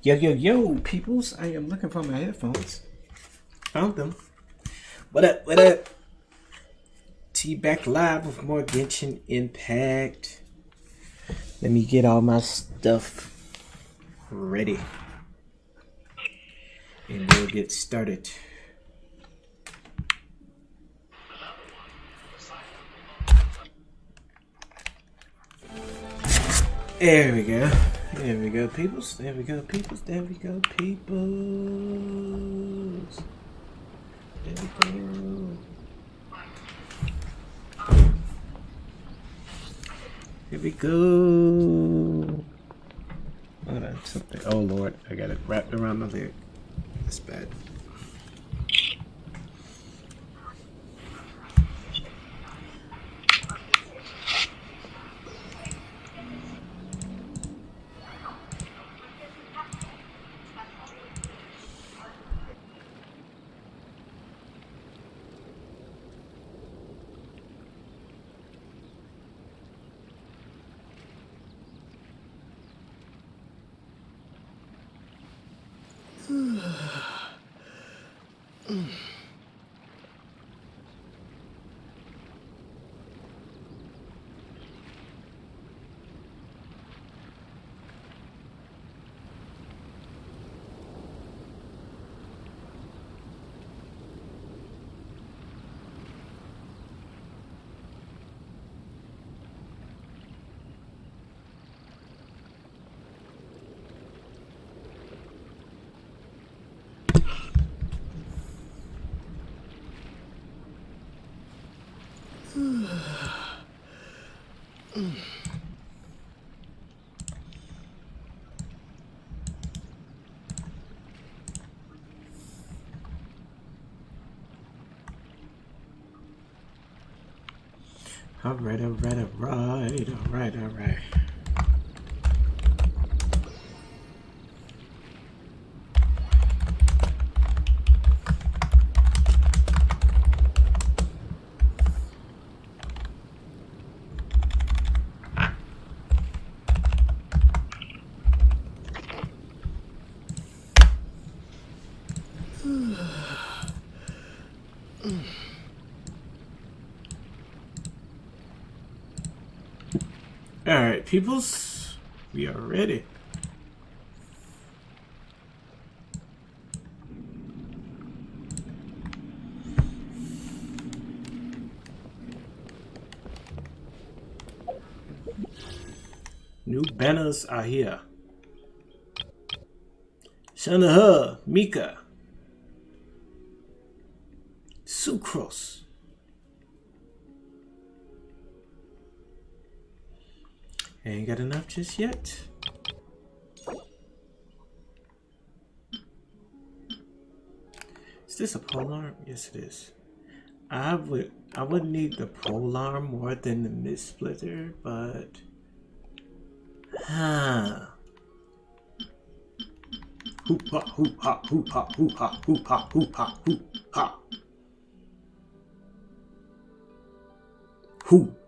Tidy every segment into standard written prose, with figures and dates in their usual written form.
Yo, peoples. I am looking for my headphones. Found them. What up? T back live with more Genshin Impact. Let me get all my stuff ready. And we'll get started. There we go. There we go, peoples. There we go, peoples. There we go, peoples. There we go. Here we go. Hold on, something. Oh Lord, I got it wrapped around my leg. That's bad. All right. All right, peoples, we are ready. New banners are here. Shanaha, Mika, Sucrose. Ain't got enough just yet. Is this a polearm? Yes, it is. I would need the polearm more than the mist splitter, but hoop ha hoop ha hoop ha hoop ha hoop ha hoop ha hoop ha hoop.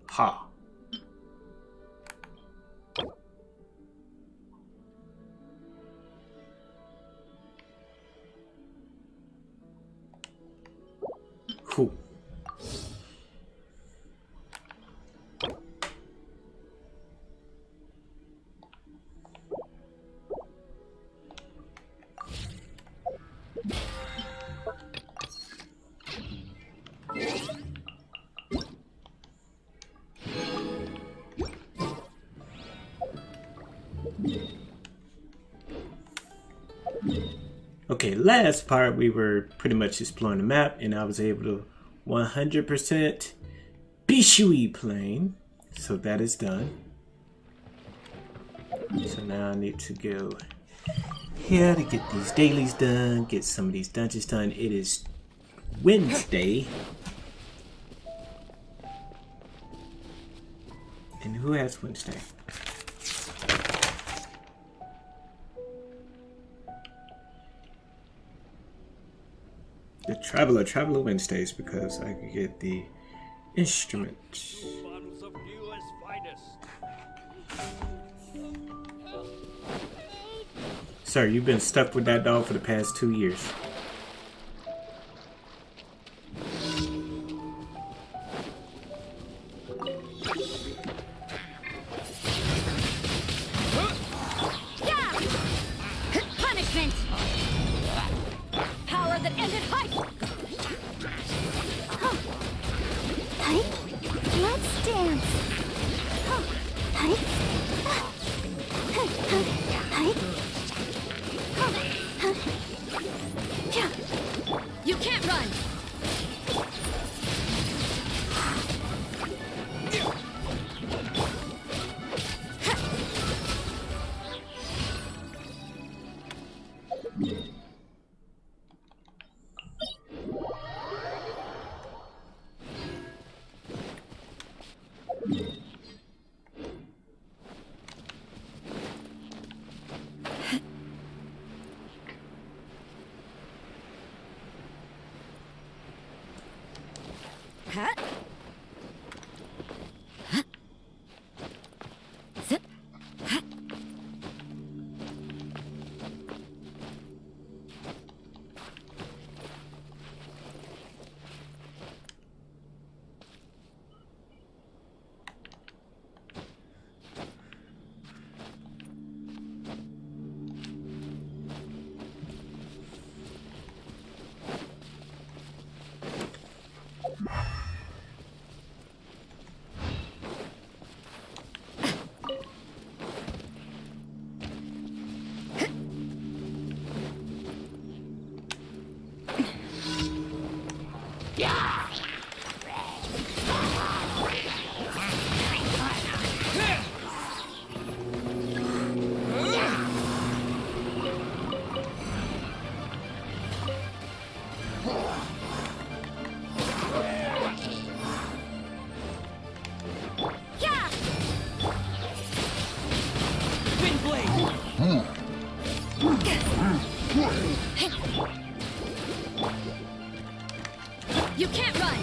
Ha. Cool. Okay, last part we were pretty much exploring the map and I was able to 100% Bishui plane. So that is done. So now I need to go here to get these dailies done, get some of these dungeons done. It is Wednesday. And who has Wednesday? The Traveler Wednesdays because I could get the instrument. Bottles of newest finest. Sir, you've been stuck with that dog for the past 2 years. Punishment! Power that ended hype! Hype? Let's dance! Hype? You can't run! Huh? Zip. Huh? You can't run!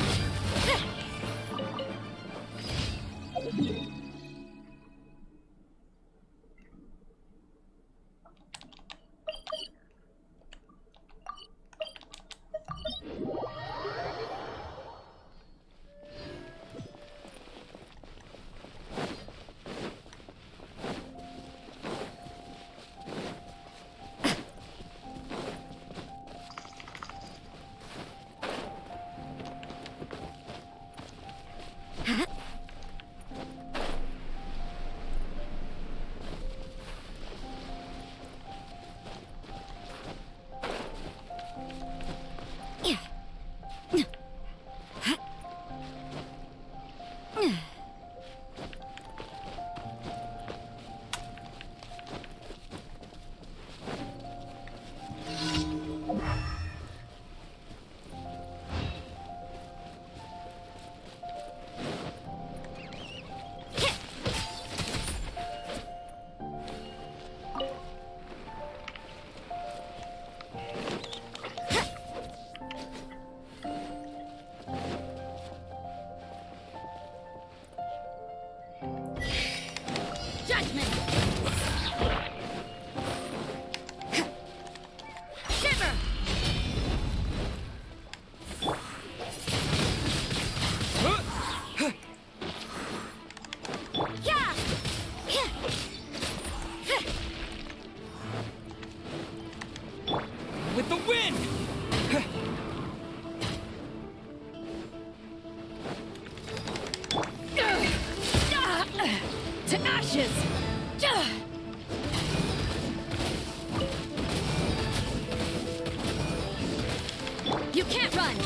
With the wind! To ashes! You can't run!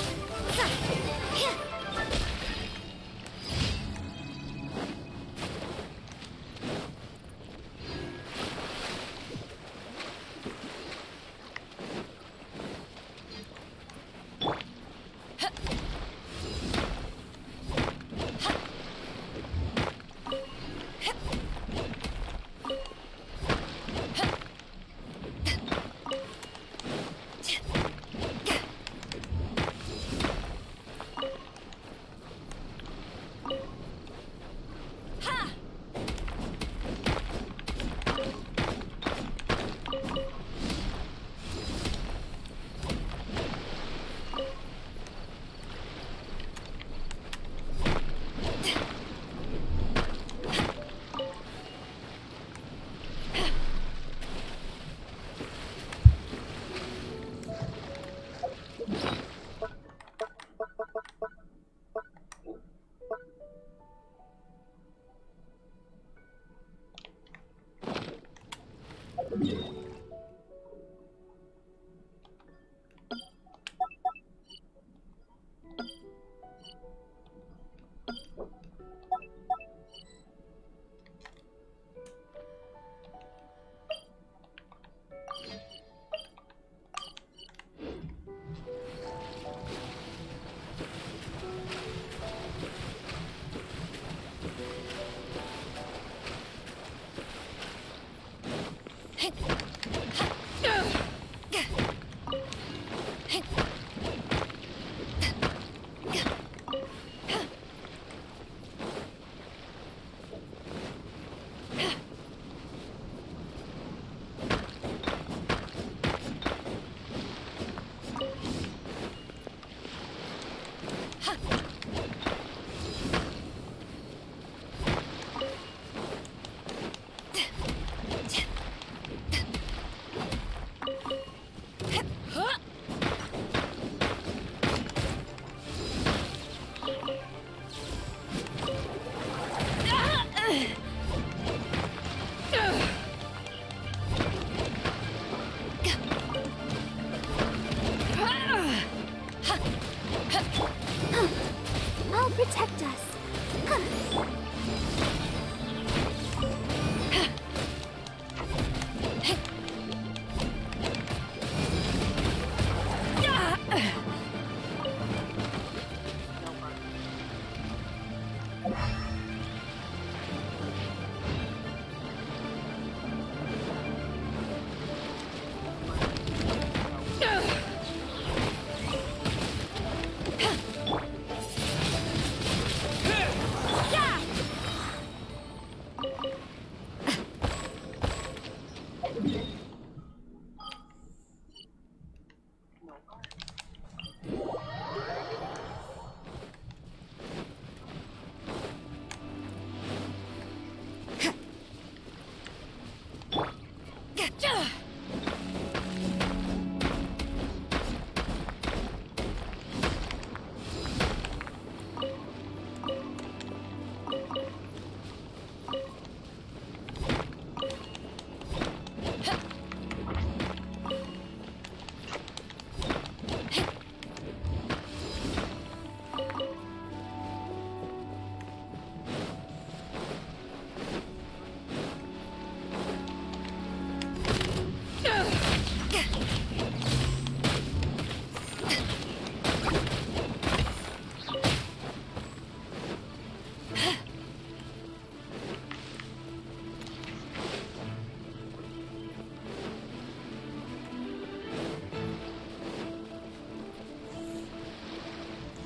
I'll protect us.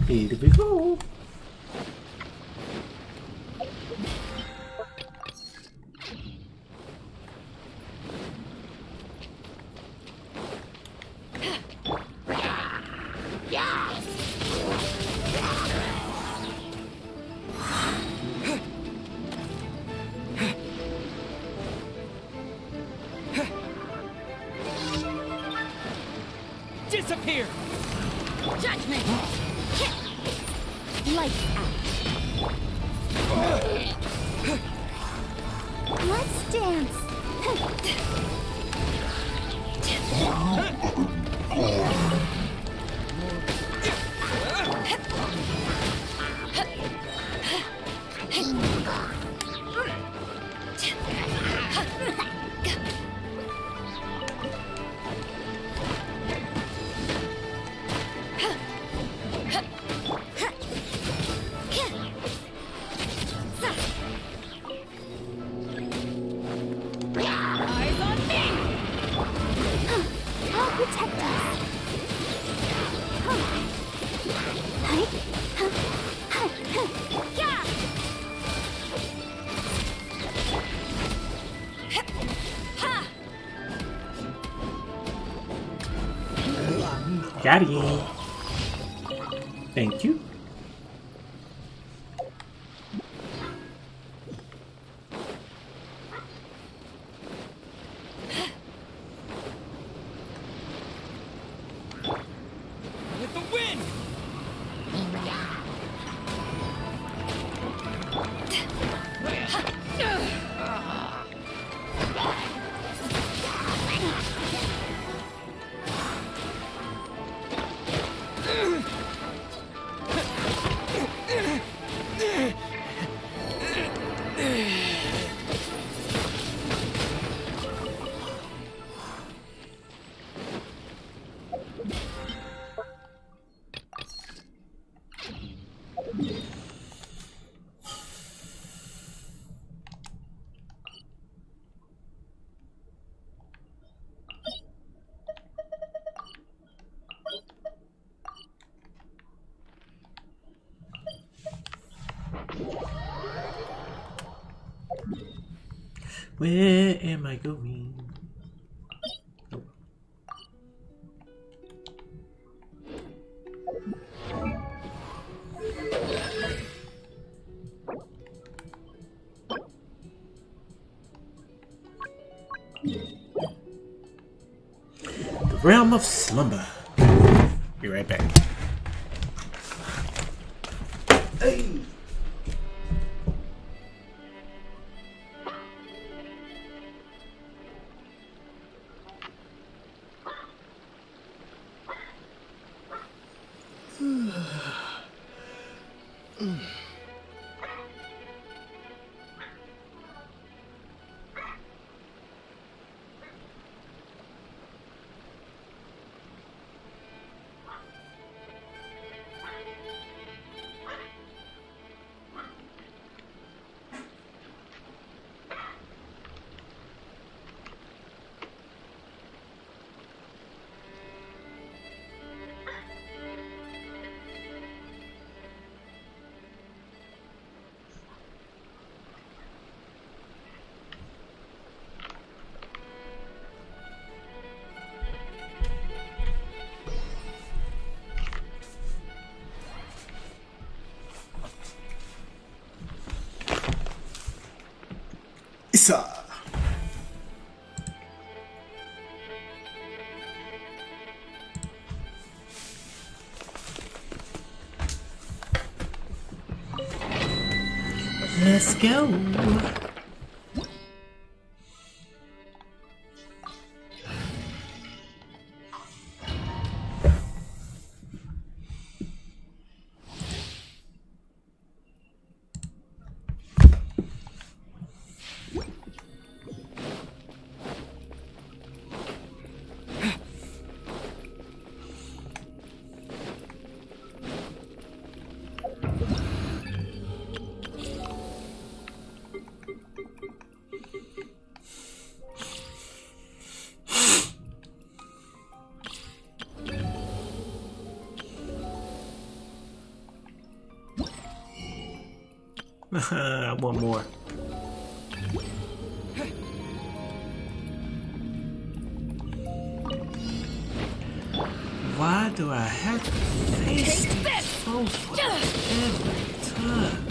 Here we go. Disappear! Judgment! Lights out. Let's dance. Eyes on me! I'll protect us. Got it. Thank you. With the wind! Where am I going? Oh. Realm of Slumber. Be right back. Hey. Isa. Let's go. I want more. Why do I have to face this sofa every time?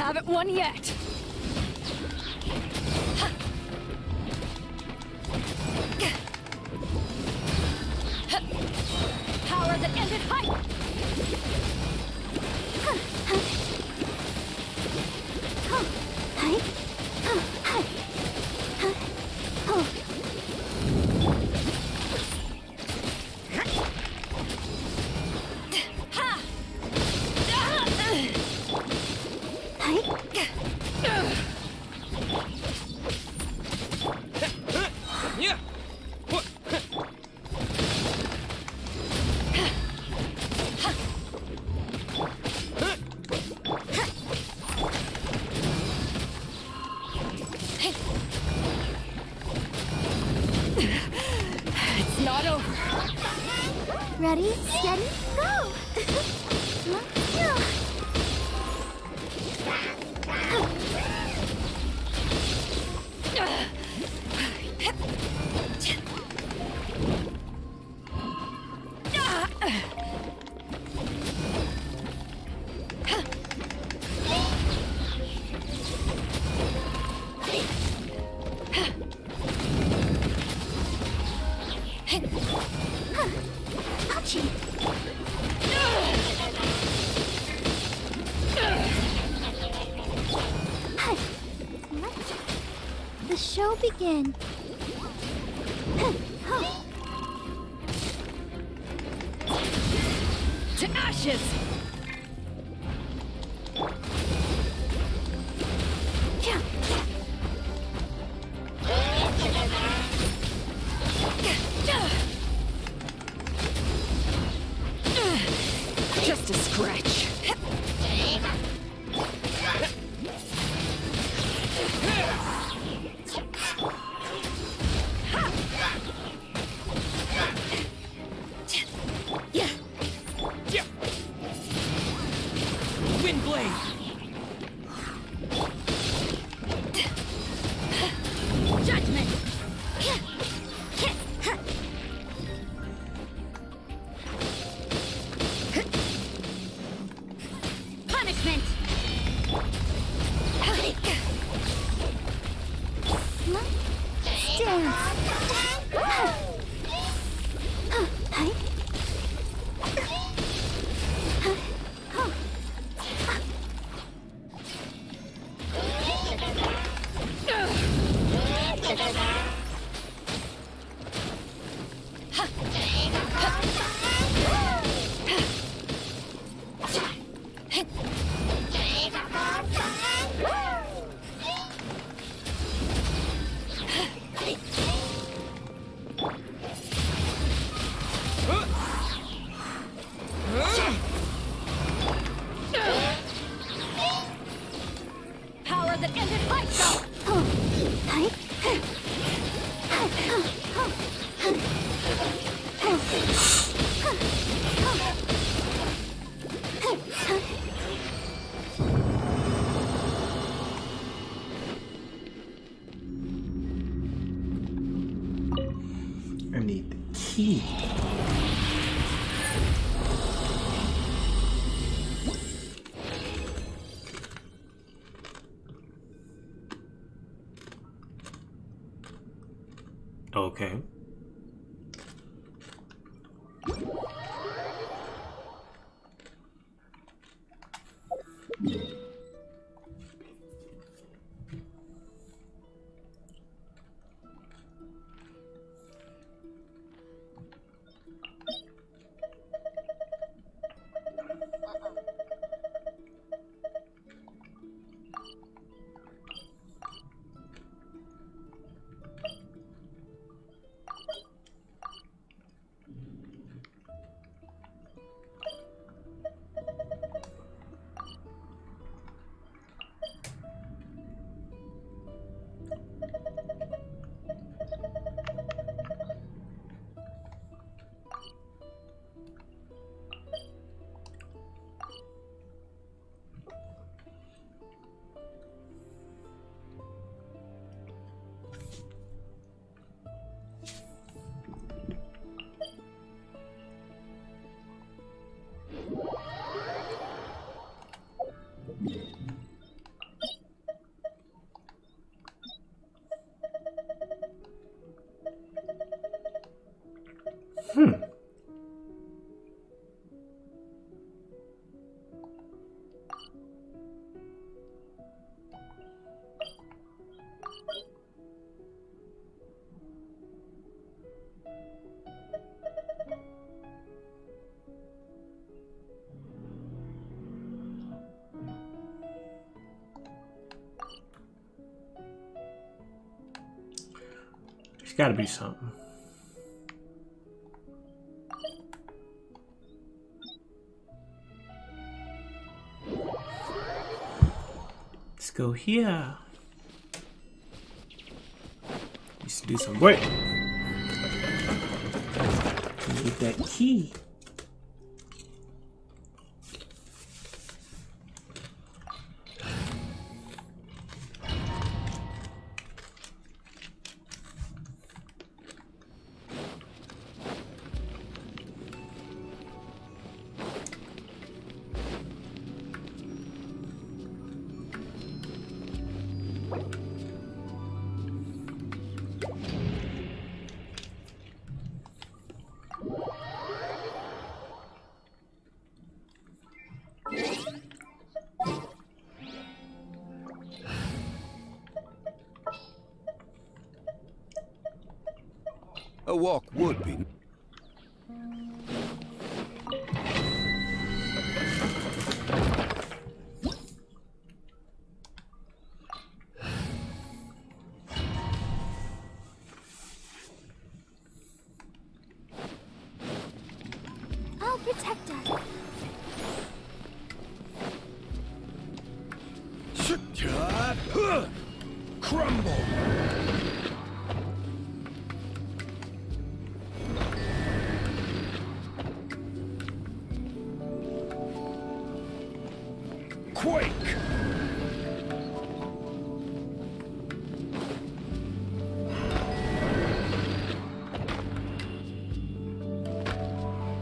Haven't won yet. Power that ended hype. Ready, steady, go! Let's go! The show begin. To ashes! Just a scratch. Okay. There's gotta be something. Let's go here. Needs to do some work. Get that key. A walk would be. I'll protect us. Crumble. Quake!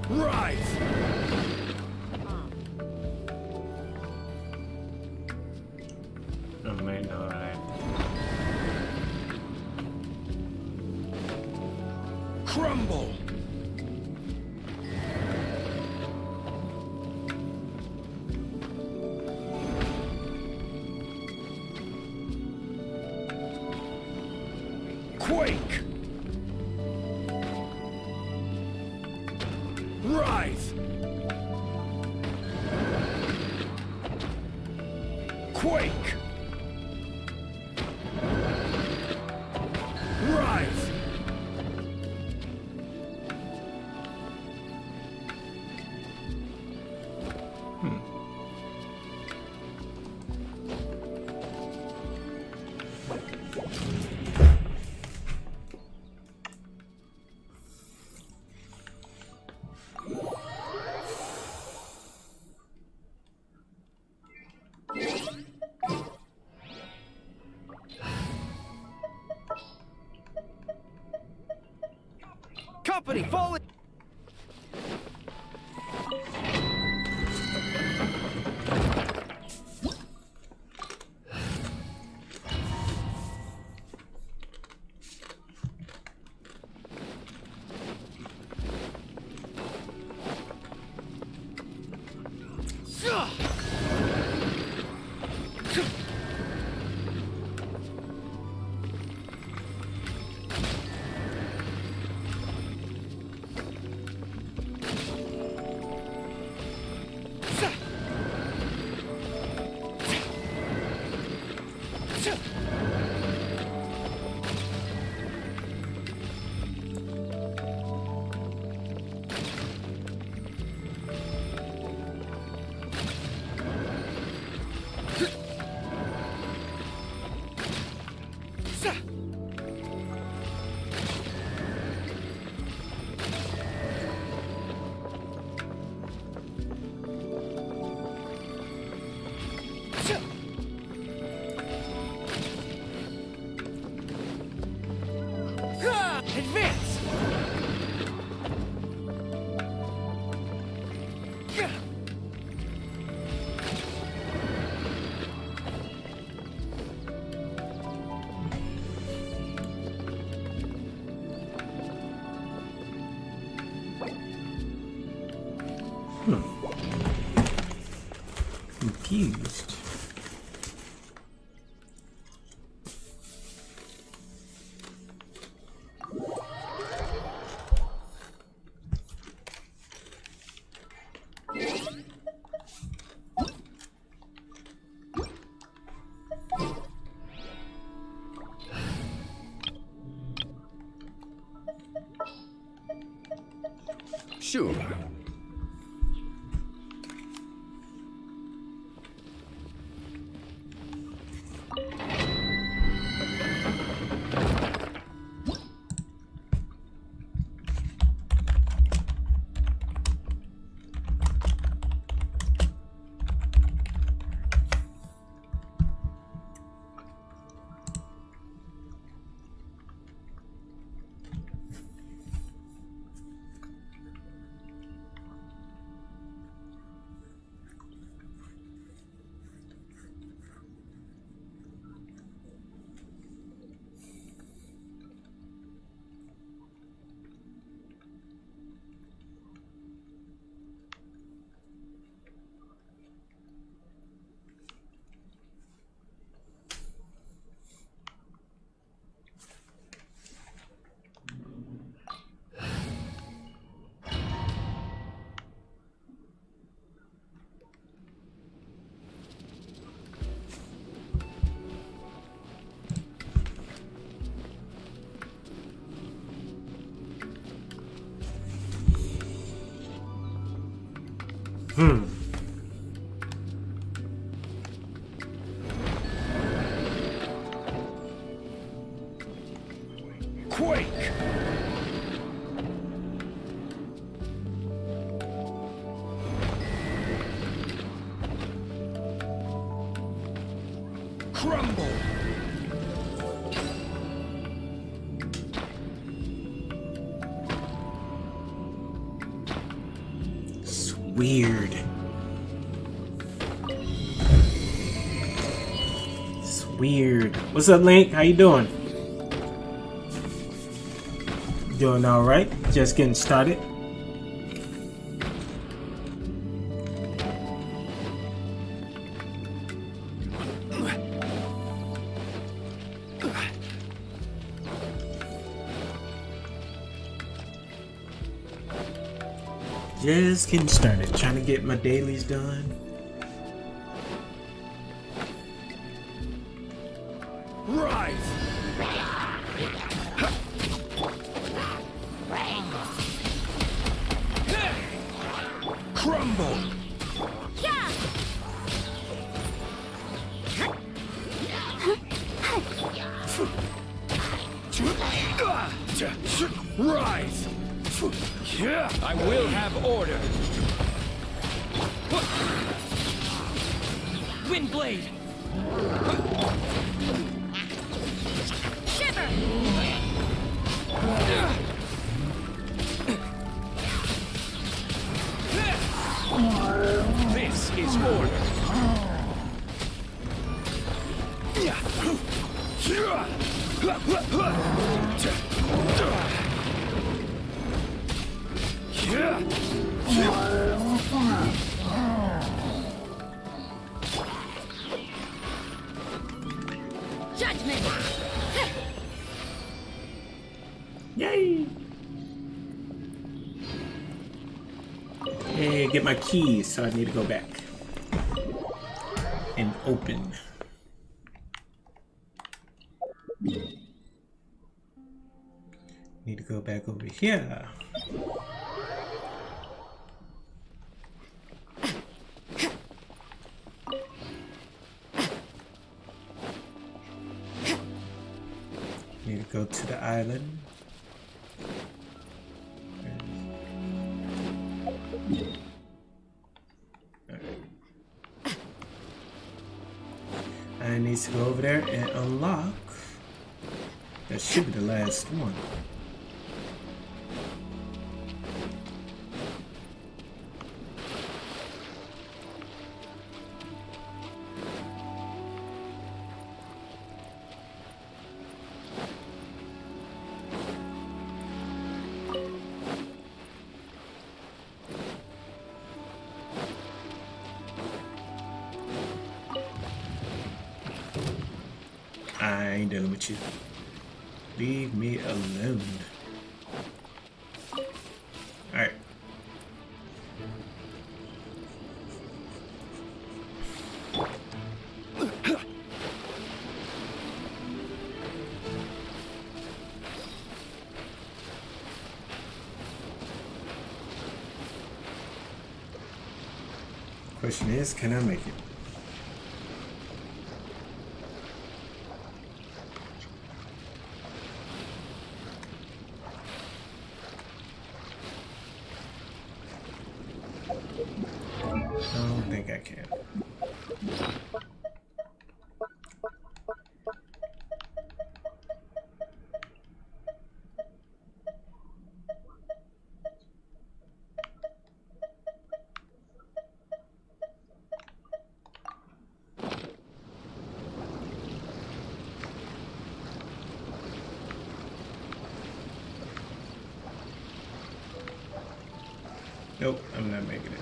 Rise! Oh man, no, Crumble! Quake! Rise! Quake! Rise! Company! Somebody fall in. Advance! Confused. Sure. Quake! Crumble! It's weird. It's weird. What's up, Link? How you doing? Doing all right. Just getting started. Just getting started. Trying to get my dailies done. Rise! Crumble! Yeah! Rise! I will have order. Windblade! Shiver! is order. Judgment! Yay! Hey, get my keys, so I need to go back and open. Need to go back over here. Need to go to the island. I need to go over there and unlock. That should be the last one. I ain't dealing with you. Leave me alone. Alright. Question is, can I make it? I don't think I can. Nope, I'm not making it.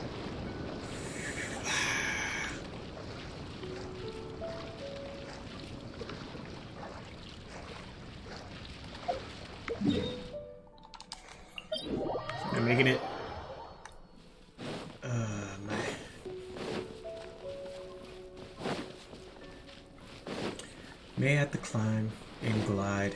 I'm making it. Man. May have to climb and glide.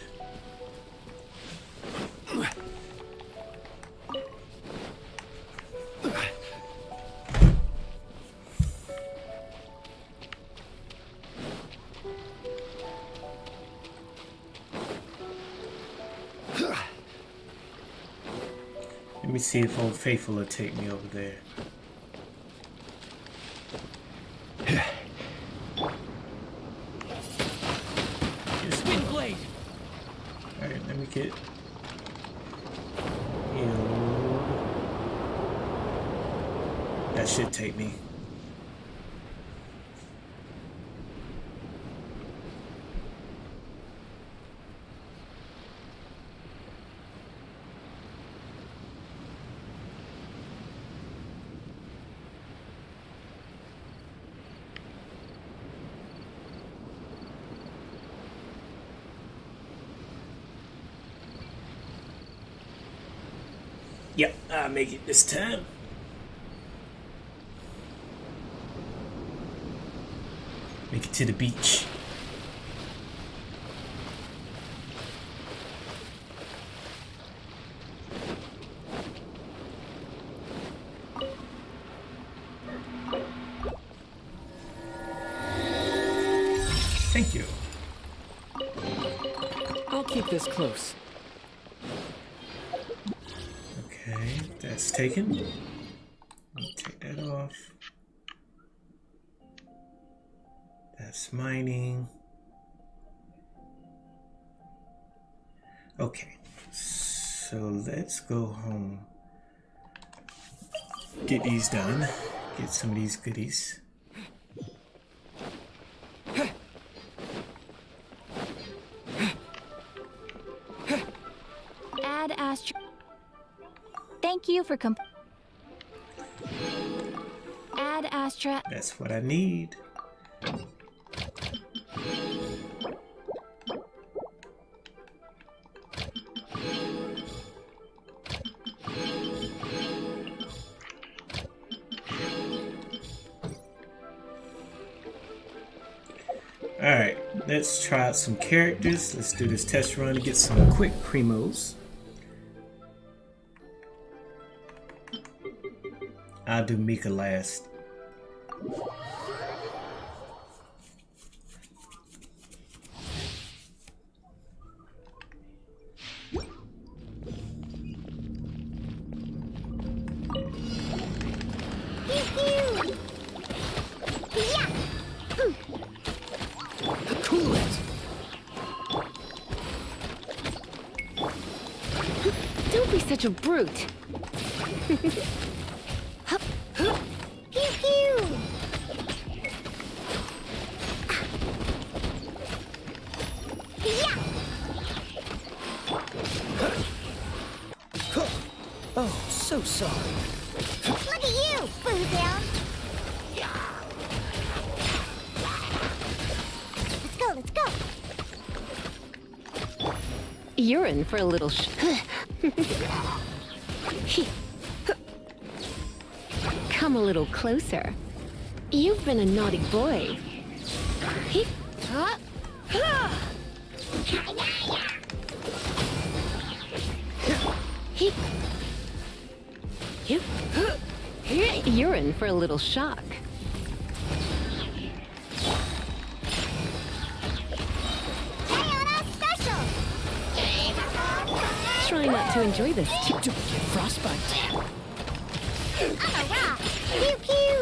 Let me see if Old Faithful will take me over there. Wind blade. Alright, let me get healed. That should take me. Yep, I'll make it this time. Make it to the beach. Thank you. I'll keep this close. Okay, that's taken. Let me take that off. That's mining. Okay, so let's go home. Get these done. Get some of these goodies. Add Astra. Thank you for Add Astra. That's what I need. Alright, let's try out some characters. Let's do this test run to get some quick primos. I'll do Mika last. Cool it. Don't be such a brute. Oh, so sorry. Look at you, Boo Down. Let's go. You're in for a little Come a little closer. You've been a naughty boy. You're in for a little shock. Try not to enjoy this. Don't get frostbite. I'm a rock. Pew pew.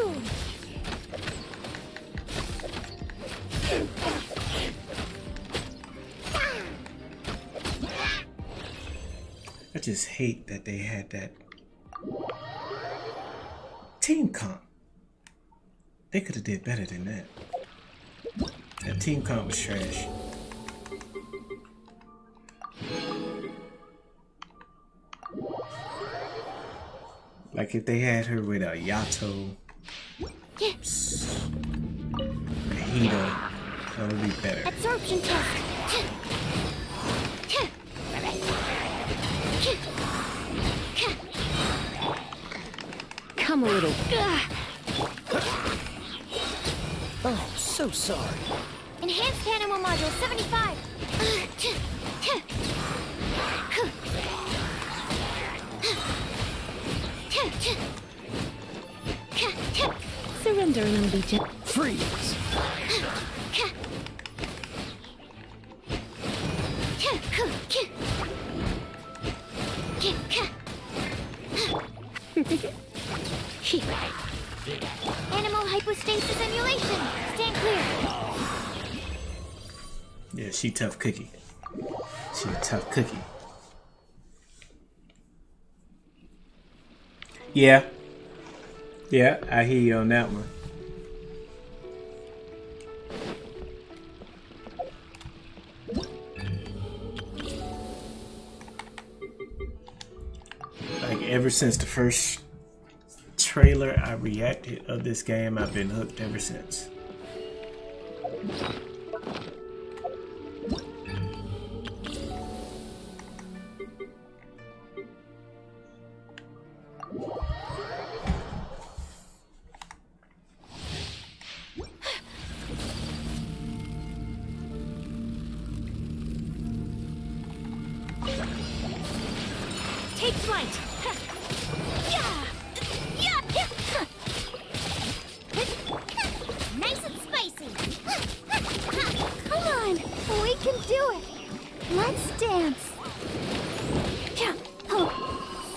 I just hate that they had that team comp. They could have did better than that. That team comp was trash. Like if they had her with a Yato, Mahito, that would be better. Absorption test. Come a little. Oh, so sorry. Enhanced animal module 75. Surrender and I'll be gentle. Freeze. Animal hypostasis emulation. Stand clear. Yeah, she tough cookie. She a tough cookie. Yeah. Yeah, I hear you on that one. Like ever since the first trailer I reacted of this game, I've been hooked ever since. Take flight. Nice and spicy. Come on, we can do it. Let's dance.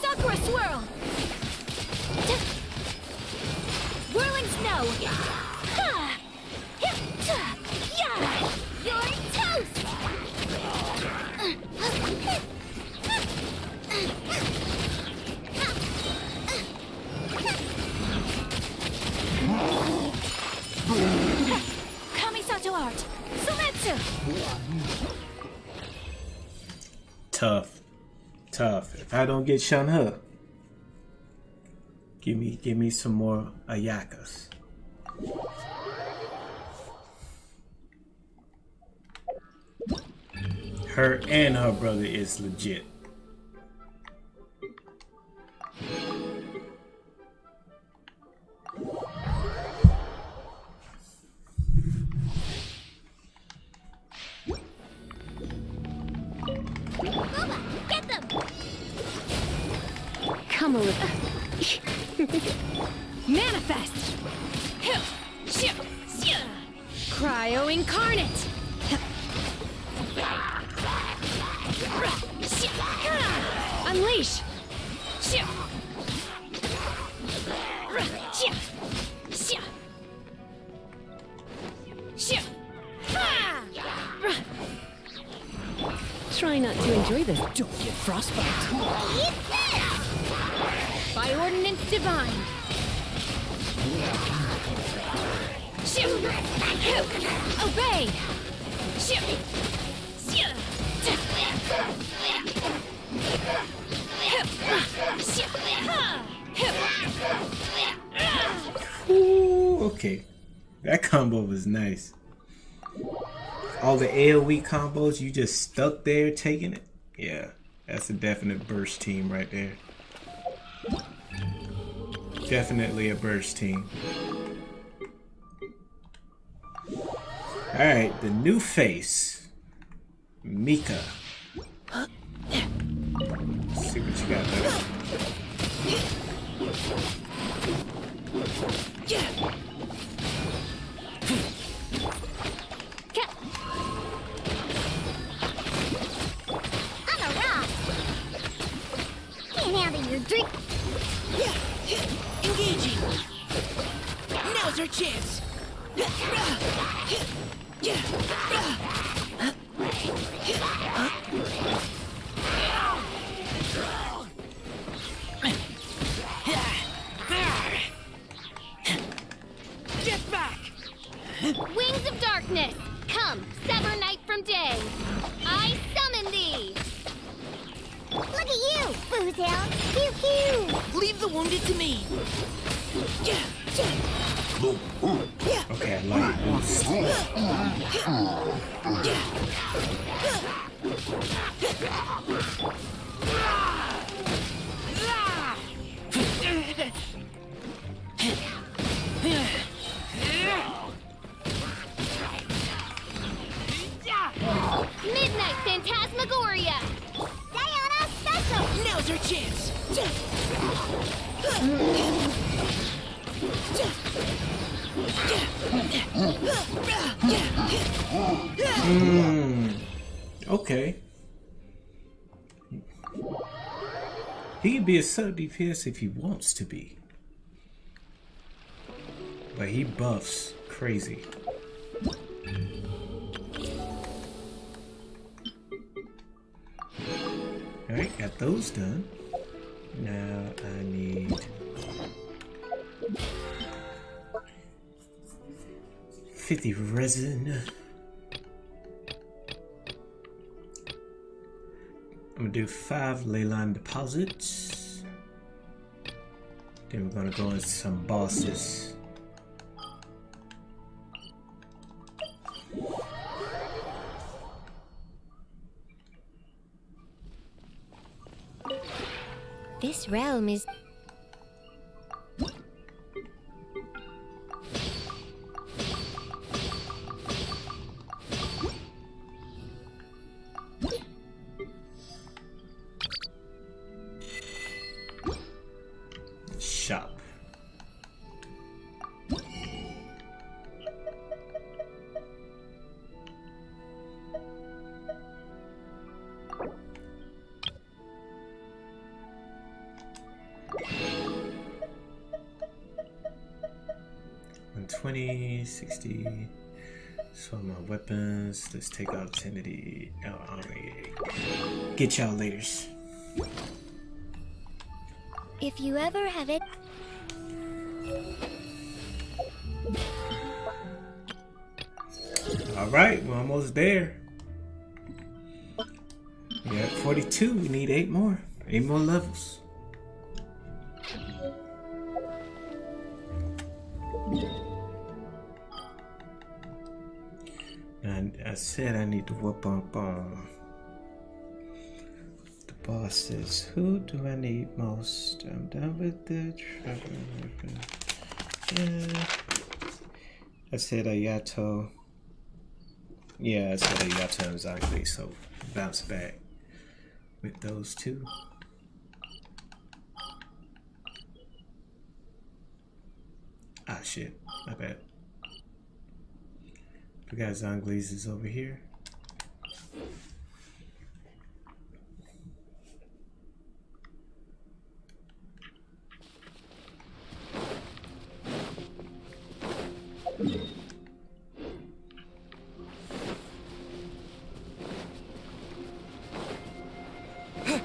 Sakura swirl. Whirling snow. You're toast. Tough. Tough. If I don't get Shunhe, give me some more Ayakas. Her and her brother is legit. Get them! Come a little. Manifest! Cryo incarnate! Unleash! Try not to enjoy this. Don't get frostbite. Eat this! By ordinance divine! Obey! Ooh, okay. That combo was nice. All the AoE combos, you just stuck there taking it. Yeah, that's a definite burst team right there. Definitely a burst team. Alright, the new face. Mika. Let's see what you got there. I'm a rock! Can't handle your drink! Engaging. Now's our chance. Get back. Wings of darkness! Come, sever night from day! I summon thee! Look at you, Boozhound! Pew pew! Leave the wounded to me. Okay, I like it. Midnight Phantasmagoria! Diana Special! Now's our chance. Okay. He can be a sub DPS if he wants to be. But he buffs crazy. Alright, got those done. Now I need 50 resin. I'm gonna do 5 ley line deposits. Then we're gonna go into some bosses. This realm is... Shop. $20, 60. So my weapons. Let's take out Trinity. Get y'all laters. If you ever have it... Alright, we're almost there. We're at 42. We need 8 more. 8 more levels. And I said I need to whoop up the bosses. Who do I need most? I'm done with the I said Ayato. Yeah, I said Ayato and Zangli, so bounce back with those two. Ah, shit. My bad. Forgot Zangli's is over here.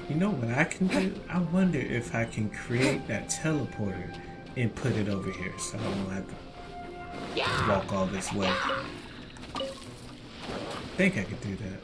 You know what I can do? I wonder if I can create that teleporter and put it over here so I don't have to walk all this way. I think I could do that.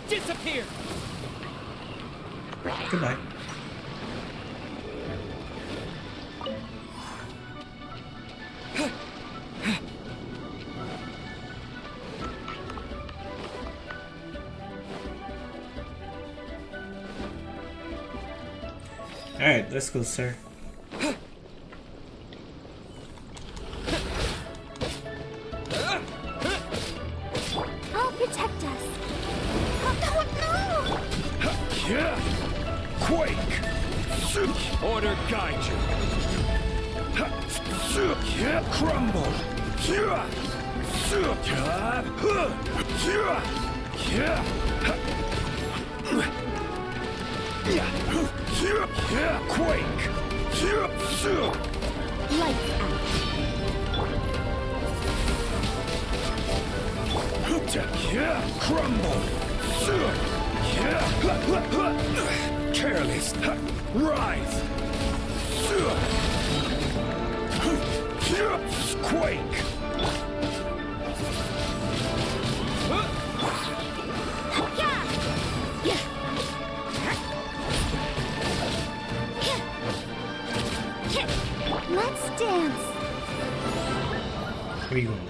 Disappear! Goodbye. Alright, let's go, sir. I'll protect us. Oh, Yeah. Quake. Order guide you. Yeah. Crumble. Yeah. Yeah. Quake. Lights out. Yeah. Crumble. Yeah. Careless. Rise. Quake. let's dance. Where you going?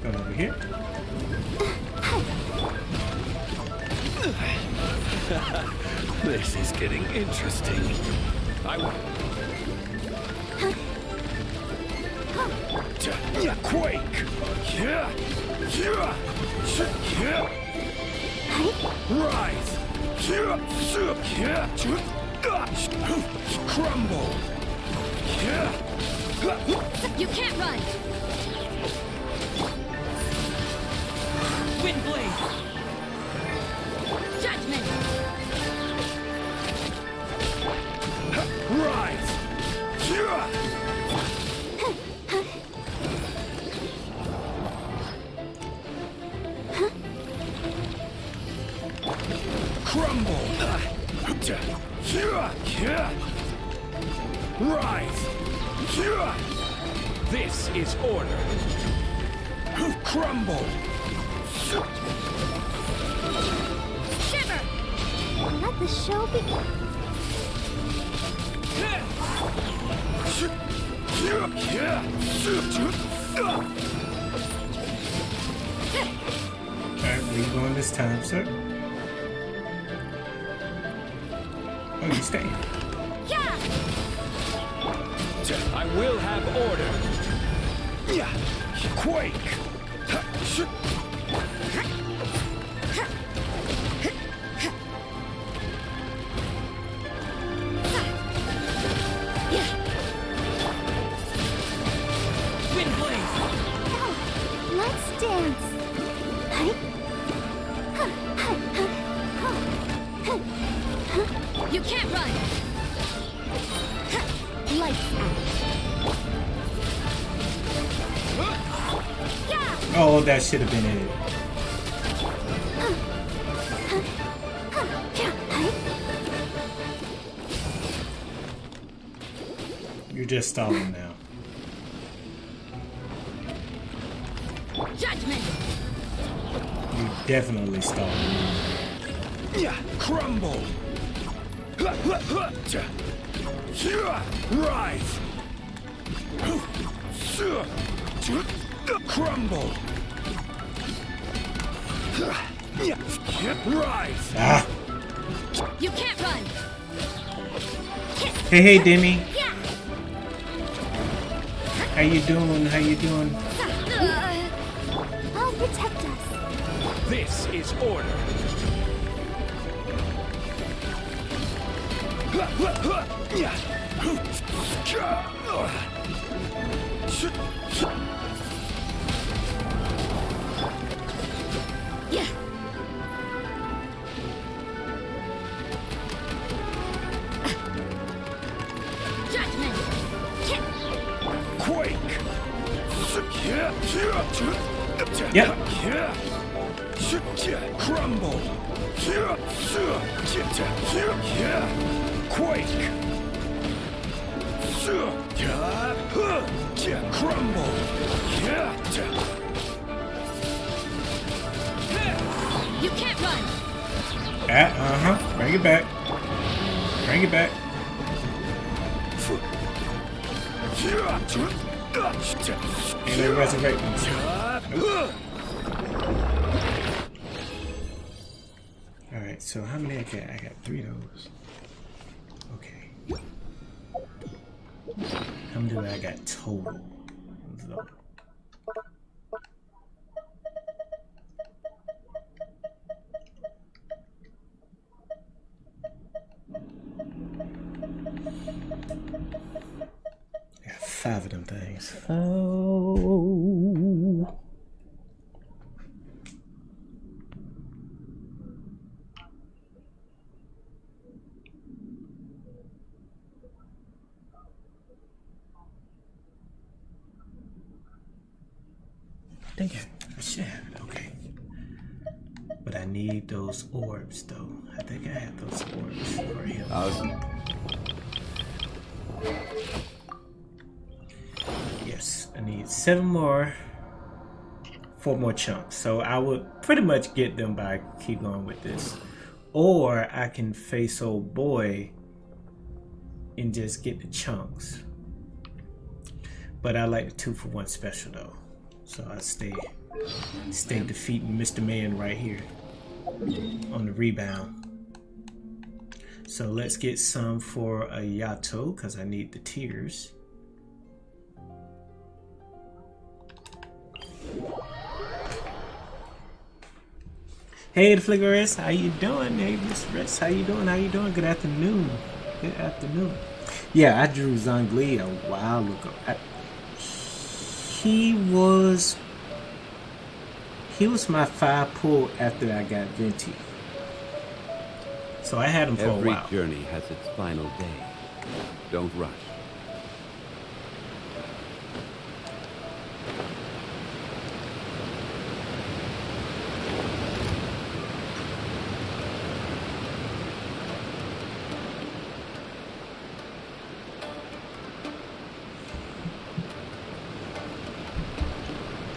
Going over here? This is getting interesting. Quake! Yeah! Rise! Crumble! You can't run. Wind blade! Judgment. Rise! Crumble! Rise! This is order. Crumble! Shiver. Let the show begin. Alright, where you going this time, sir? Oh, you staying? Yeah. I will have order. Quake! Wind blade! Let's dance. You can't run. know that should have been it. You're just stalling now. Judgment. You definitely stalling. Yeah, crumble. Rise. Crumble. Rise. Ah. You can't run. Hey, hey, Demi. Yeah. How you doing? How you doing? I'll protect us. This is order. Yeah. Judgment. Quake. Yep. Crumble. Quake. Crumble. You can't run. Bring it back. Bring it back. And they resurrect me. Alright, so how many I got? I got 3 of those. Okay. How many do I got total? So, I got 5 of them things. Oh. Dang it, I should have it, okay. But I need those orbs though. I think I have those orbs for him. Yes, I need 7 more, 4 more chunks. So I would pretty much get them by keep going with this. Or I can face old boy and just get the chunks. But I like the 2-for-1 special though. So I stay defeating Mr. Man right here on the rebound. So let's get some for a Yato because I need the tears. Hey, the Flickerist, how you doing? Hey, Miss Rest, how you doing? How you doing? Good afternoon. Good afternoon. Yeah, I drew Zhongli a while ago. He was my 5 pull after I got Venti. So I had him for a while. Every journey has its final day. Don't rush.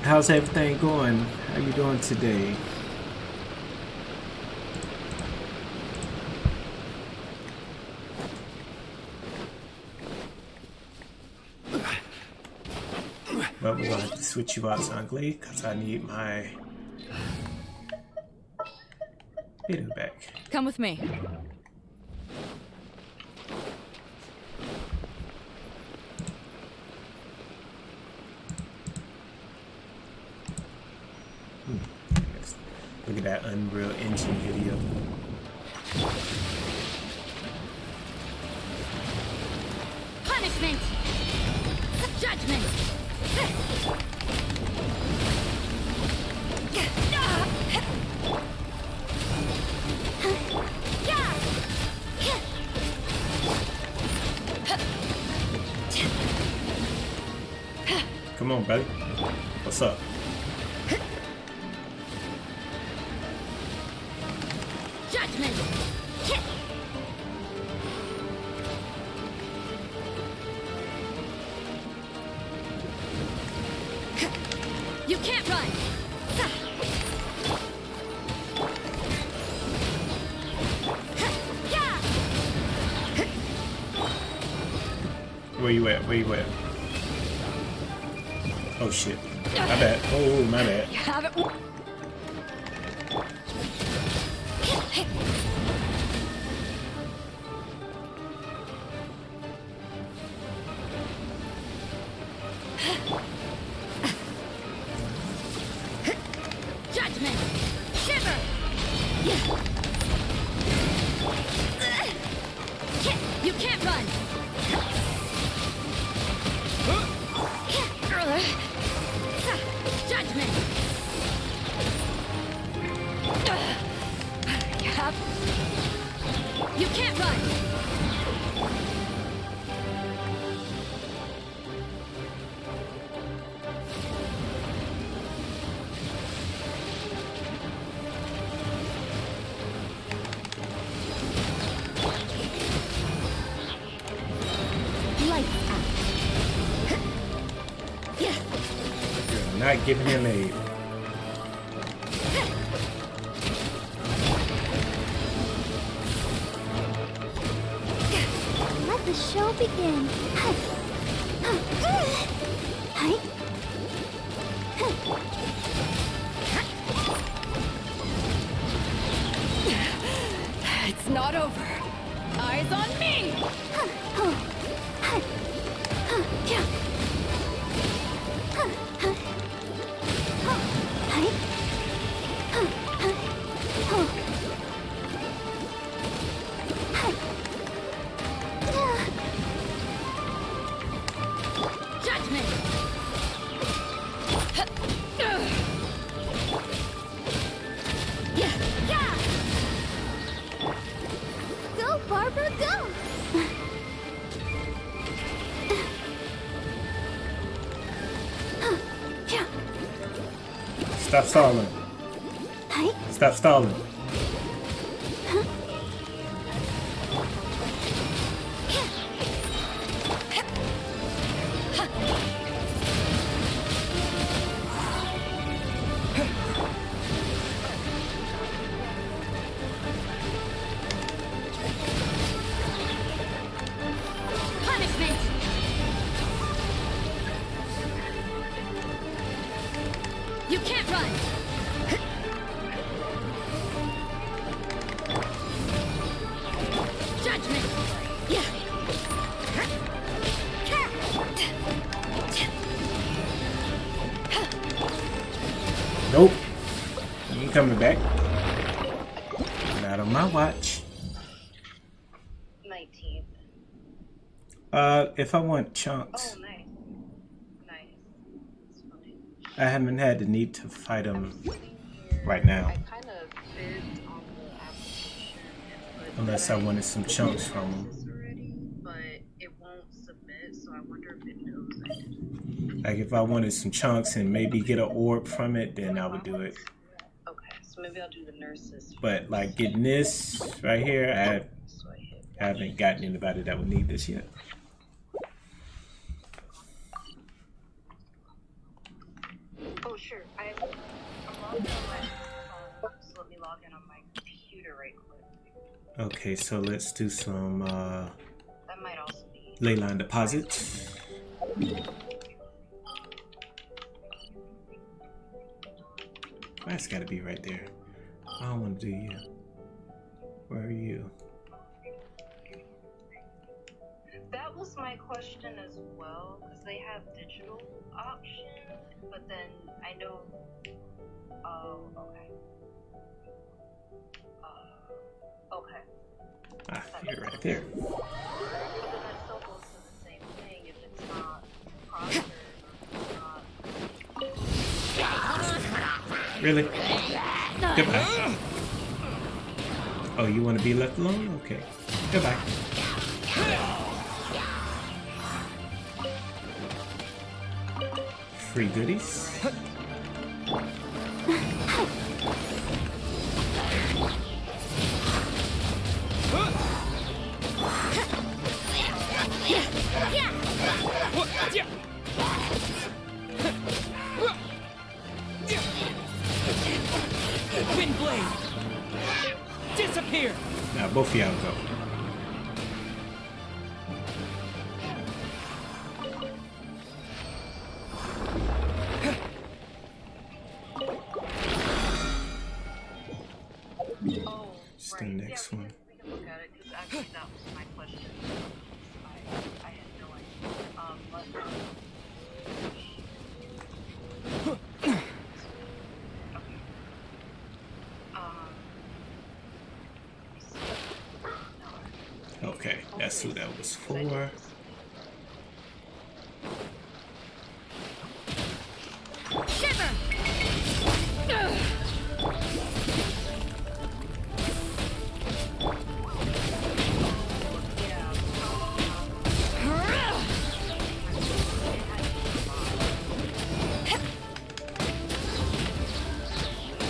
How's everything going? How you doing today? But we're gonna have to switch you out, Zhongli, because I need my video back. Come with me. Look at that Unreal Engine video. Punishment. Judgment. Come on, buddy. What's up? Judgment! You can't run! Where you at? Where you at? Oh shit. My bad. Oh, my bad. You have it. Judgment! Shiver! You can't run! Judgment! You can't run! Lights out. You're not giving him aid. Let the show begin. It's not over. Eyes on me! Judgment! Go, Barbara, go! Stop stalling. Stop stalling. Punishment! You can't run! Judgment! Nope. You ain't coming back. Not on my watch. 19th. If I want chunks, Oh, nice. Nice. That's funny. I haven't had the need to fight them right now. I kind of fibbed on the application and put Unless I wanted some chunks from them. this already, but it won't submit, so I wonder if it knows I did. Like if I wanted some chunks and maybe get an orb from it, then I would do it. Okay, so maybe I'll do the nurses. But like getting this right here, So I hit. I haven't gotten anybody that would need this yet. Oh, sure. I'm logged on my phone, so let me log in on my computer right quick. Okay, so let's do some That might also be. ley line deposits. That's gotta be right there. I don't want to do you. Where are you? That was my question as well, because they have digital option, but then I know. Oh, okay. Okay. Ah, you're right there. But then that still goes to the same thing if it's not proctored or it's not. Really? Goodbye. Oh, you want to be left alone? Okay. Goodbye. Free goodies. Disappear. Now both of y'all go. Oh, It's right. the next yeah, one. we can look at it because actually that was my question. I had no idea. But okay. Okay, that's who that was for. Shiver!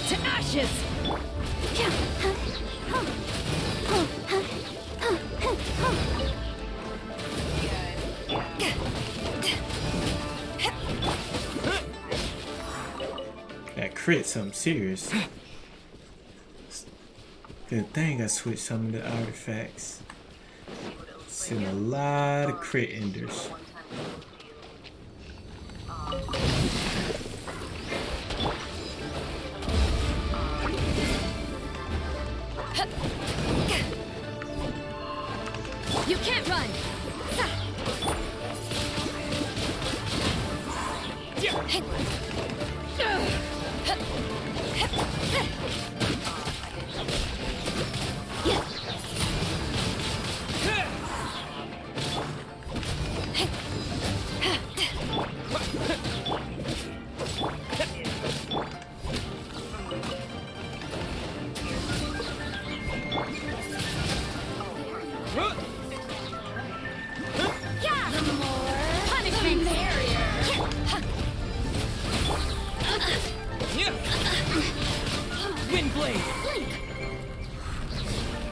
To ashes! That crit, something serious. Good thing I switched some of the artifacts. Seen a lot of crit enders. You can't run! Punishment! Wind blade.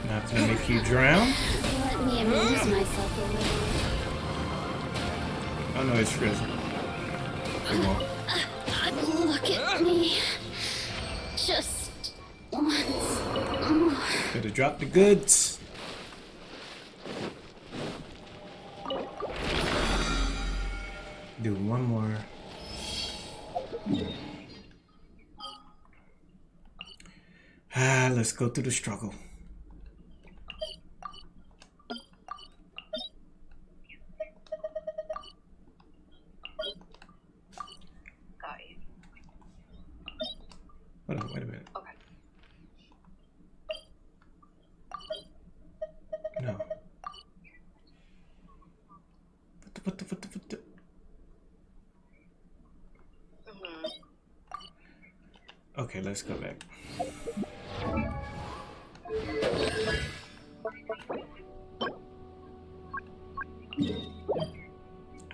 Not gonna make you drown. Let me amuse myself a little. Oh no, it's frozen. Come on. Look at me. Just once more. Gotta drop the goods. Do one more. Let's go through the struggle. Got you. Hold on, wait a minute. Okay. No. What the? Okay, let's go back.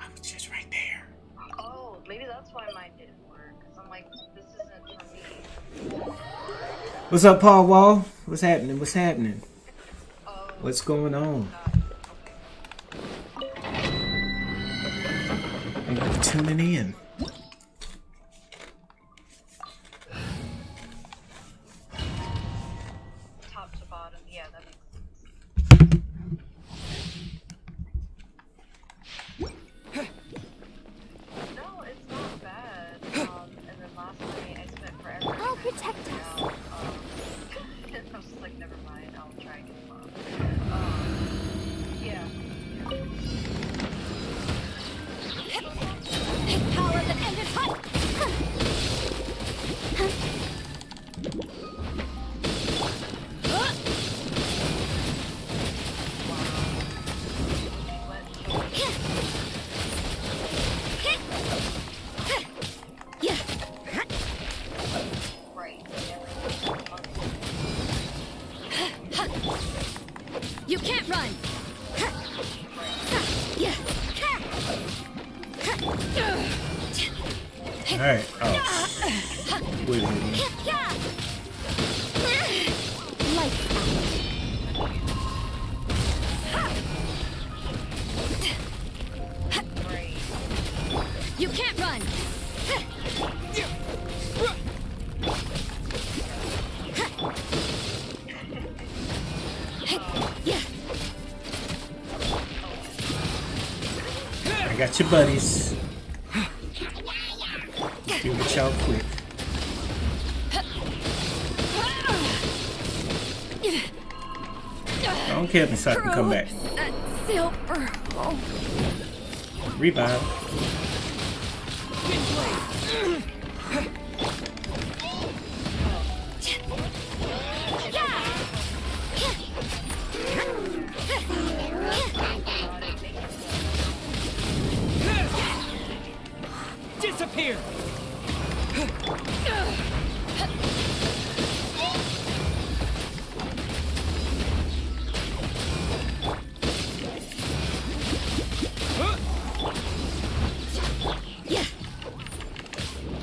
I was just right there. Oh, maybe that's why mine didn't work. Cause I'm like, this isn't for me. What's up, Paul Wall? What's happening? What's happening? Oh, What's going on? got it. Okay. Thank you for tuning in. Top to bottom, yeah, that makes sense. No, it's not bad. And then last night I spent forever. I'll protect us. I was just like, never mind, I'll try again tomorrow. Yeah. Power that ended hot! Right. You can't run! Alright. Oh. Wait a minute. Lights out. Right. You can't run! I got your buddies. Do it y'all quick. I don't care if it's so I can come back. Silver. Oh. Revive. Disappear!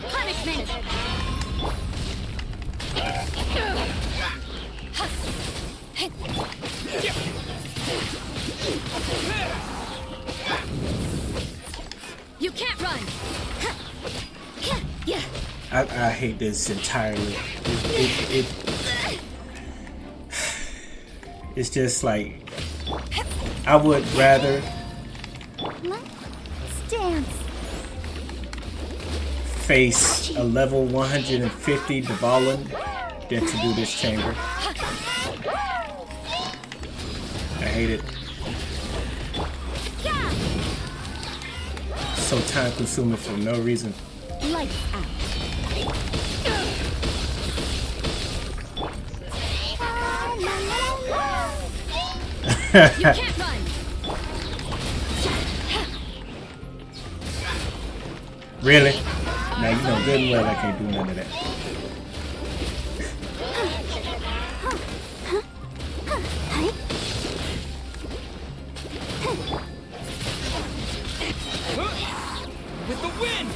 Punishment! You can't run! I hate this entirely. It's just like I would rather Let's dance. face a level 150 Dvalin than to do this chamber. I hate it. So time consuming for no reason. Lights out. You can't run! Really? Now you know good and well I can't do none of that. With the wind!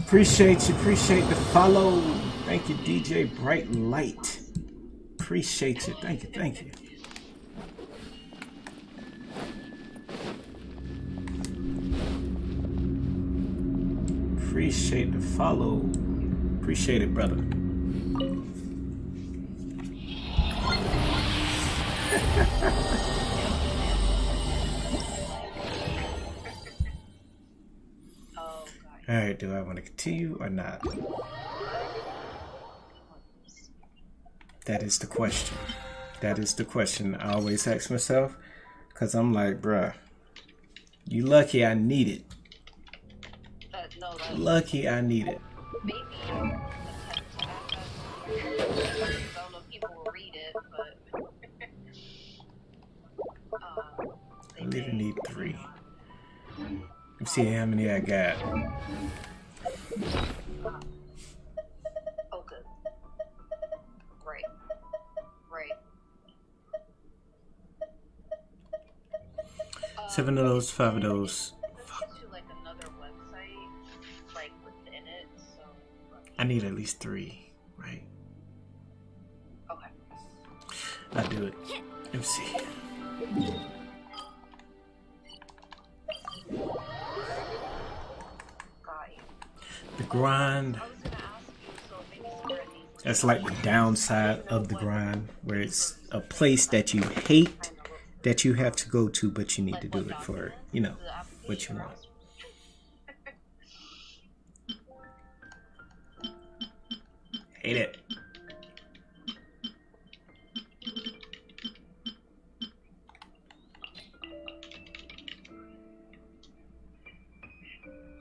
Appreciate the follow. Thank you, DJ Bright Light. Appreciate you. Thank you. Appreciate the follow. Appreciate it, brother. Alright, do I want to continue or not? That is the question. That is the question I always ask myself. Because I'm like, bruh, you lucky I need it. Lucky I need it. Maybe attempt to act as I don't know if people will read it, but I really need 3. Let's see how many I got. oh good. Right. 7 of those, 5 of those. To like another website, like within it, so I need at least 3, right? okay. I'll do it. Let's see. The grind. That's like the downside of the grind, where it's a place that you hate that you have to go to, but you need to do it for, you know, what you want. Hate it.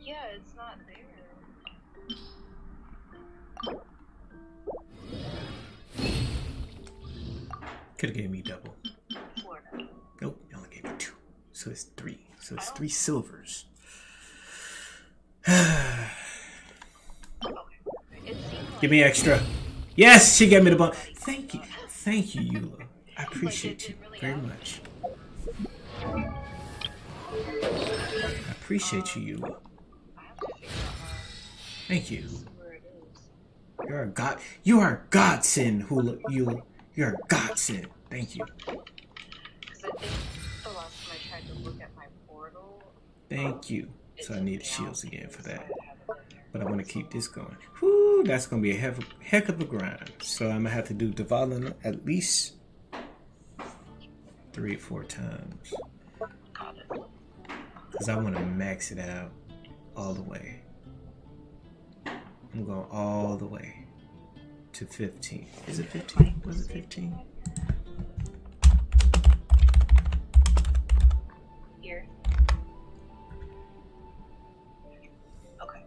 Yeah, it's not there. Could have gave me double. Florida. Nope, you only gave me 2. So it's 3. So it's 3 silvers. Give me extra. Yes, she gave me the bump. Thank you. Thank you, Eula. I appreciate you very much. I appreciate you, Eula. Thank you. You're a god. You are a godsend, Hula. Eula. You're a godsend. Thank you. Because I think the last time I tried to look at my portal, Thank you. it So I took need me shields out again for because that. I haven't been there. But I want to keep this going. Whoo, that's going to be a heck of a grind. So I'm going to have to do Dvalin at least 3 or 4 times. Got it. Because I want to max it out all the way. I'm going all the way to 15. Is it 15? Was it 15? Here. Okay.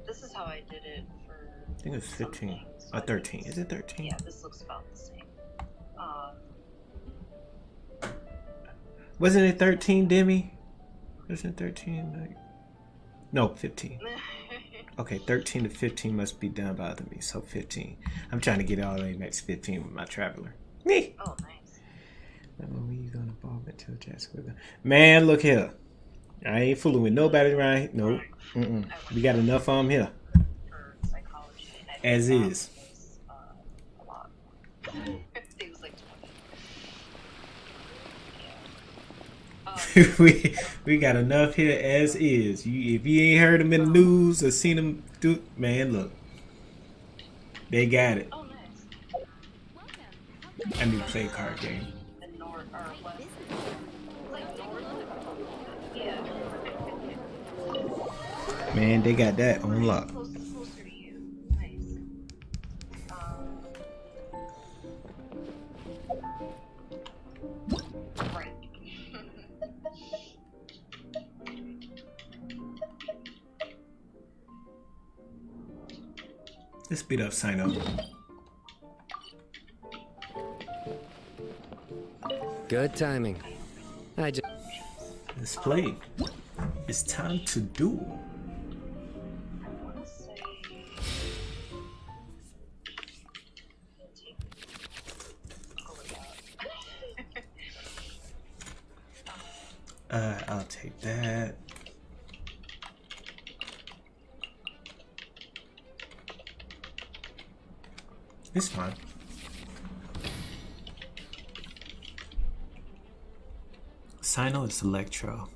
This is how I did it for. I think it was 15 something, so or I think 13. it's- Is it 13? Yeah, this looks about the same. Wasn't it 13, Demi? Wasn't it 13? Like... No, 15. Okay, 13 to 15 must be done by me, so 15. I'm trying to get all the way max 15 with my traveler. Me. Oh, nice. When you gonna ball until Jasper? Man, look here. I ain't fooling with nobody right here. Nope. We got enough on here. For psychology, and I think As that is. was, a lot. It was like 20. Yeah. we got enough here as is. If you ain't heard them in the news or seen them do, man, look, they got it. Oh, nice. I need to play a card game. The north or west. Like north. Yeah. Man, they got that on lock. Closer to you. Nice. Right. Let's beat up Ciento. Good timing. I just Let's play. It's time to duel. I want to say. Oh my god. I'll take that. It's fine. Sino is Electro.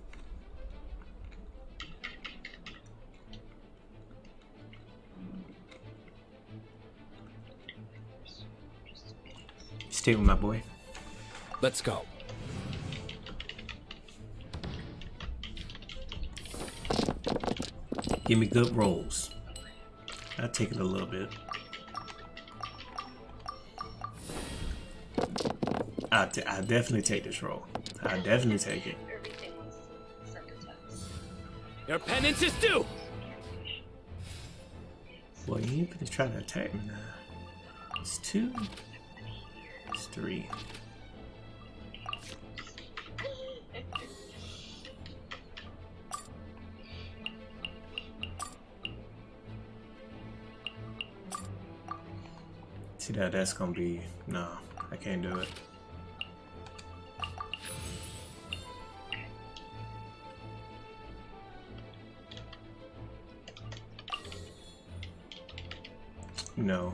Stay with my boy. let's go. Give me good rolls. I'll take it a little bit. I'll definitely take this roll. I'll definitely take it. Everything was sent to text. Your penance is due. Well, you ain't gonna try to attack me now. It's 2. It's 3. See that's gonna be no. I can't do it. No.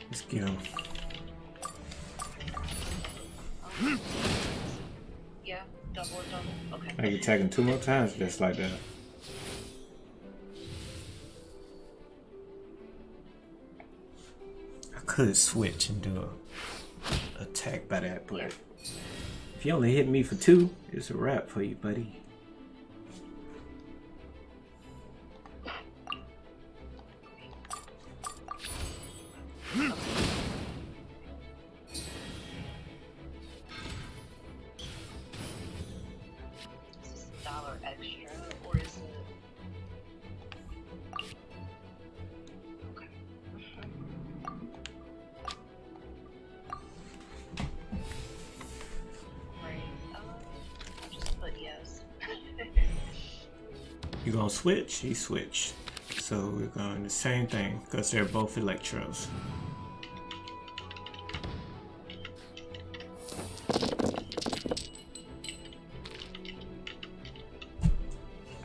Let's get him. Yeah, double. Okay. I can attack him 2 more times just like that. I could switch and do a attack by that, but if you only hit me for 2, it's a wrap for you, buddy. Is this $1 extra, or is it? Okay. Right. I'll just put yes. You gonna switch? He switched. So we're going the same thing because they're both electros.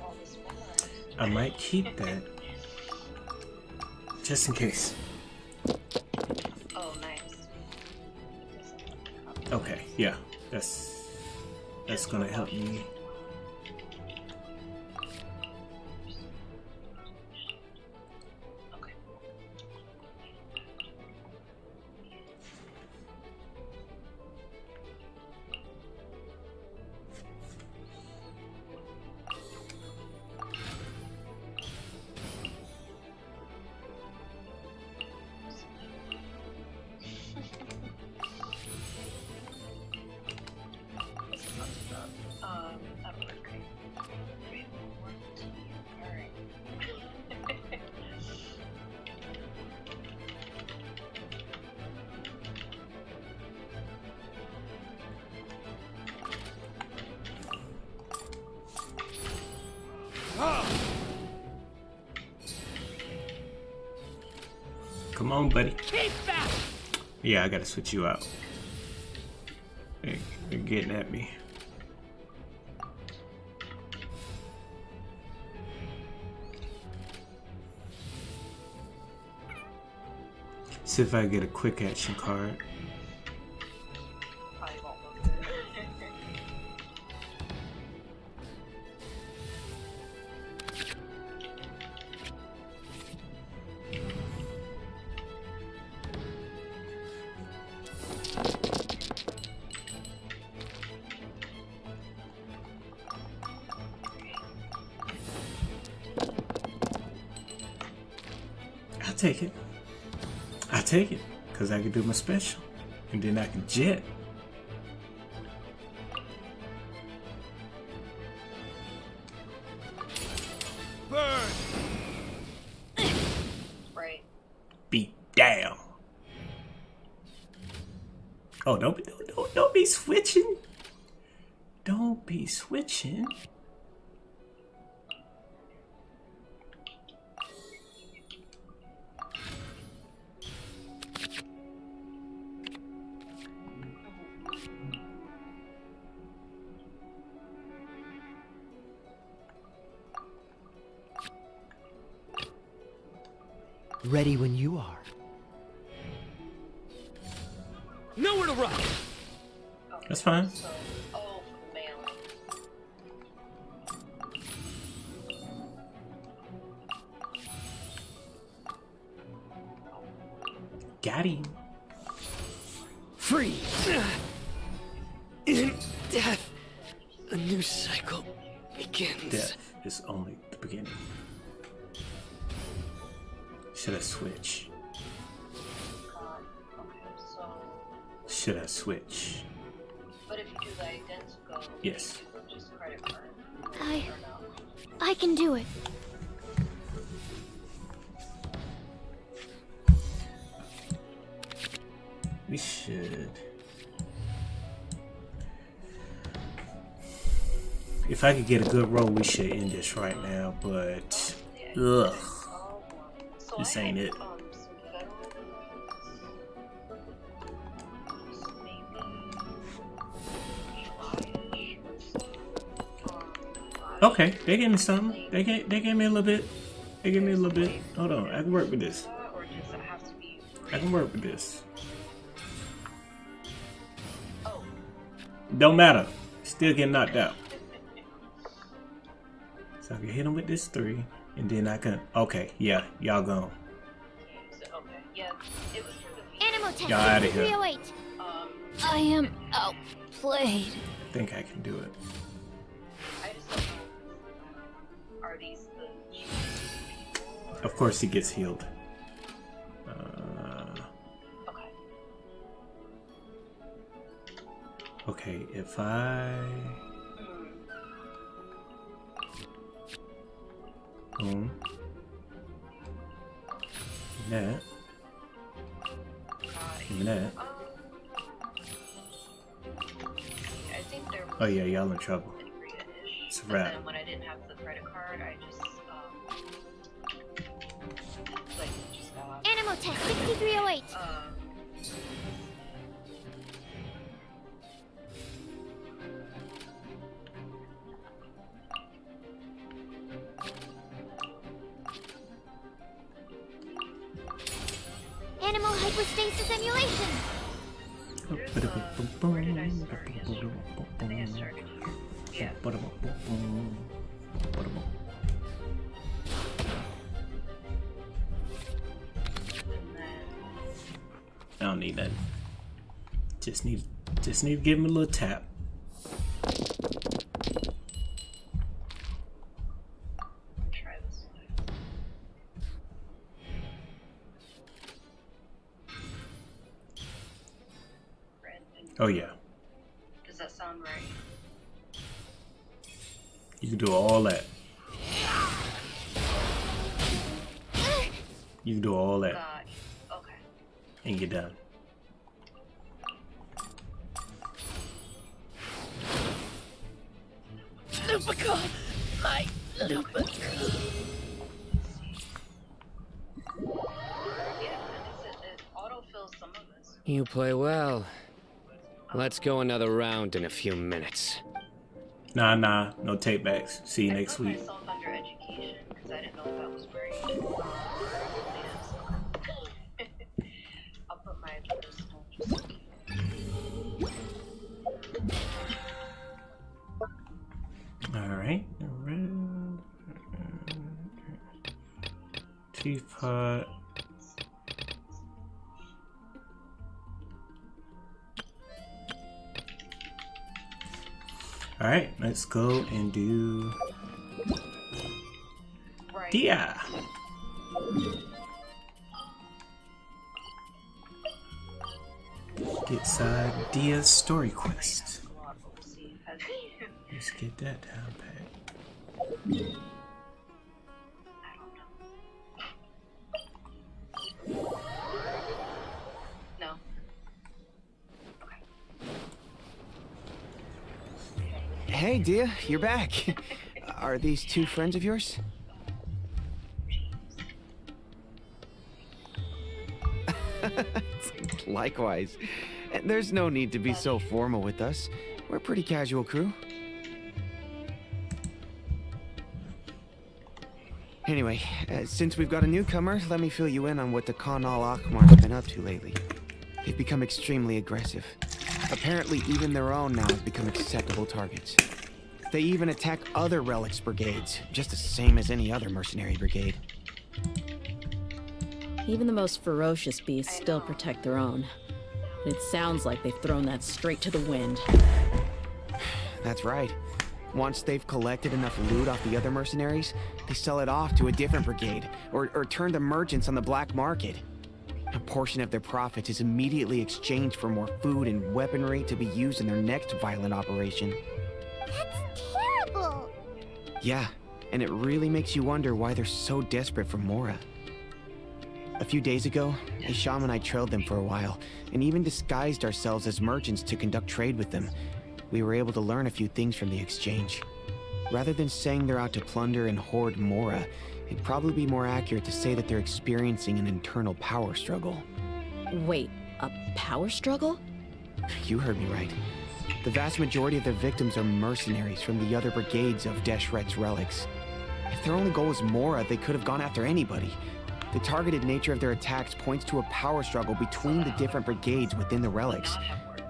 All this one. I might keep that just in case. Oh, nice. Okay, yeah, that's gonna help me. Come on, buddy. Keep back! Yeah, I gotta switch you out. They're getting at me. See if I get a quick action card. Probably won't look good. I'll take it. I'll take it. Because I can do my special. And then I can jet. Burn! Right. Beat down. Oh, don't be switching. Don't be switching. Ready when you are. Nowhere to run! That's fine. So, oh, man. Got him. Free! In death, a new cycle begins. Death is only the beginning. Should I switch? Okay, so, Should I switch? but if you do the identical, Yes. you go just credit card. I Or no? I can do it. We should. If I could get a good roll, we should end this right now, but ugh, So this I ain't have, it. Some federal ones, maybe July-ish. Okay, they gave me something. They gave me a little bit. They gave me a little bit. Hold on, I can work with this. Or does it have to be? I can work with this. Oh, Don't matter. Still getting knocked out. So I can hit him with this 3, and then I can. Okay, yeah, y'all gone. so, okay, yeah, it was for the Animal test Y'all outta here. 308. um. I am outplayed. I think I can do it. I just don't know. Are these the people? Or... Of course, he gets healed. Okay. Okay, if I. Boom. That. Give me that. I think there was Oh yeah, y'all in trouble. Ingrid-ish. It's a But wrap. then when I didn't have the credit card, I just got Animal test 6308. Animal hypostasis emulation. Where did I start yesterday? I think I started here. Yeah. And then I don't need that. Just need to give him a little tap. try this one. Oh yeah, Does that sound right? you can do all that. You can do all that, Okay. and you're done. Lupica! My Lupica! Yeah, it autofills some of this. You play well. Let's go another round in a few minutes. Nah, no take backs. See you next week. I put myself under education because I didn't know if that was where you should I'll put my personal just Alright. Teapot. Alright, let's go and do right. Dia. Get side Dia's story quest. Let's get that down pat. No. Hey, Dia, you're back. Are these two friends of yours? Likewise. There's no need to be so formal with us. We're a pretty casual crew. Anyway, since we've got a newcomer, let me fill you in on what the Khan al-Ahmar's been up to lately. They've become extremely aggressive. Apparently, even their own now have become acceptable targets. They even attack other relics brigades, just the same as any other mercenary brigade. Even the most ferocious beasts still protect their own. It sounds like they've thrown that straight to the wind. That's right. Once they've collected enough loot off the other mercenaries, they sell it off to a different brigade, or turn to merchants on the black market. A portion of their profits is immediately exchanged for more food and weaponry to be used in their next violent operation. That's terrible! Yeah, and it really makes you wonder why they're so desperate for Mora. A few days ago, Isham and I trailed them for a while, and even disguised ourselves as merchants to conduct trade with them. We were able to learn a few things from the exchange. Rather than saying they're out to plunder and hoard Mora, it'd probably be more accurate to say that they're experiencing an internal power struggle. Wait, a power struggle? You heard me right. The vast majority of their victims are mercenaries from the other brigades of Deshret's relics. If their only goal was Mora, they could have gone after anybody. The targeted nature of their attacks points to a power struggle between the different brigades within the relics.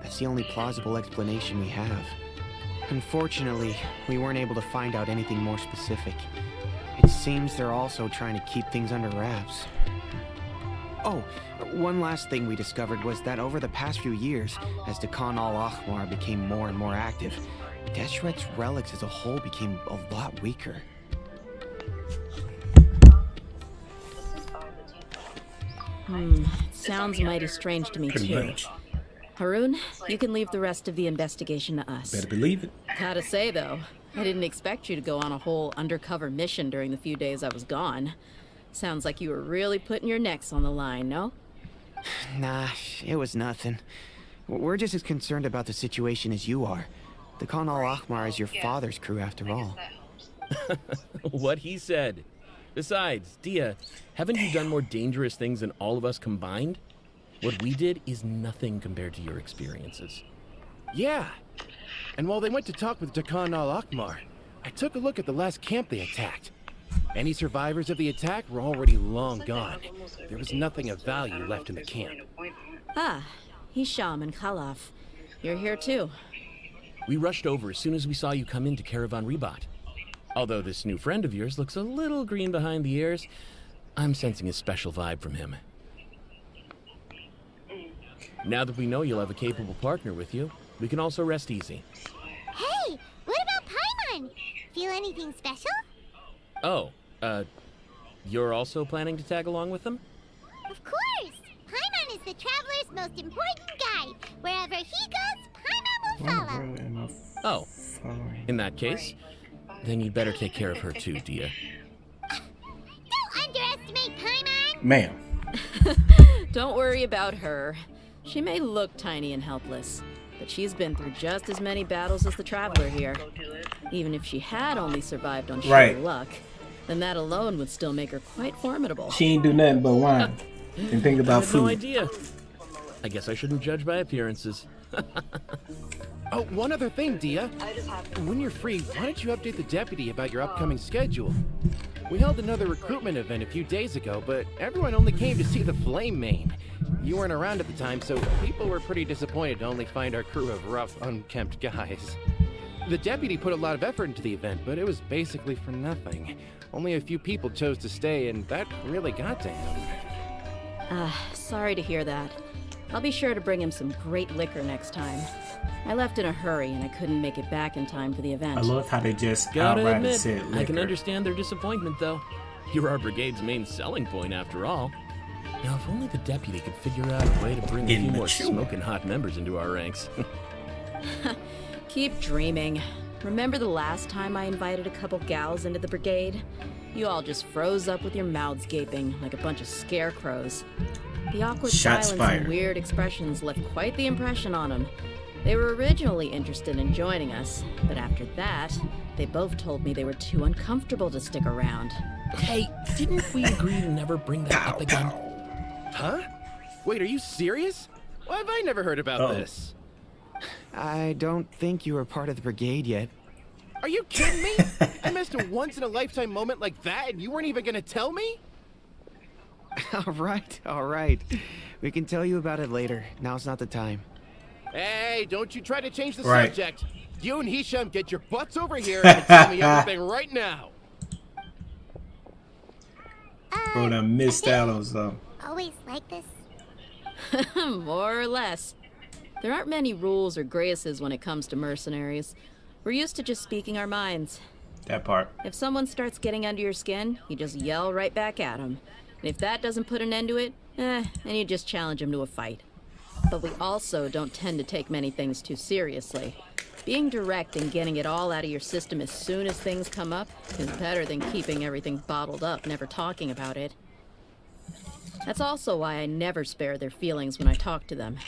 That's the only plausible explanation we have. Unfortunately, we weren't able to find out anything more specific. It seems they're also trying to keep things under wraps. Oh, one last thing we discovered was that over the past few years, as the Khan al-Ahmar became more and more active, Deshret's relics as a whole became a lot weaker. Sounds mighty strange to me Pretty too. much. Haroon, you can leave the rest of the investigation to us. Better believe it. Gotta say though, I didn't expect you to go on a whole undercover mission during the few days I was gone. Sounds like you were really putting your necks on the line, no? Nah, it was nothing. We're just as concerned about the situation as you are. The Khan al-Ahmar is your father's crew after all. What he said. Besides, Dia, haven't you done more dangerous things than all of us combined? What we did is nothing compared to your experiences. Yeah. And while they went to talk with Khan al-Ahmar, I took a look at the last camp they attacked. Any survivors of the attack were already long gone. There was nothing of value left in the camp. Ah, Hisham and Khalaf. You're here too. We rushed over as soon as we saw you come into Caravan Rebat. Although this new friend of yours looks a little green behind the ears, I'm sensing a special vibe from him. Now that we know you'll have a capable partner with you, we can also rest easy. Hey, what about Paimon? Feel anything special? Oh, you're also planning to tag along with them? Of course! Paimon is the traveler's most important guide. Wherever he goes, Paimon will follow. Oh, in that case, then you'd better take care of her too, Dia. Don't underestimate Paimon! Ma'am. Don't worry about her. She may look tiny and helpless, but she's been through just as many battles as the traveler here. Even if she had only survived on sheer luck, then that alone would still make her quite formidable. She ain't do nothing but whine and think about I have food. no idea. I guess I shouldn't judge by appearances. Oh, one other thing, Dia. When you're free, why don't you update the deputy about your upcoming schedule? We held another recruitment event a few days ago, but everyone only came to see the Flame Main. You weren't around at the time, so people were pretty disappointed to only find our crew of rough, unkempt guys. The deputy put a lot of effort into the event, but it was basically for nothing. Only a few people chose to stay, and that really got to him. Sorry to hear that. I'll be sure to bring him some great liquor next time. I left in a hurry and I couldn't make it back in time for the event. I love how they just Gotta outright admit, said liquor. I can understand their disappointment, though. You're our brigade's main selling point, after all. Now, if only the deputy could figure out a way to bring a few more smoking hot members into our ranks. Keep dreaming. Remember the last time I invited a couple gals into the brigade? You all just froze up with your mouths gaping like a bunch of scarecrows. The awkward Shots silence fired. and weird expressions left quite the impression on them. They were originally interested in joining us, but after that, they both told me they were too uncomfortable to stick around. Hey, didn't we agree to never bring that up again? Huh? Wait, are you serious? Why have I never heard about this? I don't think you were part of the brigade yet. Are you kidding me? I missed a once-in-a-lifetime moment like that, and you weren't even gonna tell me? All right. We can tell you about it later. Now's not the time. Hey, don't you try to change the Right. subject. You and Hisham get your butts over here and tell me everything right now. Bro, done missed out on something. Always like this? More or less. There aren't many rules or graces when it comes to mercenaries. We're used to just speaking our minds. That part. If someone starts getting under your skin, you just yell right back at them. And if that doesn't put an end to it, then you just challenge them to a fight. But we also don't tend to take many things too seriously. Being direct and getting it all out of your system as soon as things come up is better than keeping everything bottled up, never talking about it. That's also why I never spare their feelings when I talk to them.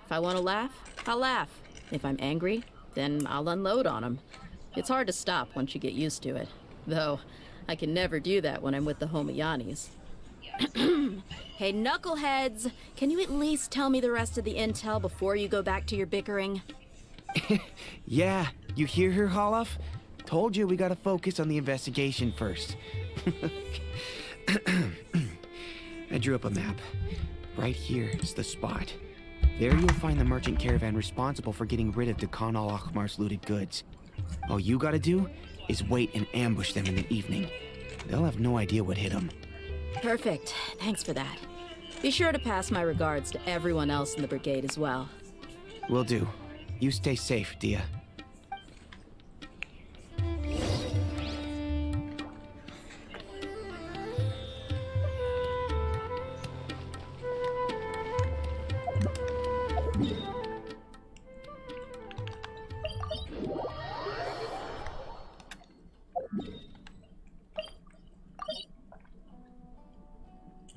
If I want to laugh, I'll laugh. If I'm angry, then I'll unload on them. It's hard to stop once you get used to it. Though, I can never do that when I'm with the Homayanis. Hey, knuckleheads! Can you at least tell me the rest of the intel before you go back to your bickering? Yeah, you hear her, Holloff? Told you we gotta focus on the investigation first. I drew up a map. Right here is the spot. There you'll find the merchant caravan responsible for getting rid of Dakan al-Akhmar's looted goods. All you gotta do is wait and ambush them in the evening. They'll have no idea what hit them. Perfect. Thanks for that. Be sure to pass my regards to everyone else in the brigade as well. Will do. You stay safe, Dia.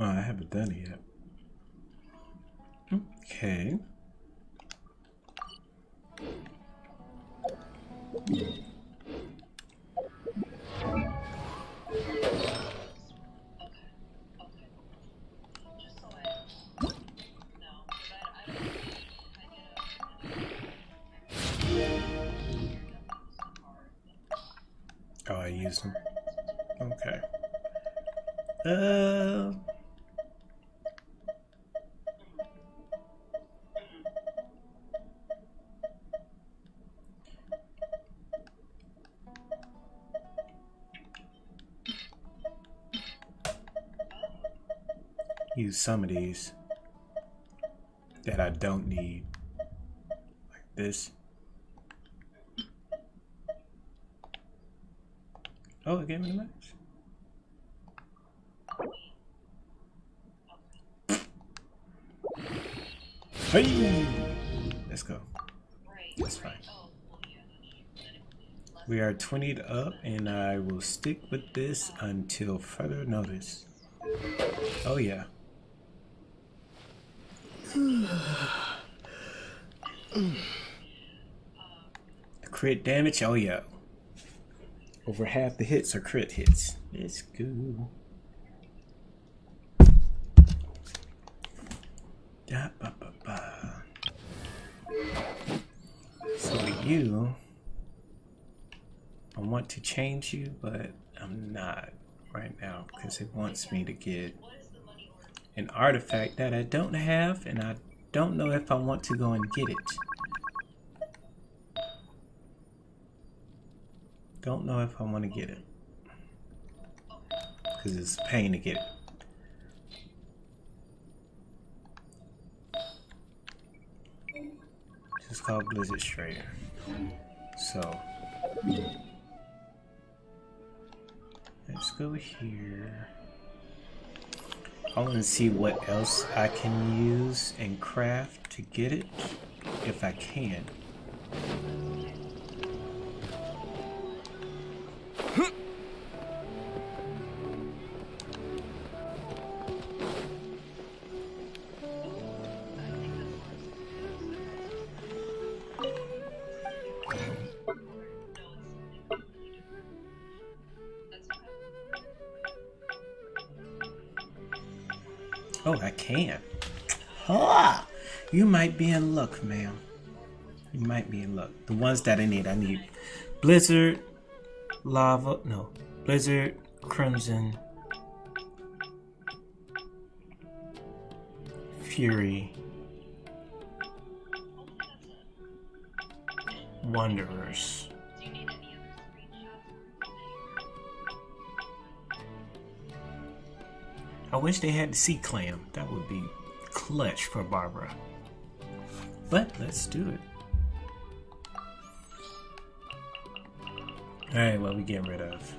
Oh, I haven't done it yet. Okay. Oh, I used them. Okay. use some of these that I don't need, like this. Oh, it gave me the match. Hey, let's go. That's fine. We are 20'd up, and I will stick with this until further notice. Oh yeah. Crit damage, oh yeah. Over half the hits are crit hits. Let's go. Da, ba, ba, ba. So you, I want to change you, but I'm not right now because it wants me to get an artifact that I don't have, and I don't know if I want to go and get it. Don't know if I want to get it because it's a pain to get it. It's called Blizzard Strayer. So let's go here. I want to see what else I can use and craft to get it, if I can. Oh, I can. Ah, you might be in luck, ma'am. You might be in luck. The ones that I need Blizzard, Lava, no, Blizzard, Crimson, Fury, Wanderers. I wish they had the sea clam. That would be clutch for Barbara. But let's do it. Alright, what we getting rid of?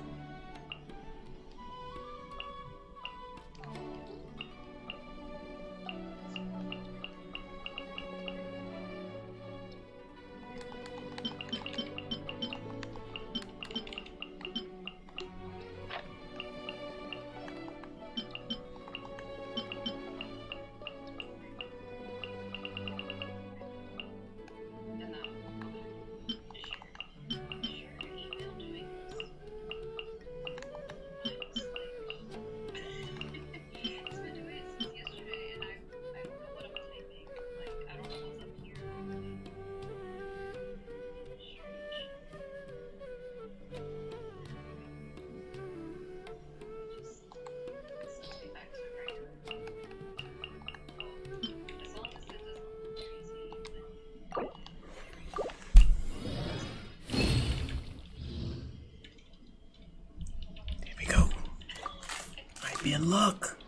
Be in luck.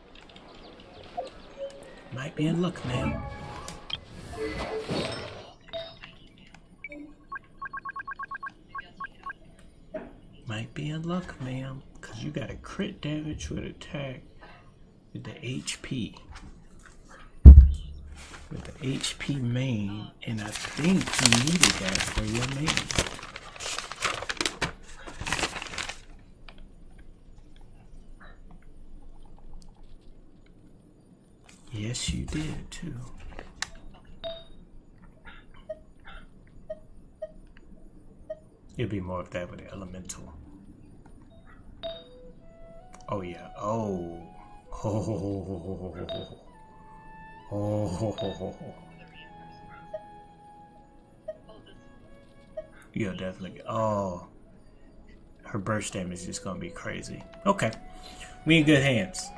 Might be in luck, man. Might be in luck, ma'am. Cause you got a crit damage with attack with the HP. With the HP main, and I think you needed that for your main. Yes, you did too. It'd be more of that with the elemental. Oh yeah. Oh. Oh. Yeah, definitely. Oh. Her burst damage is just gonna be crazy. Okay. We in good hands.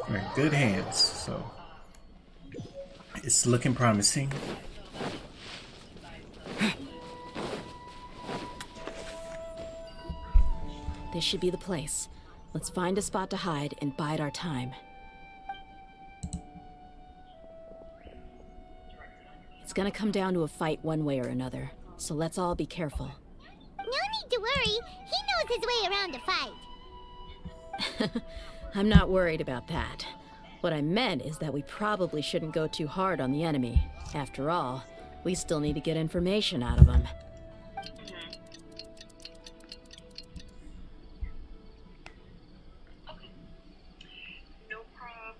We're in good hands, so it's looking promising. This should be the place. Let's find a spot to hide and bide our time. It's gonna come down to a fight one way or another, so let's all be careful. No need to worry. He knows his way around a fight. I'm not worried about that. What I meant is that we probably shouldn't go too hard on the enemy. After all, we still need to get information out of him. No problem.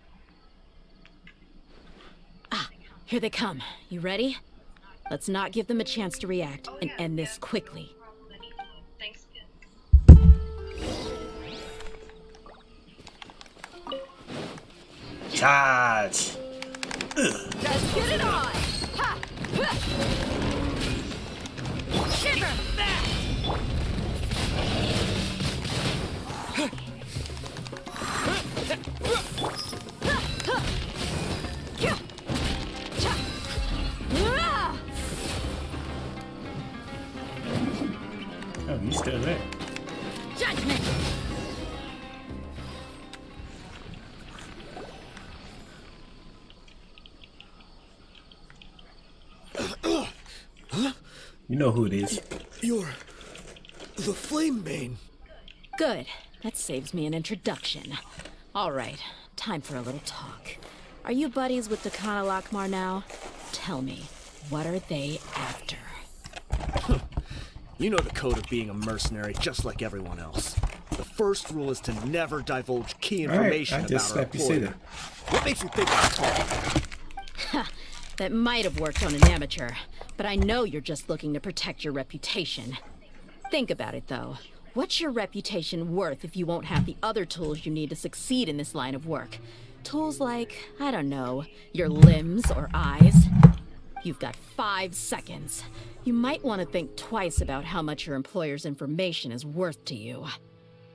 Ah, here they come. You ready? Let's not give them a chance to react and end this quickly. Thanks, kid. Charge. Let's get it on! Ha! Shiver! Oh, you still there? Judgment! You know who it is. You're the Flame Bane. Good. That saves me an introduction. All right, time for a little talk. Are you buddies with Dakana Lakmar now? Tell me, what are they after? You know the code of being a mercenary just like everyone else. The first rule is to never divulge key information about our employer. What makes you think I'm talking? That might have worked on an amateur, but I know you're just looking to protect your reputation. Think about it, though. What's your reputation worth if you won't have the other tools you need to succeed in this line of work? Tools like, I don't know, your limbs or eyes? You've got 5 seconds. You might want to think twice about how much your employer's information is worth to you.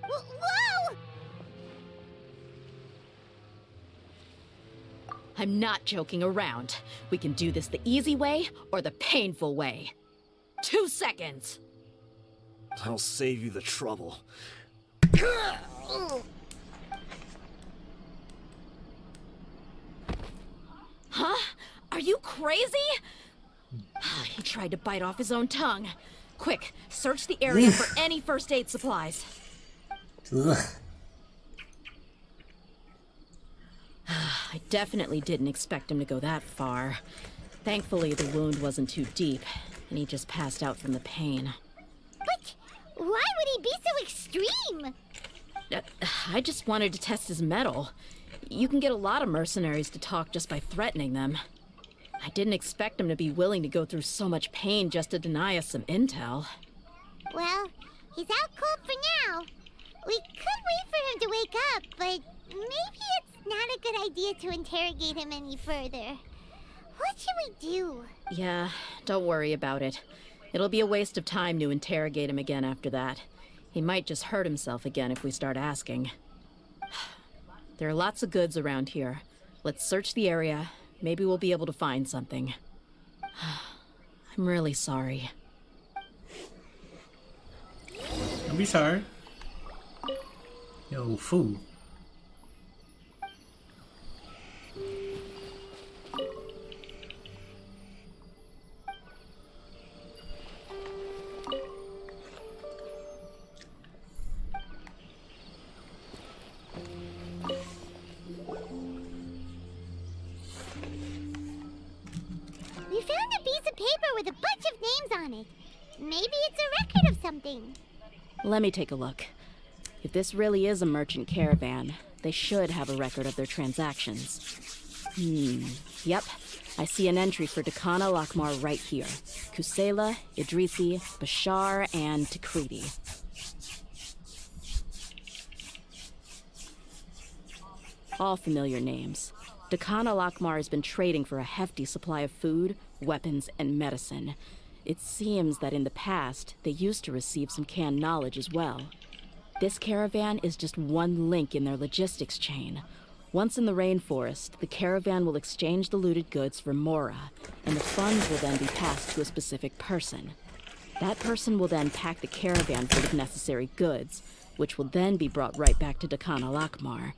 Whoa! I'm not joking around. We can do this the easy way or the painful way. 2 seconds. I'll save you the trouble. Huh? Are you crazy? He tried to bite off his own tongue. Quick, search the area for any first aid supplies. I definitely didn't expect him to go that far. Thankfully, the wound wasn't too deep, and he just passed out from the pain. But why would he be so extreme? I just wanted to test his mettle. You can get a lot of mercenaries to talk just by threatening them. I didn't expect him to be willing to go through so much pain just to deny us some intel. Well, he's out cold for now. We could wait for him to wake up, but maybe it's not a good idea to interrogate him any further. What should we do? Yeah, don't worry about it. It'll be a waste of time to interrogate him again after that. He might just hurt himself again if we start asking. There are lots of goods around here. Let's search the area. Maybe we'll be able to find something. I'm really sorry. Don't be sorry. Yo, fool. We found a piece of paper with a bunch of names on it. Maybe it's a record of something. Let me take a look. If this really is a merchant caravan, they should have a record of their transactions. Yep. I see an entry for Dakana Lakmar right here. Kusela, Idrisi, Bashar, and Takriti. All familiar names. Dakana Lakmar has been trading for a hefty supply of food, weapons, and medicine. It seems that in the past, they used to receive some canned knowledge as well. This caravan is just one link in their logistics chain. Once in the rainforest, the caravan will exchange the looted goods for Mora, and the funds will then be passed to a specific person. That person will then pack the caravan full of necessary goods, which will then be brought right back to Dakan al-Akmar.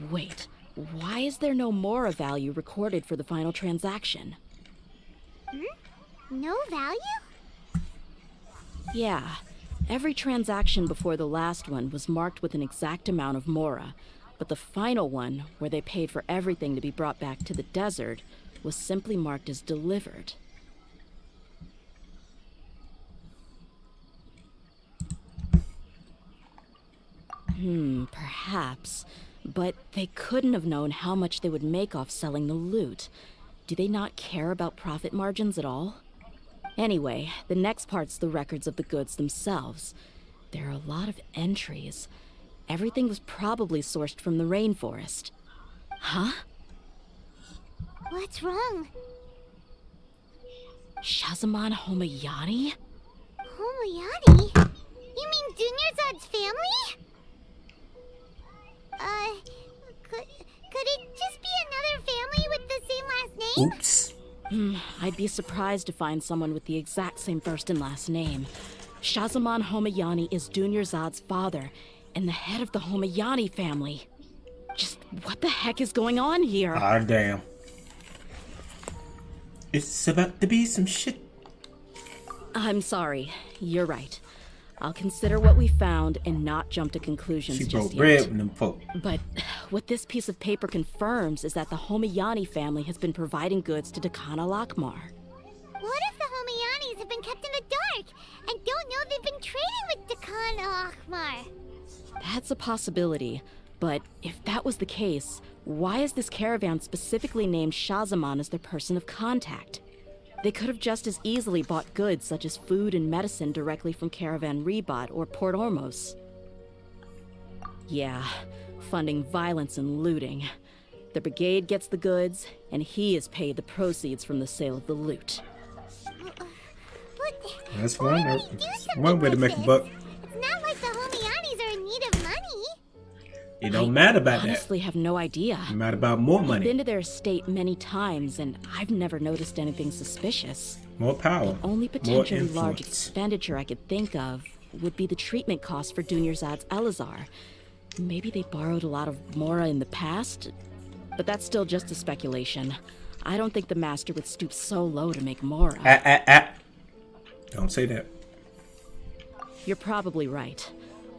Wait, why is there no Mora value recorded for the final transaction? No value? Yeah, every transaction before the last one was marked with an exact amount of Mora, but the final one, where they paid for everything to be brought back to the desert, was simply marked as delivered. Perhaps. But they couldn't have known how much they would make off selling the loot. Do they not care about profit margins at all? Anyway, the next part's the records of the goods themselves. There are a lot of entries. Everything was probably sourced from the rainforest. Huh? What's wrong? Shazamon Homayani? Homayani? You mean Dunyarzad's family? Could it just be another family with the same last name? Oops. I'd be surprised to find someone with the exact same first and last name. Shazamon Homayani is Dunyarzad's father, and the head of the Homayani family. Just what the heck is going on here? Ah, damn. It's about to be some shit. I'm sorry. You're right. I'll consider what we found and not jump to conclusions She just broke yet. bread with them folk. But what this piece of paper confirms is that the Homayani family has been providing goods to Dakan al-Akmar. What if the Homayanis have been kept in the dark and don't know they've been trading with Dakan al-Akmar? That's a possibility. But if that was the case, why is this caravan specifically named Shazamon as their person of contact? They could have just as easily bought goods such as food and medicine directly from Caravan Ribat or Port Ormos. Yeah, funding violence and looting. The brigade gets the goods, and he is paid the proceeds from the sale of the loot. That's one way to make a buck. It's not like the Homayanis are in need of money. It don't matter about I honestly have no idea. It matter about more I've money. been to their estate many times, and I've never noticed anything suspicious. More power. The only More potentially large influence. expenditure I could think of would be the treatment costs for Dunyarzad's Elazar. Maybe they borrowed a lot of Mora in the past, but that's still just a speculation. I don't think the master would stoop so low to make Mora. Don't say that. You're probably right.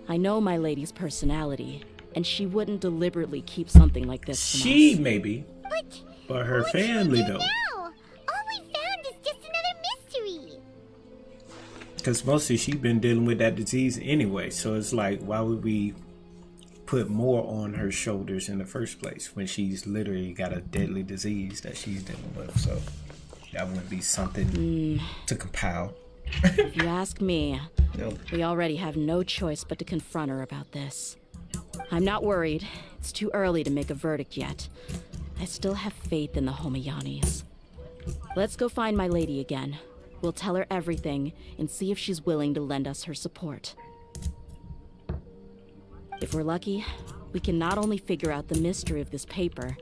I know my lady's personality, and she wouldn't deliberately keep something like this from She us. maybe, but her family though. Now, all we found is just another mystery. Because mostly she's been dealing with that disease anyway. So it's like, why would we put more on her shoulders in the first place when she's literally got a deadly disease that she's dealing with? So that wouldn't be something to compile. If you ask me, No. we already have no choice but to confront her about this. I'm not worried. It's too early to make a verdict yet. I still have faith in the Homayanis. Let's go find my lady again. We'll tell her everything and see if she's willing to lend us her support. If we're lucky, we can not only figure out the mystery of this paper,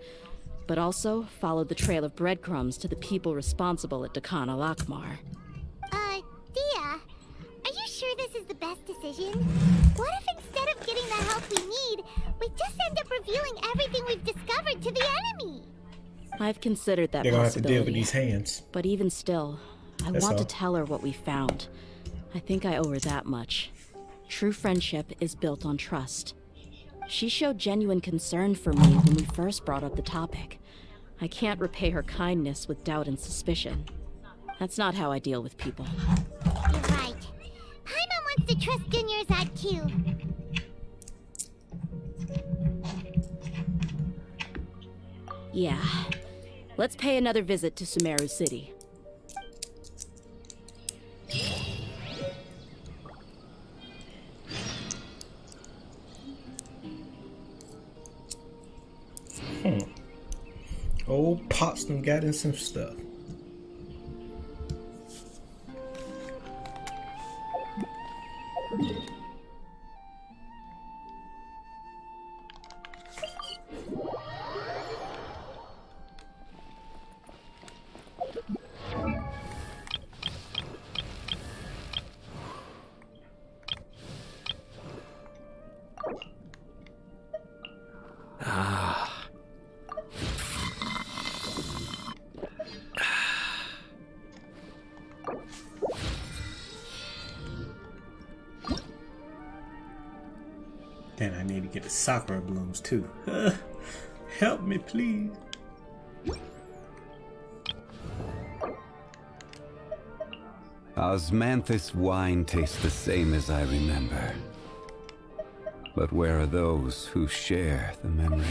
but also follow the trail of breadcrumbs to the people responsible at Dakan al-Akmar. Dia, are you sure this is the best decision? What if instead of getting the help we need, we just end up revealing everything we've discovered to the enemy? I've considered that They're gonna have to possibility. deal with these hands. But even still, I That's want all. to tell her what we found. I think I owe her that much. True friendship is built on trust. She showed genuine concern for me when we first brought up the topic. I can't repay her kindness with doubt and suspicion. That's not how I deal with people. You're right. Paimon wants to trust Dunyarzad too. Yeah. Let's pay another visit to Sumeru City. Old Pops done got in some stuff. Get the sakura blooms too. Help me, please. Osmanthus wine tastes the same as I remember. But where are those who share the memory?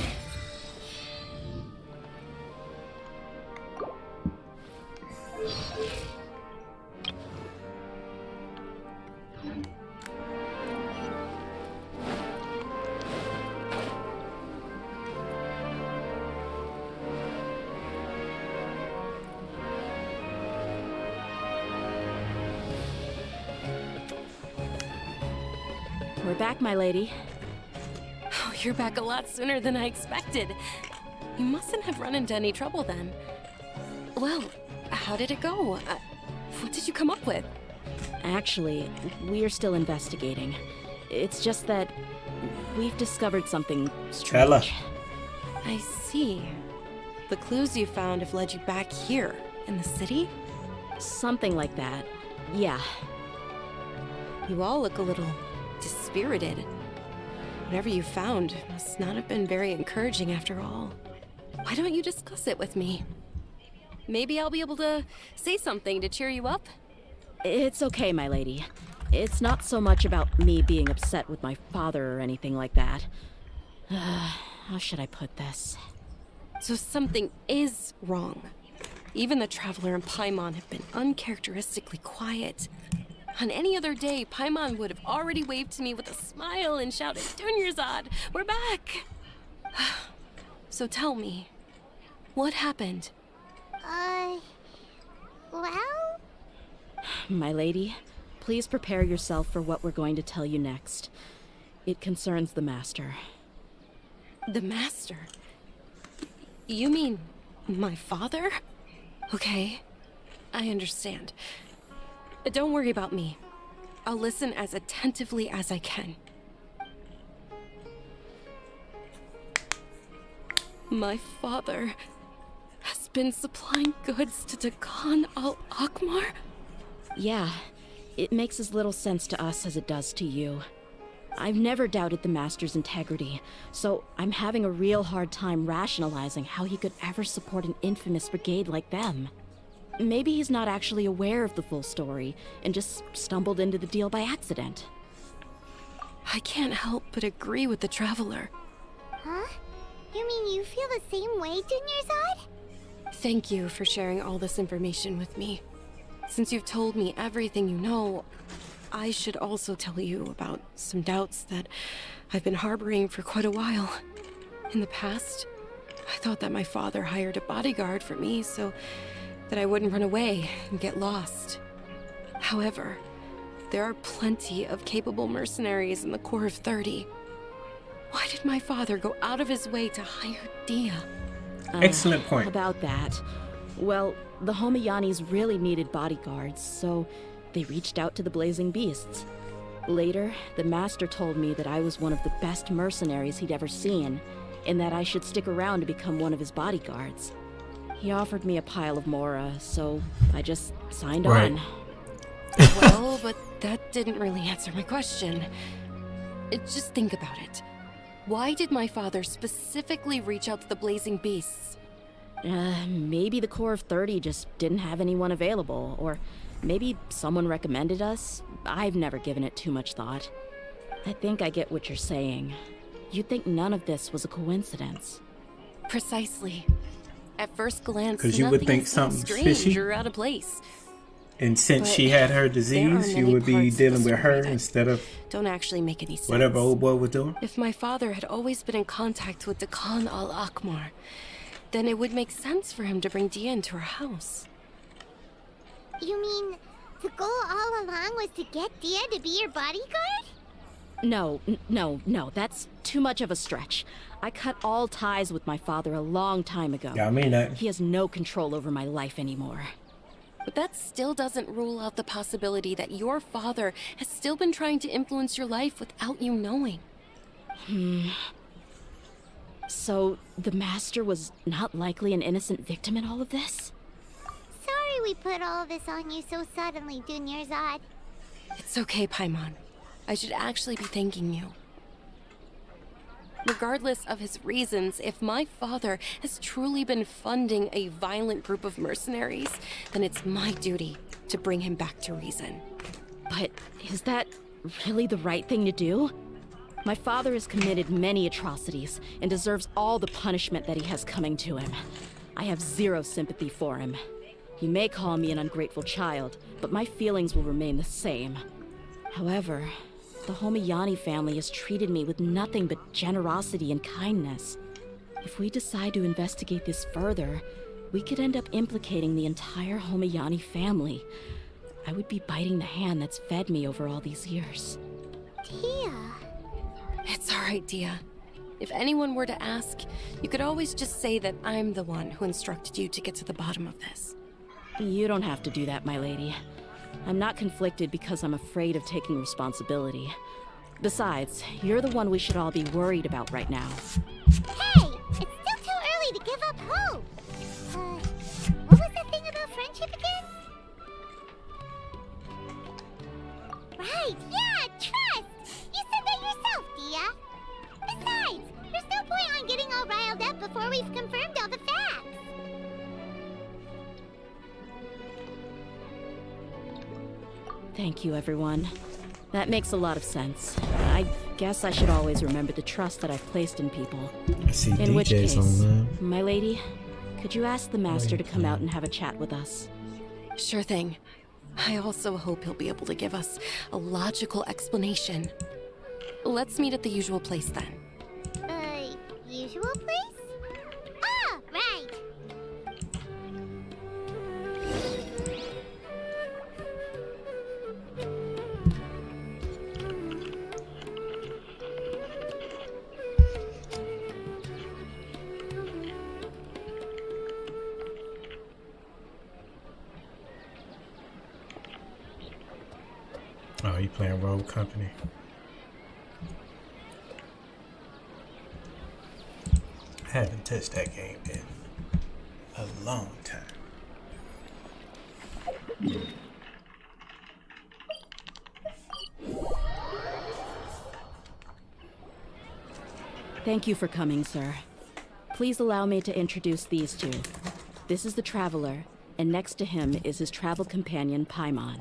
We're back, my lady. Oh, you're back a lot sooner than I expected. You mustn't have run into any trouble then. Well, how did it go? What did you come up with? Actually, we're still investigating. It's just that we've discovered something strange. I see. The clues you found have led you back here, in the city? Something like that, yeah. You all look a little dispirited. Whatever you found must not have been very encouraging after all. Why don't you discuss it with me? Maybe I'll be able to say something to cheer you up? It's okay, my lady. It's not so much about me being upset with my father or anything like that. How should I put this? So something is wrong. Even the Traveler and Paimon have been uncharacteristically quiet. On any other day, Paimon would have already waved to me with a smile and shouted, "Dunyarzad, we're back!" So tell me, what happened? Well? My lady, please prepare yourself for what we're going to tell you next. It concerns the Master. The Master? You mean my father? Okay, I understand. Don't worry about me. I'll listen as attentively as I can. My father has been supplying goods to Dakan al-Akmar? Yeah, it makes as little sense to us as it does to you. I've never doubted the Master's integrity, so I'm having a real hard time rationalizing how he could ever support an infamous brigade like them. Maybe he's not actually aware of the full story and just stumbled into the deal by accident. I can't help but agree with the Traveler. Huh? You mean you feel the same way, Dunyarzad? Thank you for sharing all this information with me. Since you've told me everything you know, I should also tell you about some doubts that I've been harboring for quite a while. In the past, I thought that my father hired a bodyguard for me so that I wouldn't run away and get lost. However, there are plenty of capable mercenaries in the Corps of 30. Why did my father go out of his way to hire Dia? Excellent point. About that. Well, the Homayanis really needed bodyguards, so they reached out to the Blazing Beasts. Later, the Master told me that I was one of the best mercenaries he'd ever seen, and that I should stick around to become one of his bodyguards. He offered me a pile of Mora, so I just signed on. Well, but that didn't really answer my question. Just think about it. Why did my father specifically reach out to the Blazing Beasts? Maybe the Corps of 30 just didn't have anyone available, or maybe someone recommended us. I've never given it too much thought. I think I get what you're saying. You'd think none of this was a coincidence. Precisely. At first glance, because you would think something fishy or out of place. And since she had her disease, you would be dealing with her instead of don't actually make any sense. Whatever old boy was doing. If my father had always been in contact with Dakan al-Akmar, then it would make sense for him to bring Dia into our house. You mean the goal all along was to get Dia to be your bodyguard? No, that's too much of a stretch. I cut all ties with my father a long time ago. Yeah, I mean that. He has no control over my life anymore. But that still doesn't rule out the possibility that your father has still been trying to influence your life without you knowing. So, the Master was not likely an innocent victim in all of this? Sorry we put all of this on you so suddenly, Dunyarzad. It's okay, Paimon. I should actually be thanking you. Regardless of his reasons, if my father has truly been funding a violent group of mercenaries, then it's my duty to bring him back to reason. But is that really the right thing to do? My father has committed many atrocities and deserves all the punishment that he has coming to him. I have zero sympathy for him. You may call me an ungrateful child, but my feelings will remain the same. However, the Homiyani family has treated me with nothing but generosity and kindness. If we decide to investigate this further, we could end up implicating the entire Homiyani family. I would be biting the hand that's fed me over all these years. Tia. It's all right, Dia. If anyone were to ask, you could always just say that I'm the one who instructed you to get to the bottom of this. You don't have to do that, my lady. I'm not conflicted because I'm afraid of taking responsibility. Besides, you're the one we should all be worried about right now. Hey! It's still too early to give up hope! What was the thing about friendship again? Right, yeah, trust! You said that yourself, Dia! Besides, there's no point on getting all riled up before we've confirmed all the facts! Thank you, everyone. That makes a lot of sense. I guess I should always remember the trust that I've placed in people. I see In which DJs case, online. my lady, could you ask the master to come out and have a chat with us? Sure thing. I also hope he'll be able to give us a logical explanation. Let's meet at the usual place then. Usual place? Ah, right! Oh, you playing Rogue Company? I haven't touched that game in a long time. Thank you for coming, sir. Please allow me to introduce these two. This is the Traveler, and next to him is his travel companion, Paimon.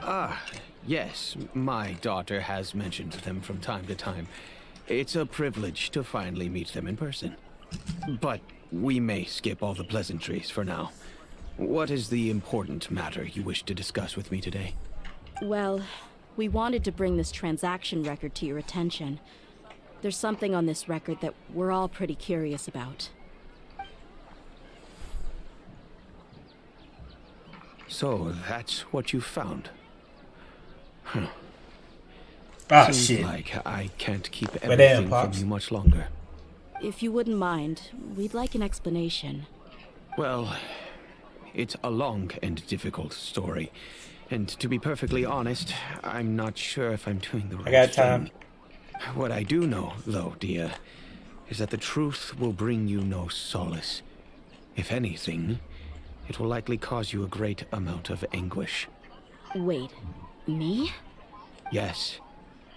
Ah, yes. My daughter has mentioned them from time to time. It's a privilege to finally meet them in person. But we may skip all the pleasantries for now. What is the important matter you wish to discuss with me today? Well, we wanted to bring this transaction record to your attention. There's something on this record that we're all pretty curious about. So, that's what you found? Huh. Ah, Seems shit. like I can't keep Well, everything damn, from Pops. you much longer. If you wouldn't mind, we'd like an explanation. Well, it's a long and difficult story. And to be perfectly honest, I'm not sure if I'm doing the right I got time. thing. What I do know, though, Dia, is that the truth will bring you no solace. If anything, it will likely cause you a great amount of anguish. Wait, me? Yes,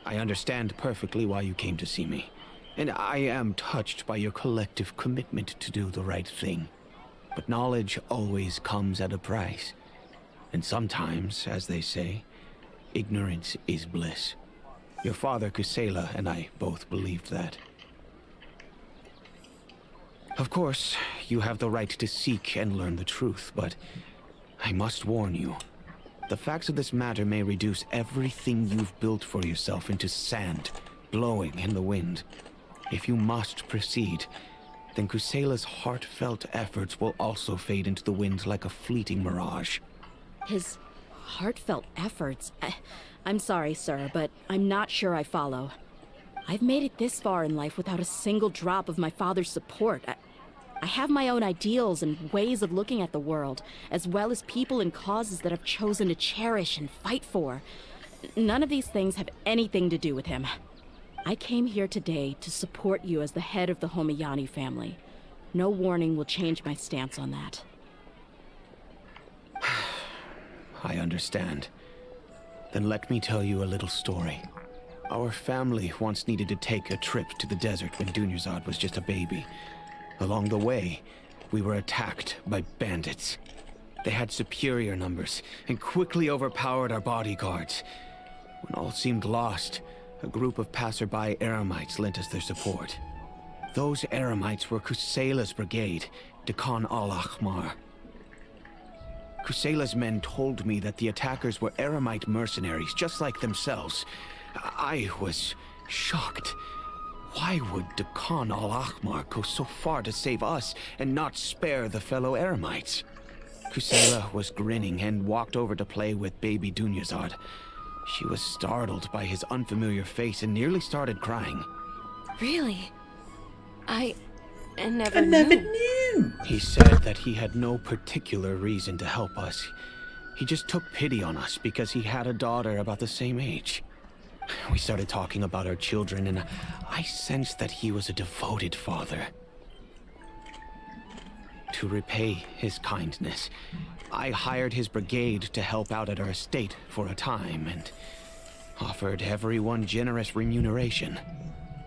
I understand perfectly why you came to see me. And I am touched by your collective commitment to do the right thing. But knowledge always comes at a price. And sometimes, as they say, ignorance is bliss. Your father, Kusela, and I both believed that. Of course, you have the right to seek and learn the truth, but I must warn you. The facts of this matter may reduce everything you've built for yourself into sand, blowing in the wind. If you must proceed, then Kusela's heartfelt efforts will also fade into the wind like a fleeting mirage. His heartfelt efforts? I'm sorry, sir, but I'm not sure I follow. I've made it this far in life without a single drop of my father's support. I have my own ideals and ways of looking at the world, as well as people and causes that I've chosen to cherish and fight for. None of these things have anything to do with him. I came here today to support you as the head of the Homiyani family. No warning will change my stance on that. I understand. Then let me tell you a little story. Our family once needed to take a trip to the desert when Dunyarzad was just a baby. Along the way, we were attacked by bandits. They had superior numbers and quickly overpowered our bodyguards. When all seemed lost, a group of passerby Eremites lent us their support. Those Eremites were Kusela's brigade, Dekan al-Ahmar. Kusela's men told me that the attackers were Eremite mercenaries, just like themselves. I was shocked. Why would Dekan al-Ahmar go so far to save us and not spare the fellow Eremites? Kusela was grinning and walked over to play with baby Dunyarzad. She was startled by his unfamiliar face and nearly started crying. Really? I never knew. He said that he had no particular reason to help us. He just took pity on us because he had a daughter about the same age. We started talking about our children, and I sensed that he was a devoted father. To repay his kindness, I hired his brigade to help out at our estate for a time, and offered everyone generous remuneration.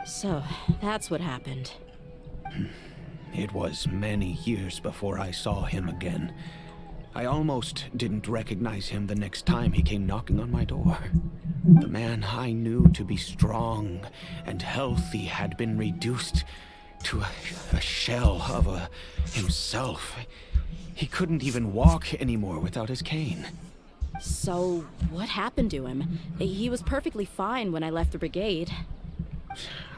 So, that's what happened. It was many years before I saw him again. I almost didn't recognize him the next time he came knocking on my door. The man I knew to be strong and healthy had been reduced to a shell of himself. He couldn't even walk anymore without his cane. So, what happened to him? He was perfectly fine when I left the brigade.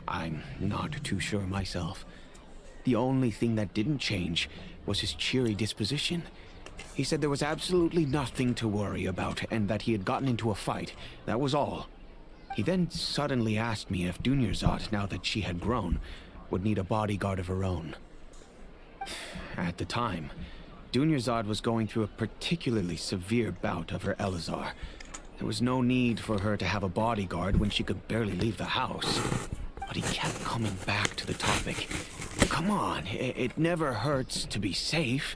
I'm not too sure myself. The only thing that didn't change was his cheery disposition. He said there was absolutely nothing to worry about and that he had gotten into a fight. That was all. He then suddenly asked me if Dunyarzad, now that she had grown, would need a bodyguard of her own. At the time, Dunyarzad was going through a particularly severe bout of her Elazar. There was no need for her to have a bodyguard when she could barely leave the house. But he kept coming back to the topic. Come on, it never hurts to be safe.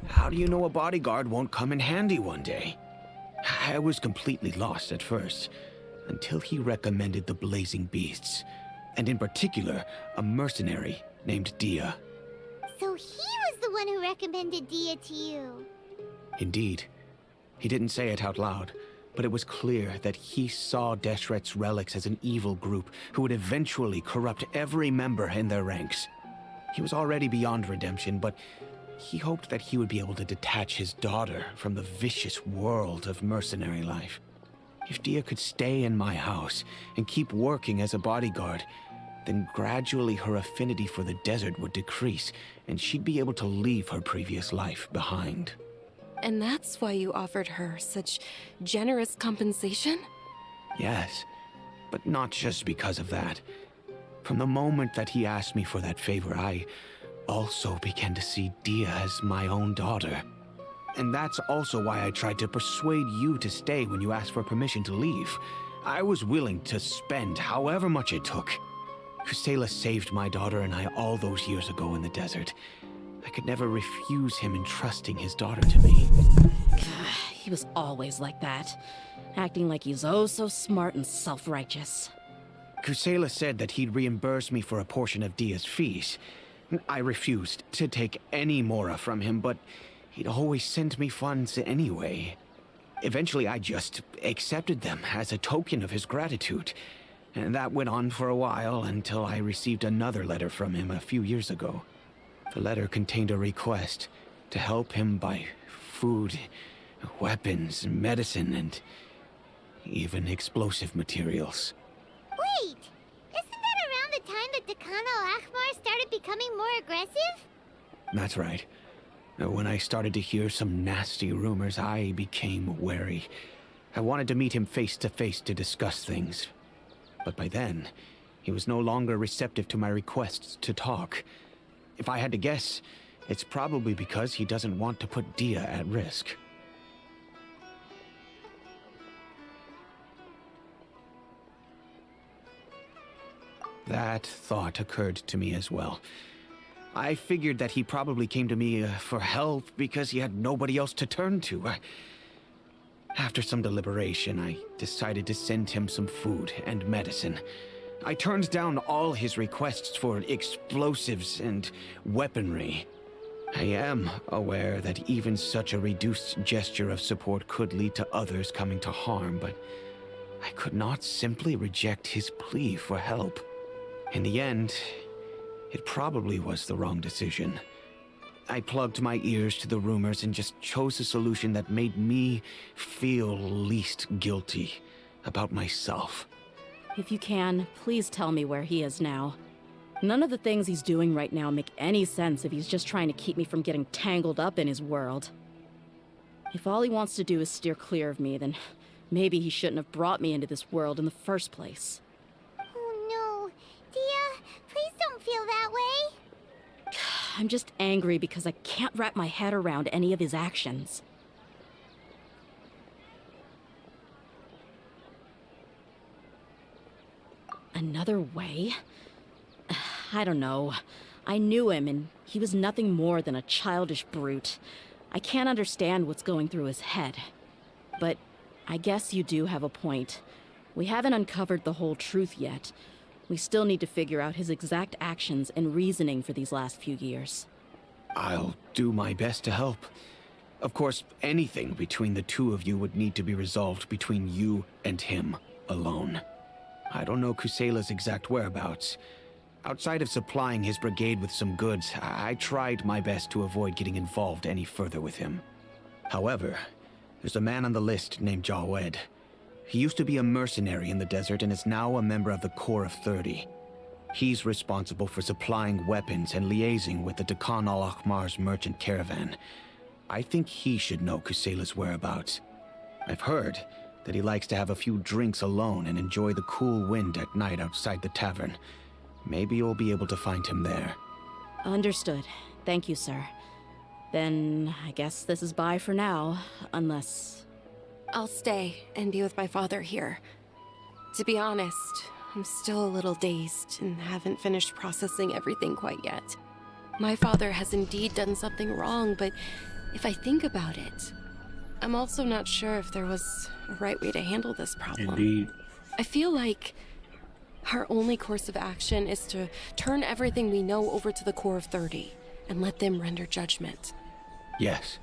How do you know a bodyguard won't come in handy one day? I was completely lost at first, until he recommended the Blazing Beasts, and in particular, a mercenary named Dia. So he was the one who recommended Dia to you? Indeed. He didn't say it out loud, but it was clear that he saw Deshret's relics as an evil group who would eventually corrupt every member in their ranks. He was already beyond redemption, but he hoped that he would be able to detach his daughter from the vicious world of mercenary life. If Dia could stay in my house and keep working as a bodyguard, then gradually her affinity for the desert would decrease, and she'd be able to leave her previous life behind. And that's why you offered her such generous compensation? Yes, but not just because of that. From the moment that he asked me for that favor, I also began to see Dia as my own daughter. And that's also why I tried to persuade you to stay when you asked for permission to leave. I was willing to spend however much it took. Kusela saved my daughter and I all those years ago in the desert. I could never refuse him entrusting his daughter to me. He was always like that, acting like he's oh so smart and self-righteous. Kusela said that he'd reimburse me for a portion of Dia's fees. I refused to take any mora from him, but he'd always sent me funds anyway. Eventually, I just accepted them as a token of his gratitude. And that went on for a while until I received another letter from him a few years ago. The letter contained a request to help him buy food, weapons, medicine, and even explosive materials. Wait! Isn't that around the time that Dekan al-Ahmar started becoming more aggressive? That's right. When I started to hear some nasty rumors, I became wary. I wanted to meet him face to face to discuss things. But by then, he was no longer receptive to my requests to talk. If I had to guess, it's probably because he doesn't want to put Dia at risk. That thought occurred to me as well. I figured that he probably came to me for help because he had nobody else to turn to. After some deliberation, I decided to send him some food and medicine. I turned down all his requests for explosives and weaponry. I am aware that even such a reduced gesture of support could lead to others coming to harm, but I could not simply reject his plea for help. In the end, it probably was the wrong decision. I plugged my ears to the rumors and just chose a solution that made me feel least guilty about myself. If you can, please tell me where he is now. None of the things he's doing right now make any sense if he's just trying to keep me from getting tangled up in his world. If all he wants to do is steer clear of me, then maybe he shouldn't have brought me into this world in the first place. Oh no. Dia, please don't feel that way. I'm just angry because I can't wrap my head around any of his actions. Another way? I don't know. I knew him, and he was nothing more than a childish brute. I can't understand what's going through his head. But I guess you do have a point. We haven't uncovered the whole truth yet. We still need to figure out his exact actions and reasoning for these last few years. I'll do my best to help. Of course, anything between the two of you would need to be resolved between you and him alone. I don't know Kusela's exact whereabouts. Outside of supplying his brigade with some goods, I tried my best to avoid getting involved any further with him. However, there's a man on the list named Jawed. He used to be a mercenary in the desert and is now a member of the Corps of 30. He's responsible for supplying weapons and liaising with the Dakan al-Akhmar's merchant caravan. I think he should know Kusela's whereabouts. I've heard that he likes to have a few drinks alone and enjoy the cool wind at night outside the tavern. Maybe you'll be able to find him there. Understood. Thank you, sir. Then I guess this is bye for now, unless... I'll stay and be with my father here. To be honest, I'm still a little dazed and haven't finished processing everything quite yet. My father has indeed done something wrong, but if I think about it, I'm also not sure if there was a right way to handle this problem. Indeed. I feel like our only course of action is to turn everything we know over to the Corps of 30 and let them render judgment. Yes.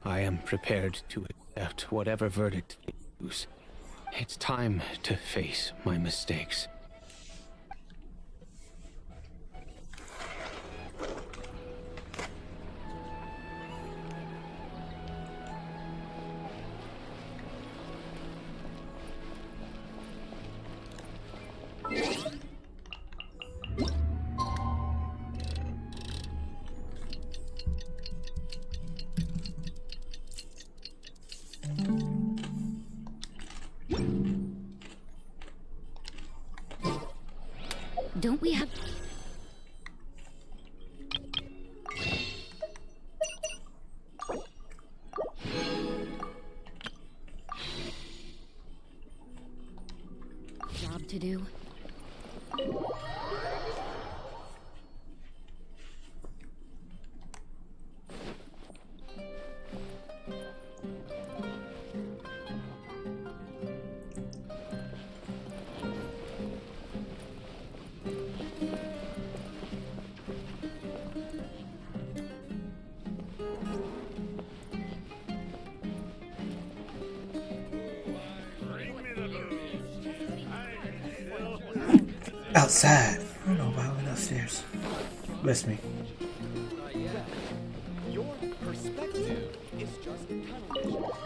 I am prepared to accept whatever verdict they choose. It's time to face my mistakes. Don't we have... job to do? Outside. I don't know why I went upstairs. Bless me. Your perspective is just tunnel.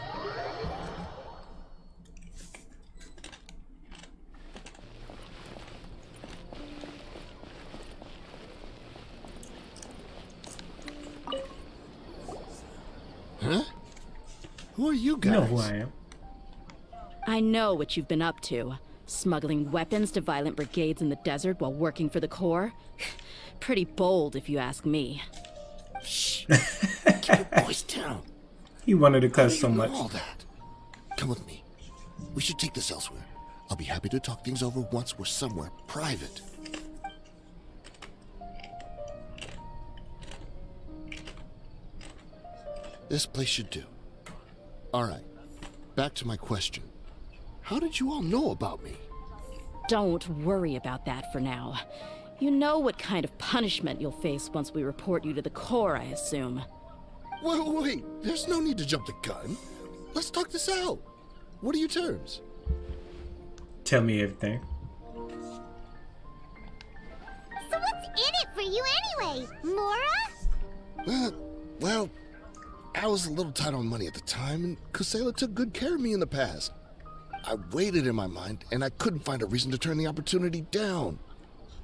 Huh? Who are you guys? You know who I am. I know what you've been up to. Smuggling weapons to violent brigades in the desert while working for the Corps? Pretty bold, if you ask me. Shh. Keep your voice down. He wanted to cuss so much. All that. Come with me. We should take this elsewhere. I'll be happy to talk things over once we're somewhere private. This place should do. All right. back to my question. How did you all know about me? Don't worry about that for now. You know what kind of punishment you'll face once we report you to the Corps, I assume. Wait, there's no need to jump the gun. Let's talk this out. What are your terms? Tell me everything. So what's in it for you anyway, Mora? Well, I was a little tight on money at the time, and Kusela took good care of me in the past. I waited in my mind, and I couldn't find a reason to turn the opportunity down.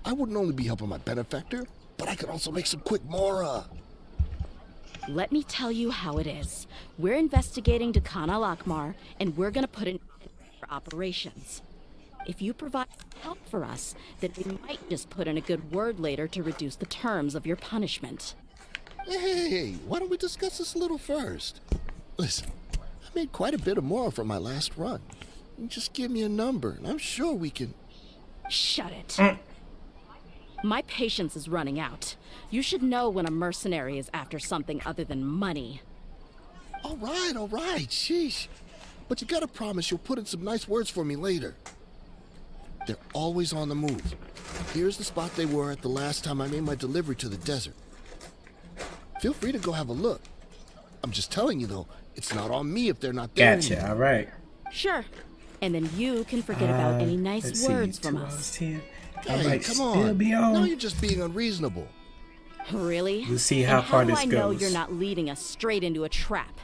I wouldn't only be helping my benefactor, but I could also make some quick Mora. Let me tell you how it is. We're investigating Khan al-Akmar, and we're gonna put in for operations. If you provide help for us, then we might just put in a good word later to reduce the terms of your punishment. Hey, why don't we discuss this a little first? Listen, I made quite a bit of Mora from my last run. You just give me a number, and I'm sure we can... Shut it. My patience is running out. You should know when a mercenary is after something other than money. All right, sheesh. But you gotta promise you'll put in some nice words for me later. They're always on the move. Here's the spot they were at the last time I made my delivery to the desert. Feel free to go have a look. I'm just telling you, though, it's not on me if they're not there. Gotcha, all right. Sure. And then you can forget about any nice words from us. Hey, come on. Now you're just being unreasonable. Really? We'll see how far this goes. How do I know you're not leading us straight into a trap?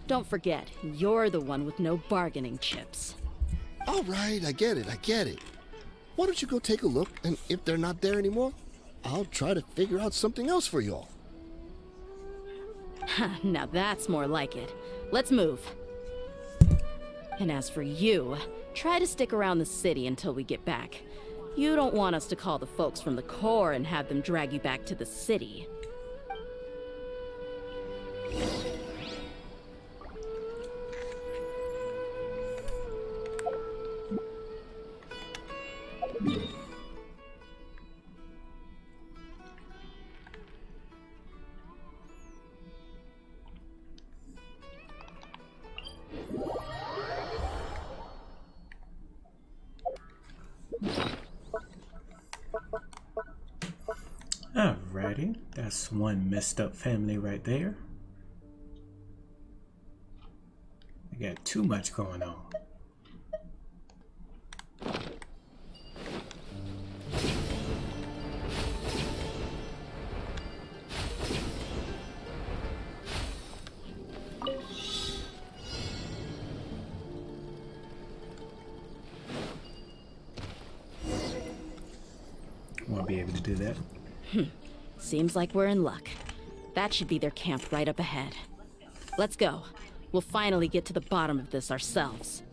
Don't forget, you're the one with no bargaining chips. All right, I get it. Why don't you go take a look, and if they're not there anymore, I'll try to figure out something else for y'all. Now that's more like it. Let's move. And as for you, try to stick around the city until we get back. You don't want us to call the folks from the Corps and have them drag you back to the city. Alrighty, that's one messed up family right there. They got too much going on. Won't be able to do that. Seems like we're in luck. That should be their camp right up ahead. Let's go. We'll finally get to the bottom of this ourselves.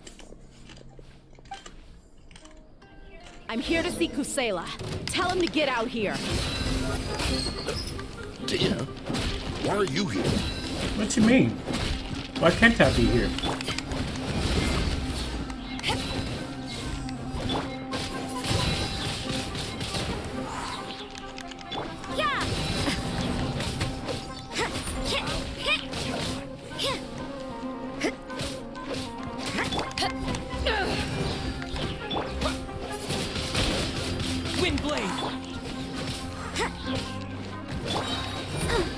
I'm here to see Kusela. Tell him to get out here. Tia, why are you here? What you mean? Why can't I be here?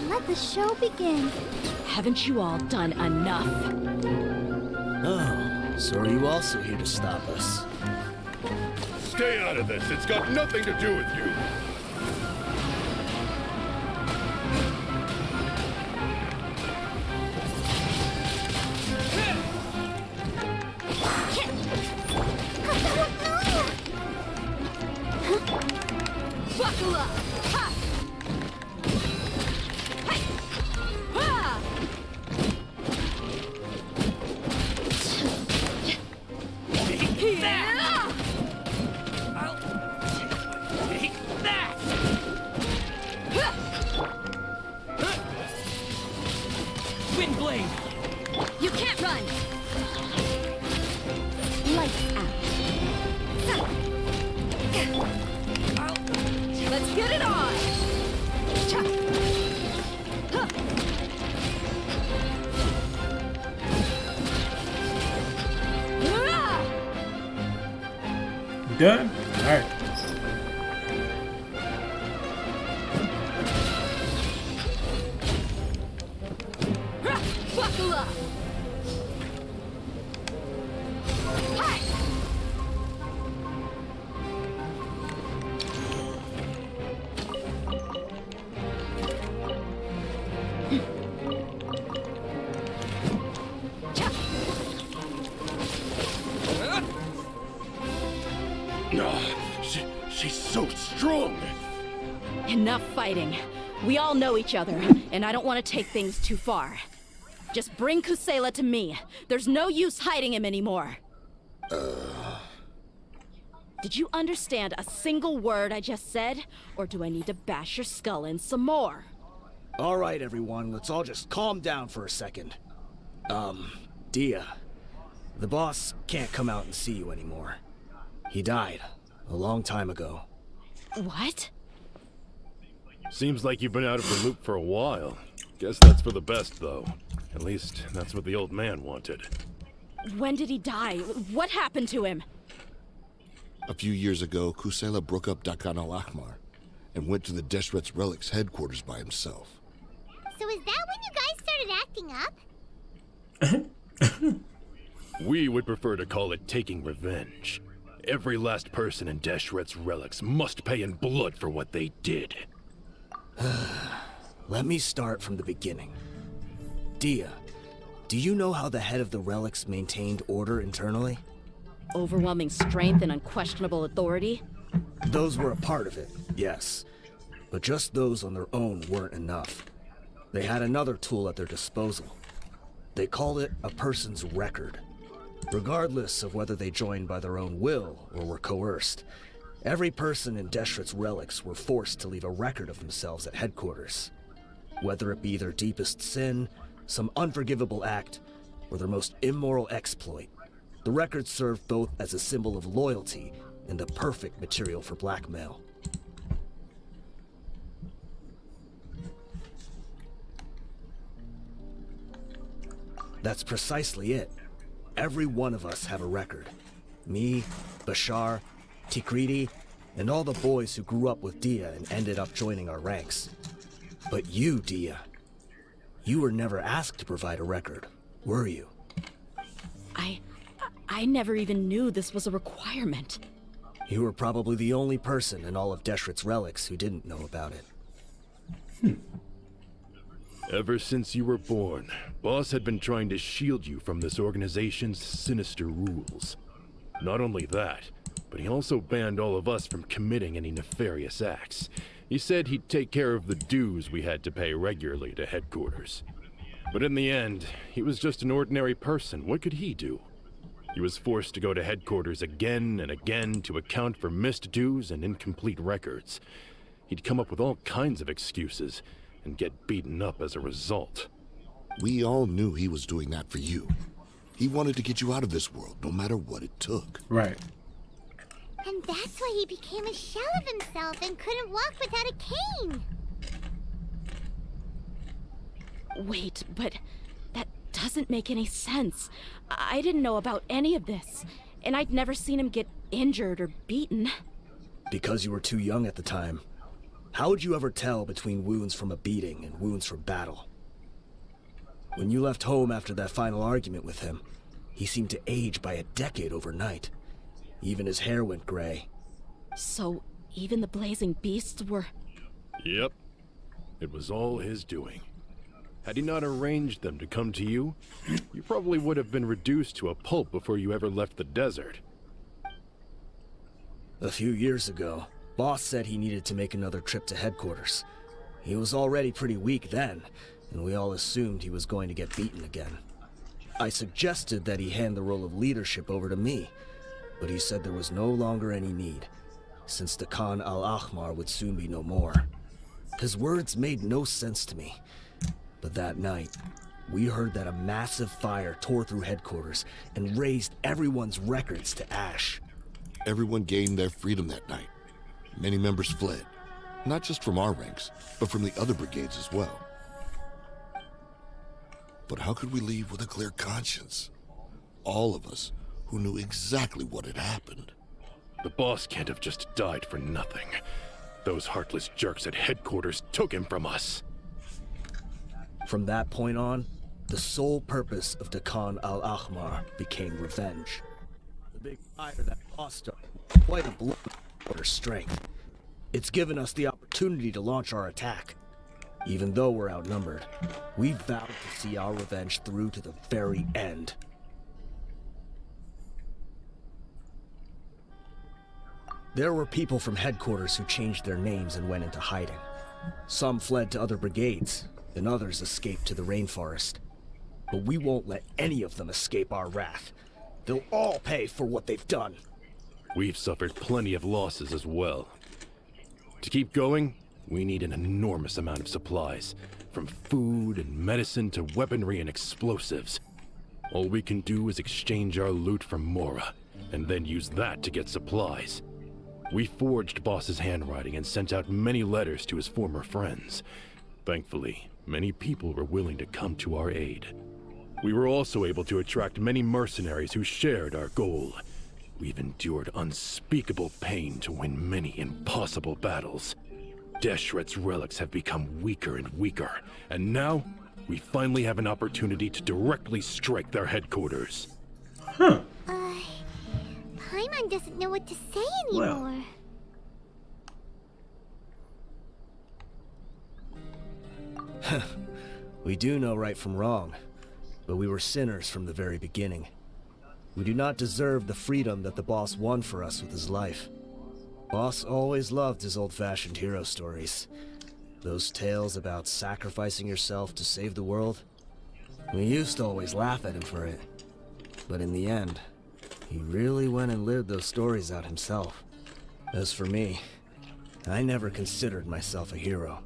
Let the show begin. Haven't you all done enough? Oh, so are you also here to stop us? Stay out of this. It's got nothing to do with you. Buckle up! Ha! Hey! Ha! Take that! I'll take that! Wind blade! You can't run! Lights out. Let's get it on! done? Alright. Buckle up! She's so strong. Enough fighting. We all know each other, and I don't want to take things too far. Just bring Kusela to me. There's no use hiding him anymore. Did you understand a single word I just said? Or do I need to bash your skull in some more? All right, everyone, let's all just calm down for a second. Dia, the boss can't come out and see you anymore. He died a long time ago. What? Seems like you've been out of the loop for a while. Guess that's for the best, though. At least, that's what the old man wanted. When did he die? What happened to him? A few years ago, Kusela broke up Dakan al-Ahmar and went to the Deshret's Relics headquarters by himself. So is that when you guys started acting up? We would prefer to call it taking revenge. Every last person in Deshret's Relics must pay in blood for what they did. Let me start from the beginning. Dia, do you know how the head of the Relics maintained order internally? Overwhelming strength and unquestionable authority? Those were a part of it, yes. But just those on their own weren't enough. They had another tool at their disposal. They called it a person's record. Regardless of whether they joined by their own will or were coerced, every person in Deshret's Relics were forced to leave a record of themselves at headquarters. Whether it be their deepest sin, some unforgivable act, or their most immoral exploit, the record served both as a symbol of loyalty and the perfect material for blackmail. That's precisely it. Every one of us have a record. Me, Bashar, Tikriti, and all the boys who grew up with Dia and ended up joining our ranks. But you, Dia, you were never asked to provide a record, were you? I never even knew this was a requirement. You were probably the only person in all of Deshret's Relics who didn't know about it. Ever since you were born, Boss had been trying to shield you from this organization's sinister rules. Not only that, but he also banned all of us from committing any nefarious acts. He said he'd take care of the dues we had to pay regularly to headquarters. But in the end, he was just an ordinary person. What could he do? He was forced to go to headquarters again and again to account for missed dues and incomplete records. He'd come up with all kinds of excuses and get beaten up as a result. We all knew he was doing that for you. He wanted to get you out of this world, no matter what it took. Right. And that's why he became a shell of himself and couldn't walk without a cane. Wait, but that doesn't make any sense. I didn't know about any of this, and I'd never seen him get injured or beaten. Because you were too young at the time. How would you ever tell between wounds from a beating and wounds from battle? When you left home after that final argument with him, he seemed to age by a decade overnight. Even his hair went gray. So, even the blazing beasts were... Yep. It was all his doing. Had he not arranged them to come to you, you probably would have been reduced to a pulp before you ever left the desert. A few years ago, Boss said he needed to make another trip to headquarters. He was already pretty weak then, and we all assumed he was going to get beaten again. I suggested that he hand the role of leadership over to me, but he said there was no longer any need, since the Khan al-Ahmar would soon be no more. His words made no sense to me, but that night, we heard that a massive fire tore through headquarters and razed everyone's records to ash. Everyone gained their freedom that night. Many members fled, not just from our ranks, but from the other brigades as well. But how could we leave with a clear conscience? All of us who knew exactly what had happened. The boss can't have just died for nothing. Those heartless jerks at headquarters took him from us. From that point on, the sole purpose of Dakan al-Ahmar became revenge. The big fire that cost us quite a blow for our strength. It's given us the opportunity to launch our attack. Even though we're outnumbered, we vowed to see our revenge through to the very end. There were people from headquarters who changed their names and went into hiding. Some fled to other brigades, and others escaped to the rainforest. But we won't let any of them escape our wrath. They'll all pay for what they've done. We've suffered plenty of losses as well. To keep going, we need an enormous amount of supplies, from food and medicine to weaponry and explosives. All we can do is exchange our loot from Mora, and then use that to get supplies. We forged Boss's handwriting and sent out many letters to his former friends. Thankfully, many people were willing to come to our aid. We were also able to attract many mercenaries who shared our goal. We've endured unspeakable pain to win many impossible battles. Deshret's relics have become weaker and weaker, and now we finally have an opportunity to directly strike their headquarters. Paimon doesn't know what to say anymore. We do know right from wrong, but we were sinners from the very beginning. We do not deserve the freedom that the boss won for us with his life. Boss always loved his old-fashioned hero stories. Those tales about sacrificing yourself to save the world. We used to always laugh at him for it. But in the end, he really went and lived those stories out himself. As for me, I never considered myself a hero.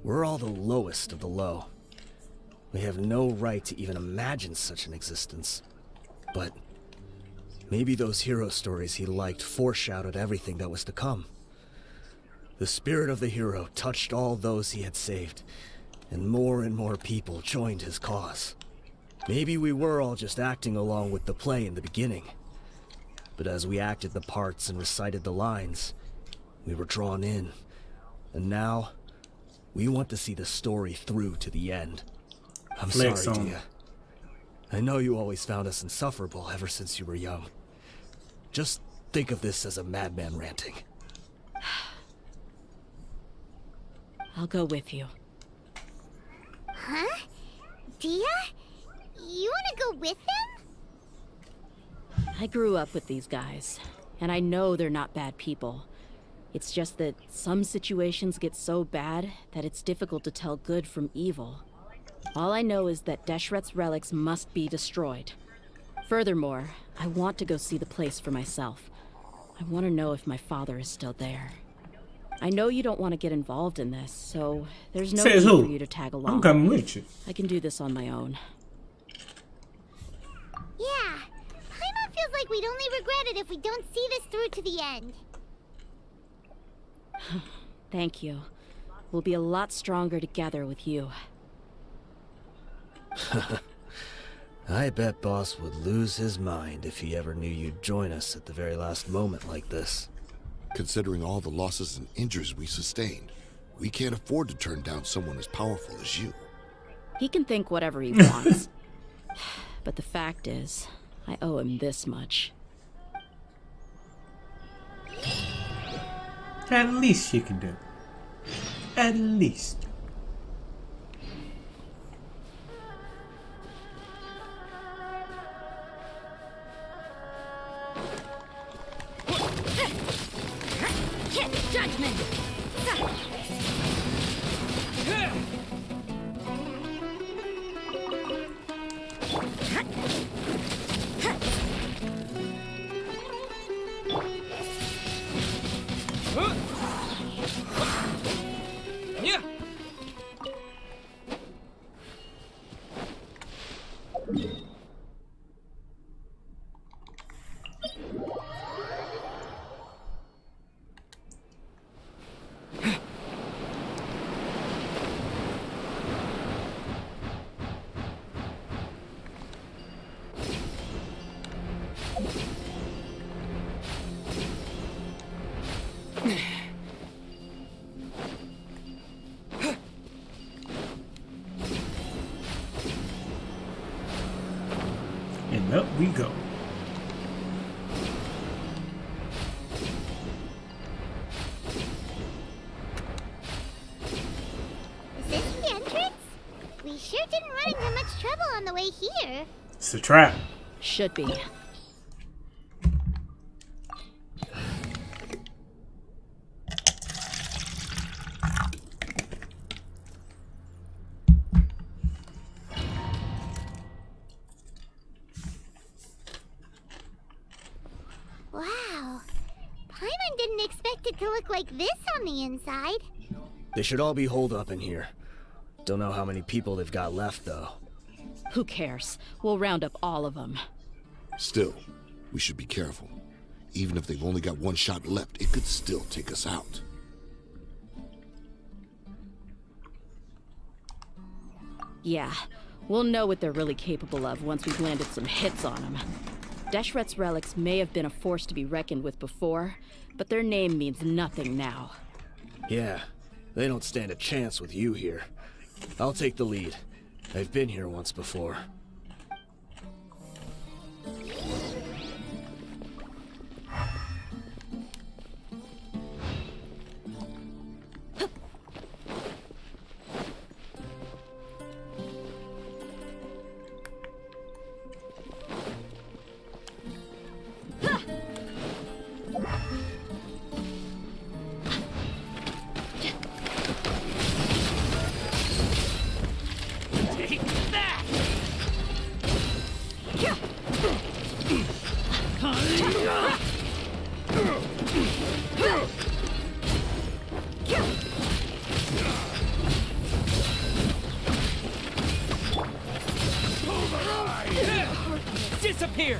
We're all the lowest of the low. We have no right to even imagine such an existence. But maybe those hero stories he liked foreshadowed everything that was to come. The spirit of the hero touched all those he had saved, and more people joined his cause. Maybe we were all just acting along with the play in the beginning. But as we acted the parts and recited the lines, we were drawn in. And now, we want to see the story through to the end. I'm sorry, Dia. I know you always found us insufferable ever since you were young. Just think of this as a madman ranting. I'll go with you. Huh? Dia? You wanna go with him? I grew up with these guys, and I know they're not bad people. It's just that some situations get so bad that it's difficult to tell good from evil. All I know is that Deshret's relics must be destroyed. Furthermore, I want to go see the place for myself. I want to know if my father is still there. I know you don't want to get involved in this, so there's no need for you to tag along. I'm coming with you. I can do this on my own. Yeah, Paimon feels like we'd only regret it if we don't see this through to the end. Thank you. We'll be a lot stronger together with you. I bet Boss would lose his mind if he ever knew you'd join us at the very last moment like this. Considering all the losses and injuries we sustained, we can't afford to turn down someone as powerful as you. He can think whatever he wants. But the fact is, I owe him this much. At least you can do. At least. Judgment! And up we go. Is this the entrance? We sure didn't run into much trouble on the way here. It's a trap. Should be. Wow. Paimon didn't expect it to look like this on the inside. They should all be holed up in here. Don't know how many people they've got left, though. Who cares? We'll round up all of them. Still, we should be careful. Even if they've only got one shot left, it could still take us out. Yeah, we'll know what they're really capable of once we've landed some hits on them. Deshret's relics may have been a force to be reckoned with before, but their name means nothing now. Yeah, they don't stand a chance with you here. I'll take the lead. I've been here once before. Disappear!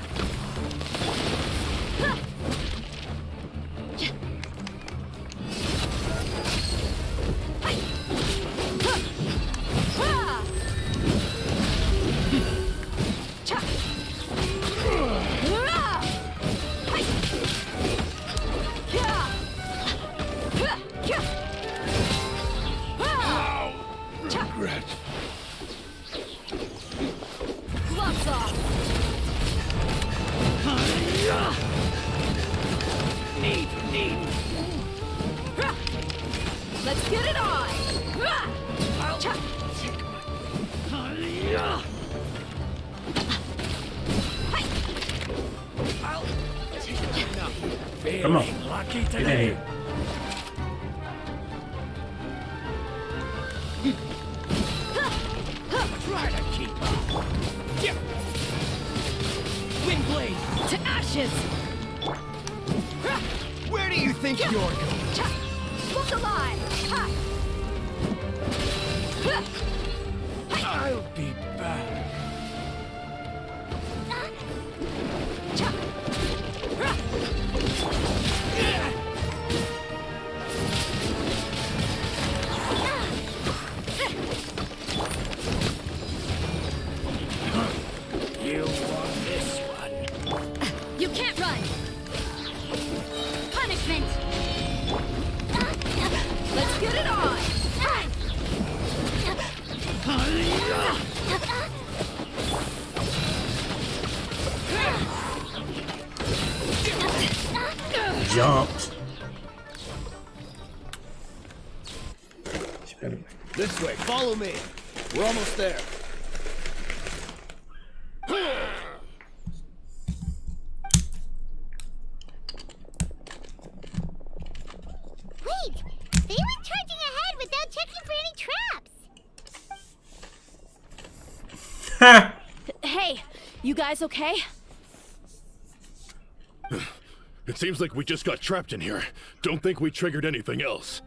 Gloves off! Need. Let's get it on! I'll take my... Come on. Lucky Get in today. here. Try to keep up. Yeah. Wind blade To ashes! Where do you think you're going? Look alive! I'll be back. You want this one? You can't run! Punishment! Let's get it on! Jumped. This way, follow me. We're almost there. Wait! They went charging ahead without checking for any traps! Hey, you guys okay? It seems like we just got trapped in here. Don't think we triggered anything else.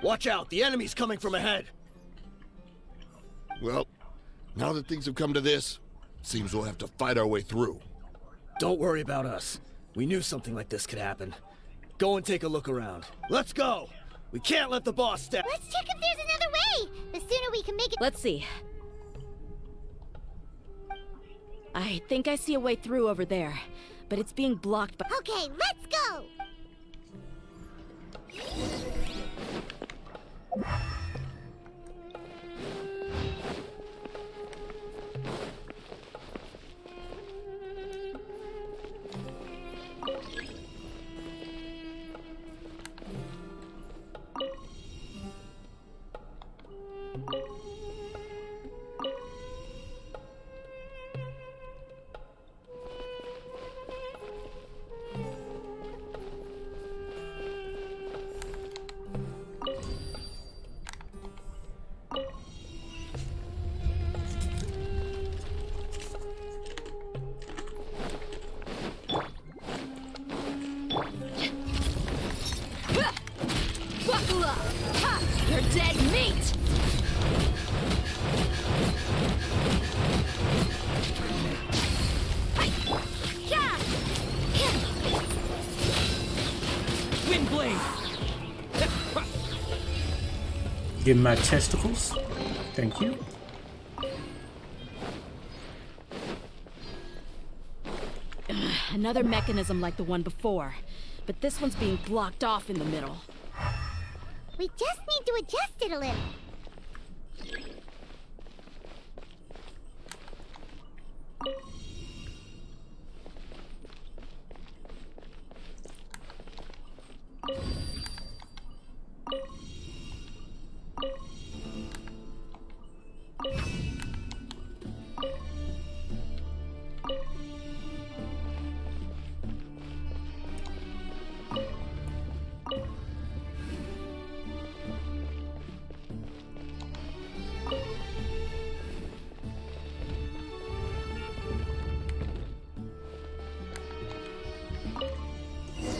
Watch out, the enemy's coming from ahead. Well, now that things have come to this, seems we'll have to fight our way through. Don't worry about us. We knew something like this could happen. Go and take a look around. Let's go! We can't let the boss step. Let's check if there's another way! The sooner we can make it— Let's see. I think I see a way through over there, but it's being blocked by— Okay, let's go! Give me my testicles. Thank you. Another mechanism like the one before, but this one's being blocked off in the middle. We just need to adjust it a little.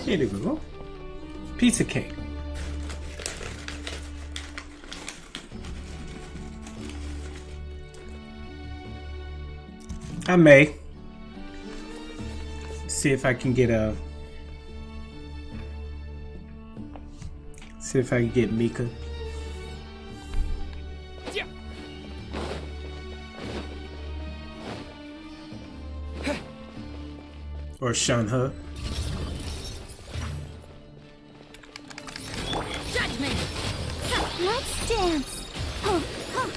Here we go. Pizza cake. I may see if I can get Mika. Or Shanha. Let's dance. Oh, oh.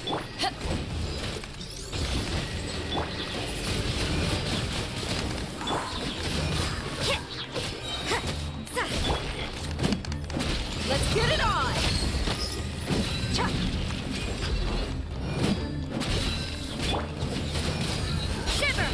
Let's get it on! Shiver!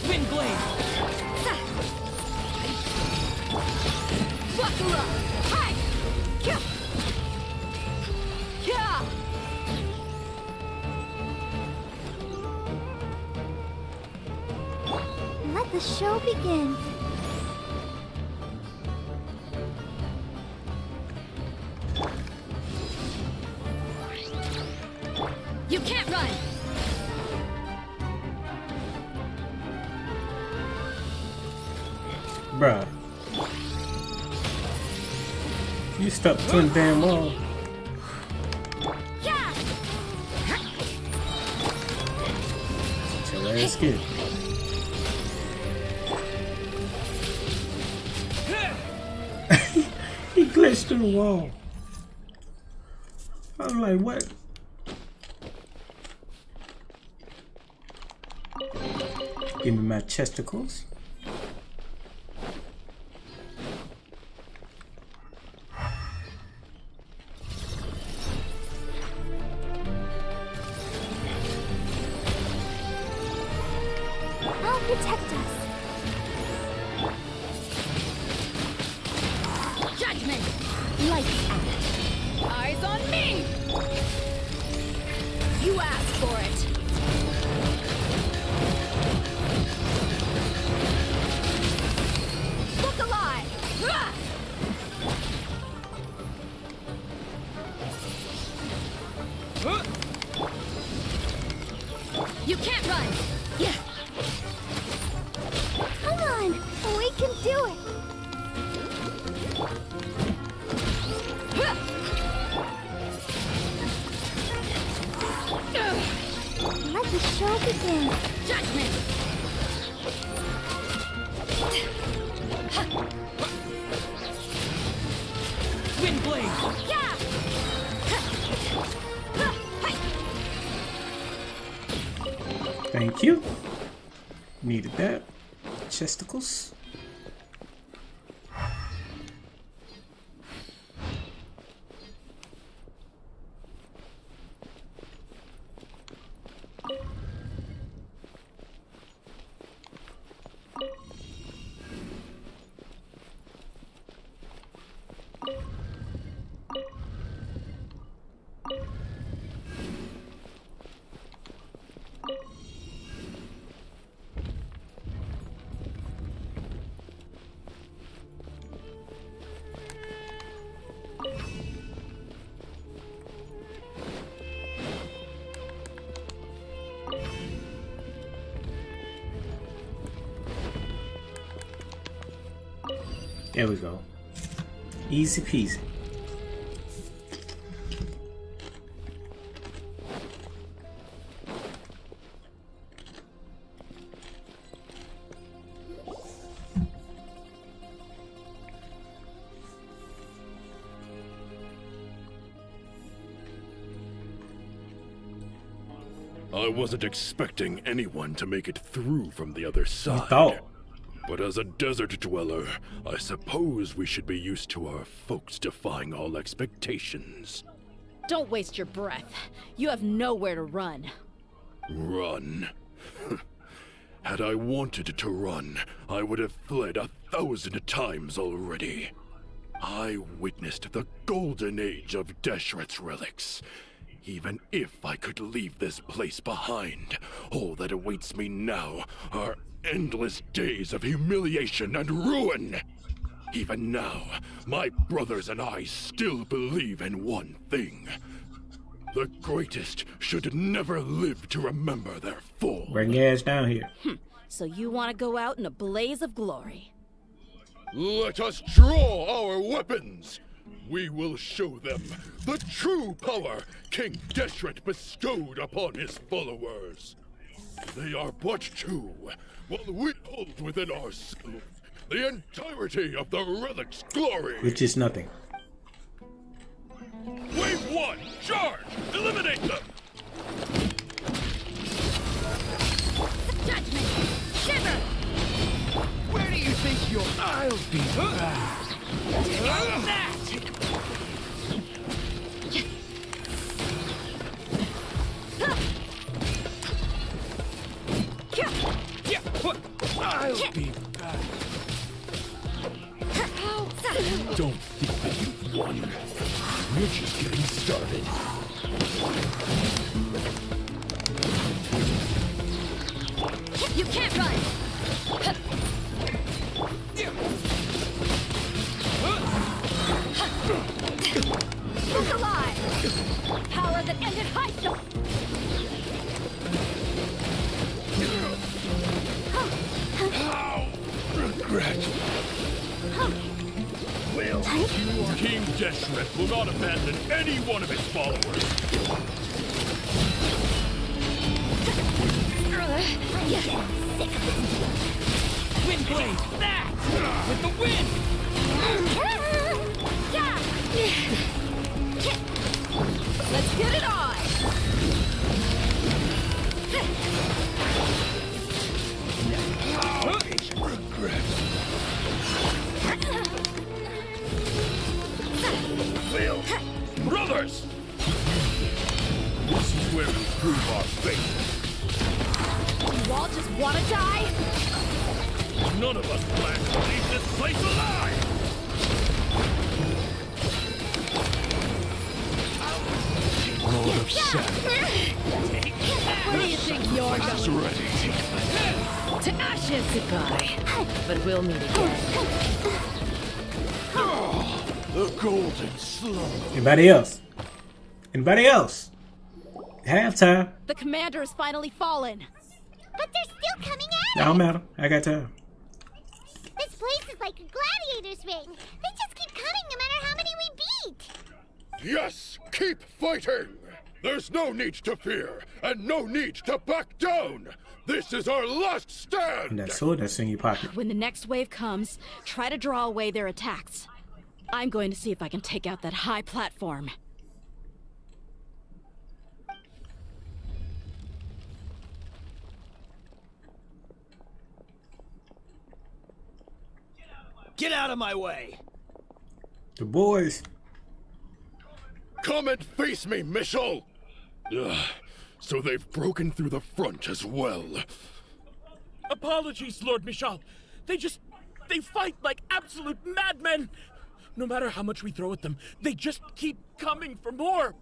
Wind blade. Buckle up! Hi! Yeah! Yeah! Let the show begin. You can't run! Bruh. You stuck to the damn wall. Yeah! Tell her it's good. He glitched through the wall. I was like, what? Give me my chesticles. I'll protect us. Judgment! Lights out! Eyes on me! You asked for it! Look alive! Ah! You can't run! Yeah! Come on, we can do it. Let the show begin. Judgment! Wind blade. Yeah! Thank you. Needed that. Chesticles. There we go. Easy peasy. I wasn't expecting anyone to make it through from the other side. But as a desert dweller, I suppose we should be used to our folks defying all expectations. Don't waste your breath. You have nowhere to run. Run? Had I wanted to run, I would have fled 1,000 times already. I witnessed the golden age of Deshret's relics. Even if I could leave this place behind, all that awaits me now are endless days of humiliation and ruin. Even now, my brothers and I still believe in one thing. The greatest should never live to remember their fall. Bring your ass down here. So you want to go out in a blaze of glory? Let us draw our weapons! We will show them the true power King Deshret bestowed upon his followers. They are but two, while we hold within ourselves the entirety of the relic's glory. Which is nothing. Wave one, charge! Eliminate them! Judgment! Shiver! Where do you think you'll... I'll be back! That! I'll be back. Don't think that you've won. We're just getting started. You can't run! Who's alive? Power that ended Heisel! Regret. Will King Deshret will not abandon any one of his followers. Wind blade! That! With the wind! Let's get it on! Regret. Will! Brothers! This is where we prove our faith. You all just want to die? None of us plan to leave this place alive! Lord of Saturn. Where do you think you're going? Ready. To ashes, goodbye. But we'll meet again. The golden slumber. Anybody else? Anybody else? Halftime. The commander has finally fallen. But they're still coming at Don't matter. I got time. This place is like a gladiator's ring. They just keep coming no matter how many we beat. Yes, keep fighting. There's no need to fear, and no need to back down. This is our last stand. And that sword that's in your pocket. When the next wave comes, try to draw away their attacks. I'm going to see if I can take out that high platform. Get out of my way! The boys. Come and face me, Michel. So they've broken through the front as well. Apologies, Lord Michal. They fight like absolute madmen. No matter how much we throw at them, they just keep coming for more.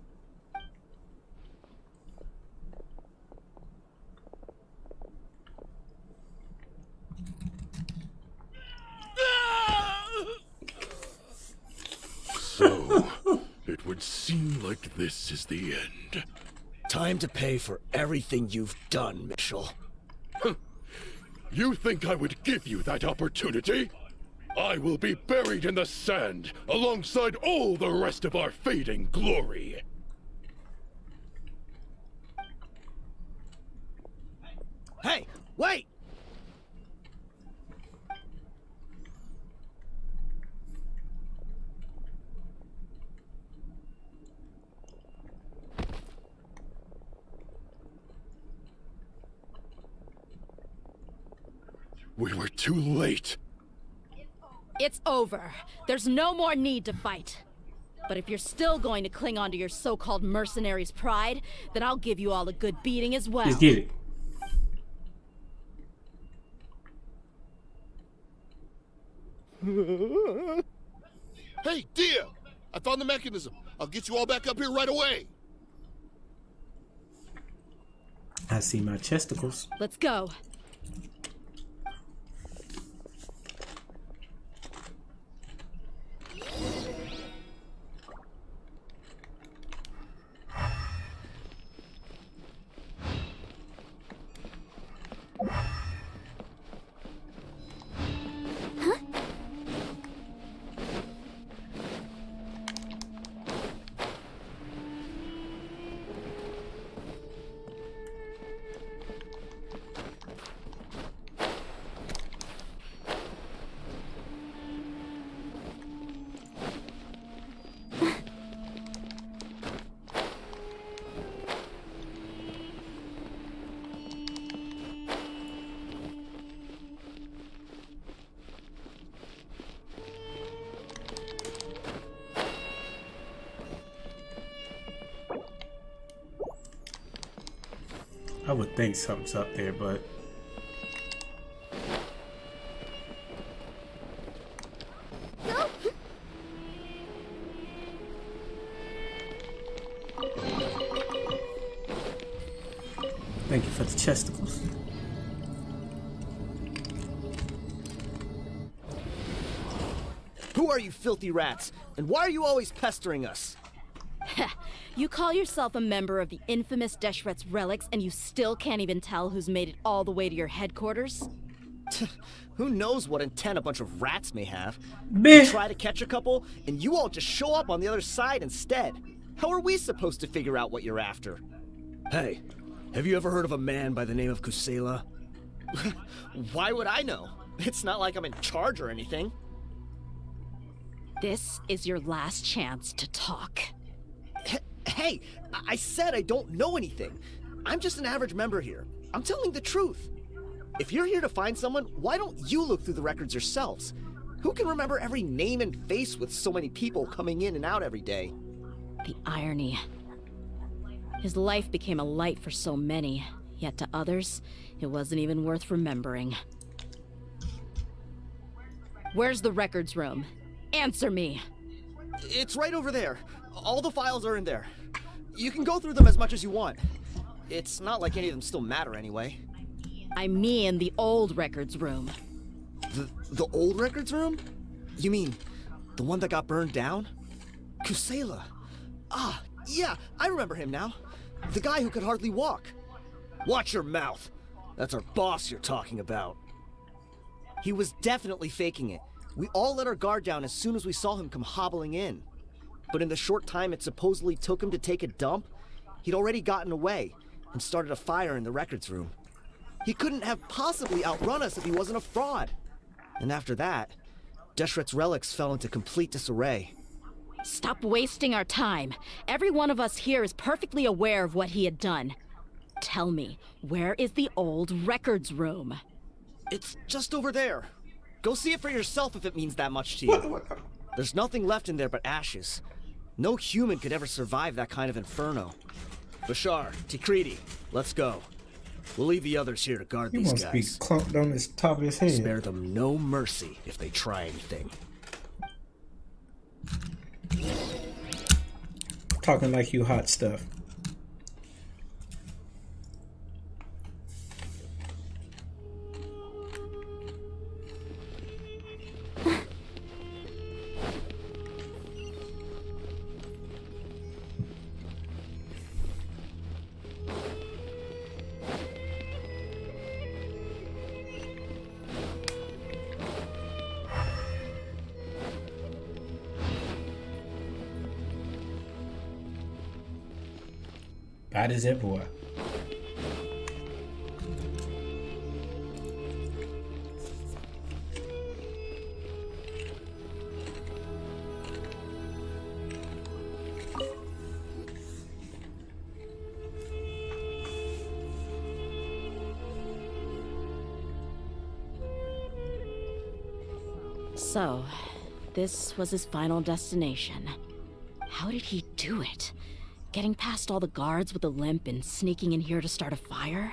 So, it would seem like this is the end. Time to pay for everything you've done, Mitchell. You think I would give you that opportunity? I will be buried in the sand alongside all the rest of our fading glory. Hey, wait! We were too late. It's over. There's no more need to fight. But if you're still going to cling on to your so-called mercenary's pride, then I'll give you all a good beating as well. Just get it. Hey, Dia! I found the mechanism. I'll get you all back up here right away. I see my chesticles. Let's go. I would think something's up there, but thank you for the chesticles. Who are you filthy rats? And why are you always pestering us? You call yourself a member of the infamous Deshret's relics, and you still can't even tell who's made it all the way to your headquarters? Who knows what intent a bunch of rats may have? Meh. We try to catch a couple, and you all just show up on the other side instead. How are we supposed to figure out what you're after? Hey, have you ever heard of a man by the name of Kusela? Why would I know? It's not like I'm in charge or anything. This is your last chance to talk. Hey, I said I don't know anything. I'm just an average member here. I'm telling the truth. If you're here to find someone, why don't you look through the records yourselves? Who can remember every name and face with so many people coming in and out every day? The irony. His life became a light for so many, yet to others, it wasn't even worth remembering. Where's the records room? Answer me! It's right over there. All the files are in there. You can go through them as much as you want. It's not like any of them still matter anyway. I mean the old records room. The old records room? You mean the one that got burned down? Kusela. Ah, yeah, I remember him now. The guy who could hardly walk. Watch your mouth. That's our boss you're talking about. He was definitely faking it. We all let our guard down as soon as we saw him come hobbling in. But in the short time it supposedly took him to take a dump, he'd already gotten away and started a fire in the records room. He couldn't have possibly outrun us if he wasn't a fraud. And after that, Deshret's relics fell into complete disarray. Stop wasting our time. Every one of us here is perfectly aware of what he had done. Tell me, where is the old records room? It's just over there. Go see it for yourself if it means that much to you. There's nothing left in there but ashes. No human could ever survive that kind of inferno. Bashar, Tikriti, let's go. We'll leave the others here to guard He these must be guys. clumped on his top of his head. Spare them no mercy if they try anything. Talking like you hot stuff. Bodies everywhere. So, this was his final destination. How did he do it? Getting past all the guards with a limp and sneaking in here to start a fire?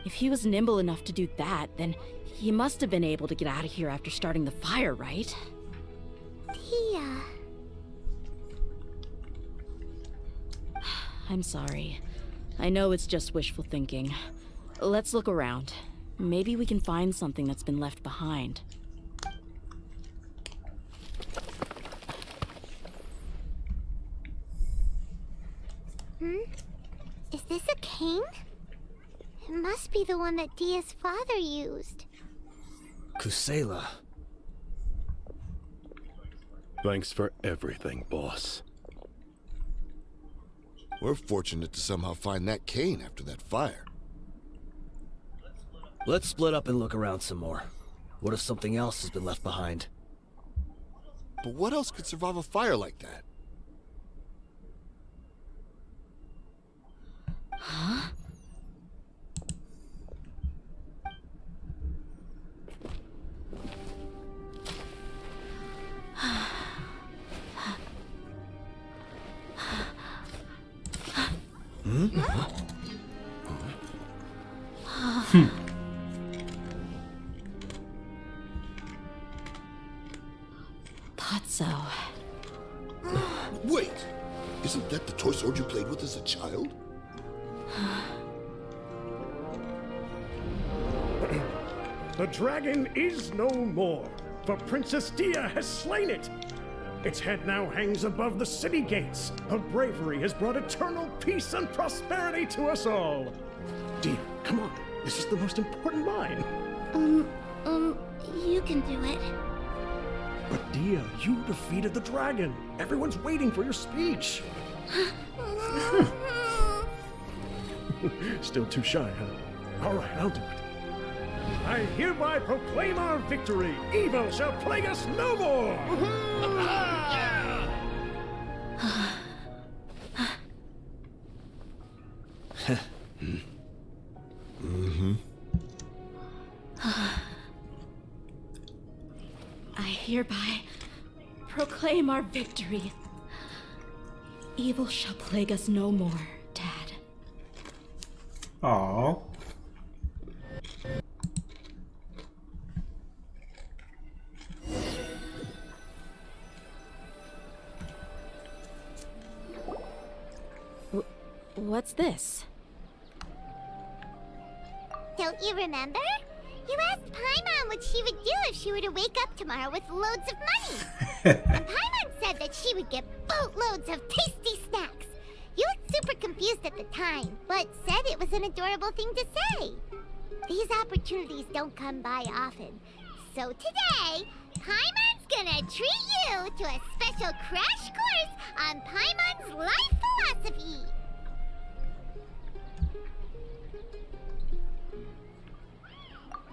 If he was nimble enough to do that, then he must have been able to get out of here after starting the fire, right? Tia. I'm sorry. I know it's just wishful thinking. Let's look around. Maybe we can find something that's been left behind. Is this a cane? It must be the one that Dia's father used. Kusela. Thanks for everything, boss. We're fortunate to somehow find that cane after that fire. Let's split up and look around some more. What if something else has been left behind? But what else could survive a fire like that? Huh? Thought so. Wait! Isn't that the toy sword you played with as a child? The dragon is no more, for Princess Dia has slain it. Its head now hangs above the city gates. Her bravery has brought eternal peace and prosperity to us all. Dia, come on. This is the most important line. You can do it. But Dia, you defeated the dragon. Everyone's waiting for your speech. Still too shy, huh? All right, I'll do it. I hereby proclaim our victory. Evil shall plague us no more. I hereby proclaim our victory. Evil shall plague us no more, Dad. Aww. What's this? Don't you remember? You asked Paimon what she would do if she were to wake up tomorrow with loads of money. And Paimon said that she would get boatloads of tasty snacks. You looked super confused at the time, but said it was an adorable thing to say. These opportunities don't come by often. So today, Paimon's gonna treat you to a special crash course on Paimon's life philosophy.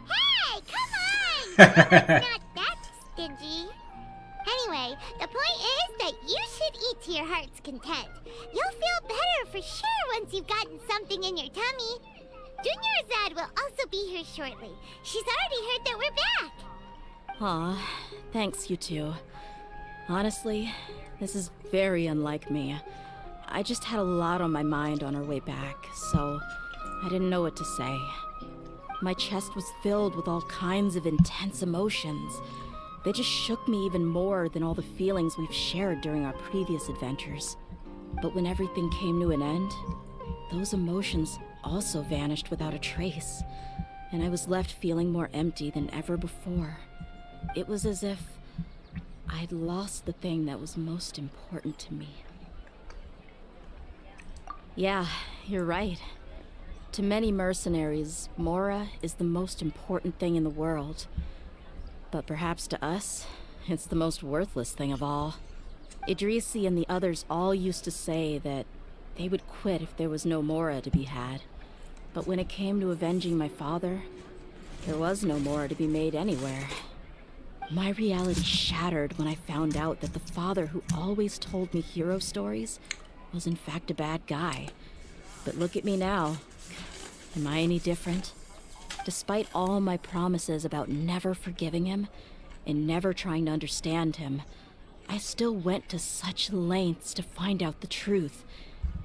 Hey, come on! Not that stingy. Anyway, the point is that you should eat to your heart's content. You'll feel better for sure once you've gotten something in your tummy. Dunyarzad will also be here shortly. She's already heard that we're back. Aw, thanks, you two. Honestly, this is very unlike me. I just had a lot on my mind on our way back, so I didn't know what to say. My chest was filled with all kinds of intense emotions. They just shook me even more than all the feelings we've shared during our previous adventures. But when everything came to an end, those emotions also vanished without a trace, and I was left feeling more empty than ever before. It was as if I'd lost the thing that was most important to me. Yeah, you're right. To many mercenaries, Mora is the most important thing in the world. But perhaps to us, it's the most worthless thing of all. Idrisi and the others all used to say that they would quit if there was no Mora to be had. But when it came to avenging my father, there was no Mora to be made anywhere. My reality shattered when I found out that the father who always told me hero stories was in fact a bad guy. But look at me now. Am I any different? Despite all my promises about never forgiving him and never trying to understand him, I still went to such lengths to find out the truth,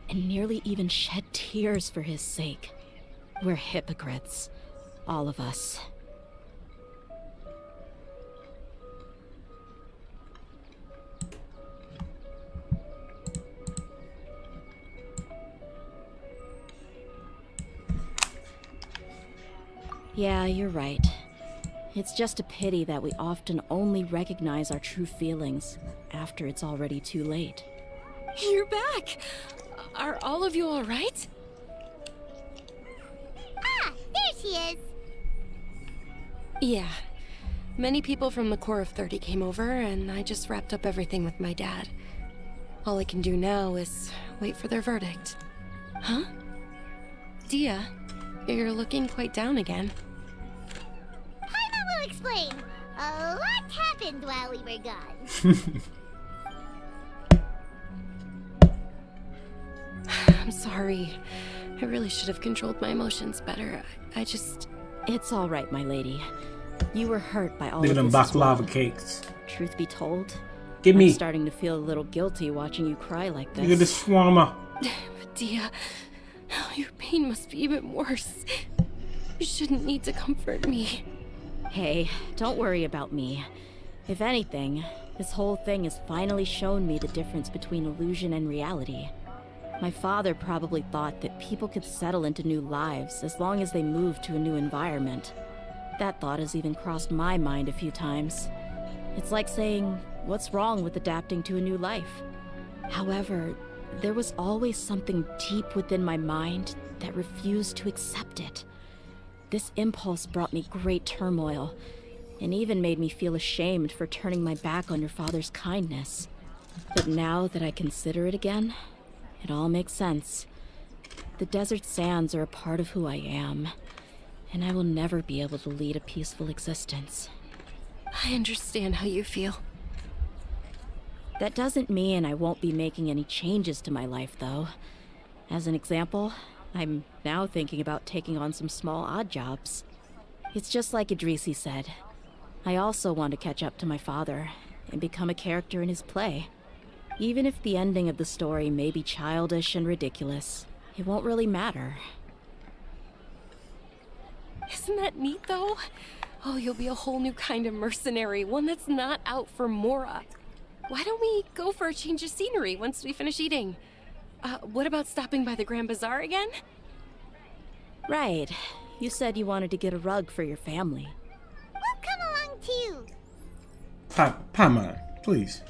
and nearly even shed tears for his sake. We're hypocrites, all of us. Yeah, you're right. It's just a pity that we often only recognize our true feelings after it's already too late. You're back! Are all of you alright? Ah, there she is! Yeah. Many people from the Corps of 30 came over, and I just wrapped up everything with my dad. All I can do now is wait for their verdict. Huh? Dia, you're looking quite down again. Paimon will explain. A lot happened while we were gone. I'm sorry. I really should have controlled my emotions better. I just... It's all right, my lady. You were hurt by all Look of at them this as well. baklava cakes. Truth be told, Give me. I'm starting to feel a little guilty watching you cry like this. Look at this shawarma. Dia, your pain must be even worse. You shouldn't need to comfort me. Hey, don't worry about me. If anything, this whole thing has finally shown me the difference between illusion and reality. My father probably thought that people could settle into new lives as long as they moved to a new environment. That thought has even crossed my mind a few times. It's like saying, what's wrong with adapting to a new life? However, there was always something deep within my mind that refused to accept it. This impulse brought me great turmoil, and even made me feel ashamed for turning my back on your father's kindness. But now that I consider it again, it all makes sense. The desert sands are a part of who I am, and I will never be able to lead a peaceful existence. I understand how you feel. That doesn't mean I won't be making any changes to my life, though. As an example, I'm now thinking about taking on some small odd jobs. It's just like Idrisi said. I also want to catch up to my father and become a character in his play. Even if the ending of the story may be childish and ridiculous, it won't really matter. Isn't that neat, though? Oh, you'll be a whole new kind of mercenary, one that's not out for Mora. Why don't we go for a change of scenery once we finish eating? What about stopping by the Grand Bazaar again? Right. You said you wanted to get a rug for your family. We'll come along too. Paimon, please.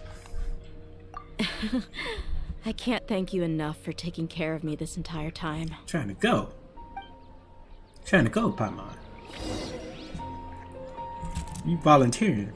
I can't thank you enough for taking care of me this entire time. Trying to go, Paimon. You volunteering.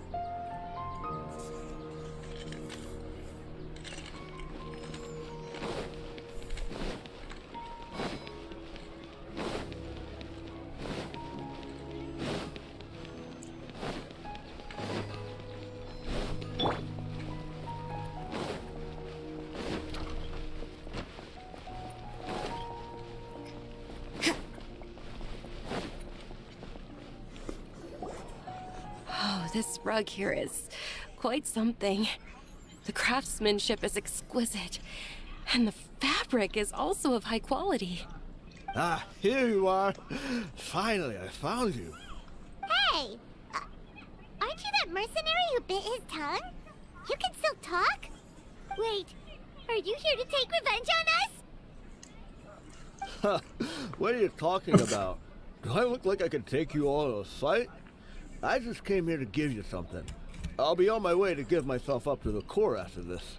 This rug here is quite something. The craftsmanship is exquisite, and the fabric is also of high quality. Ah, here you are. Finally, I found you. Hey! Aren't you that mercenary who bit his tongue? You can still talk? Wait, are you here to take revenge on us? What are you talking about? Do I look like I can take you all to a fight? I just came here to give you something. I'll be on my way to give myself up to the Corps after this.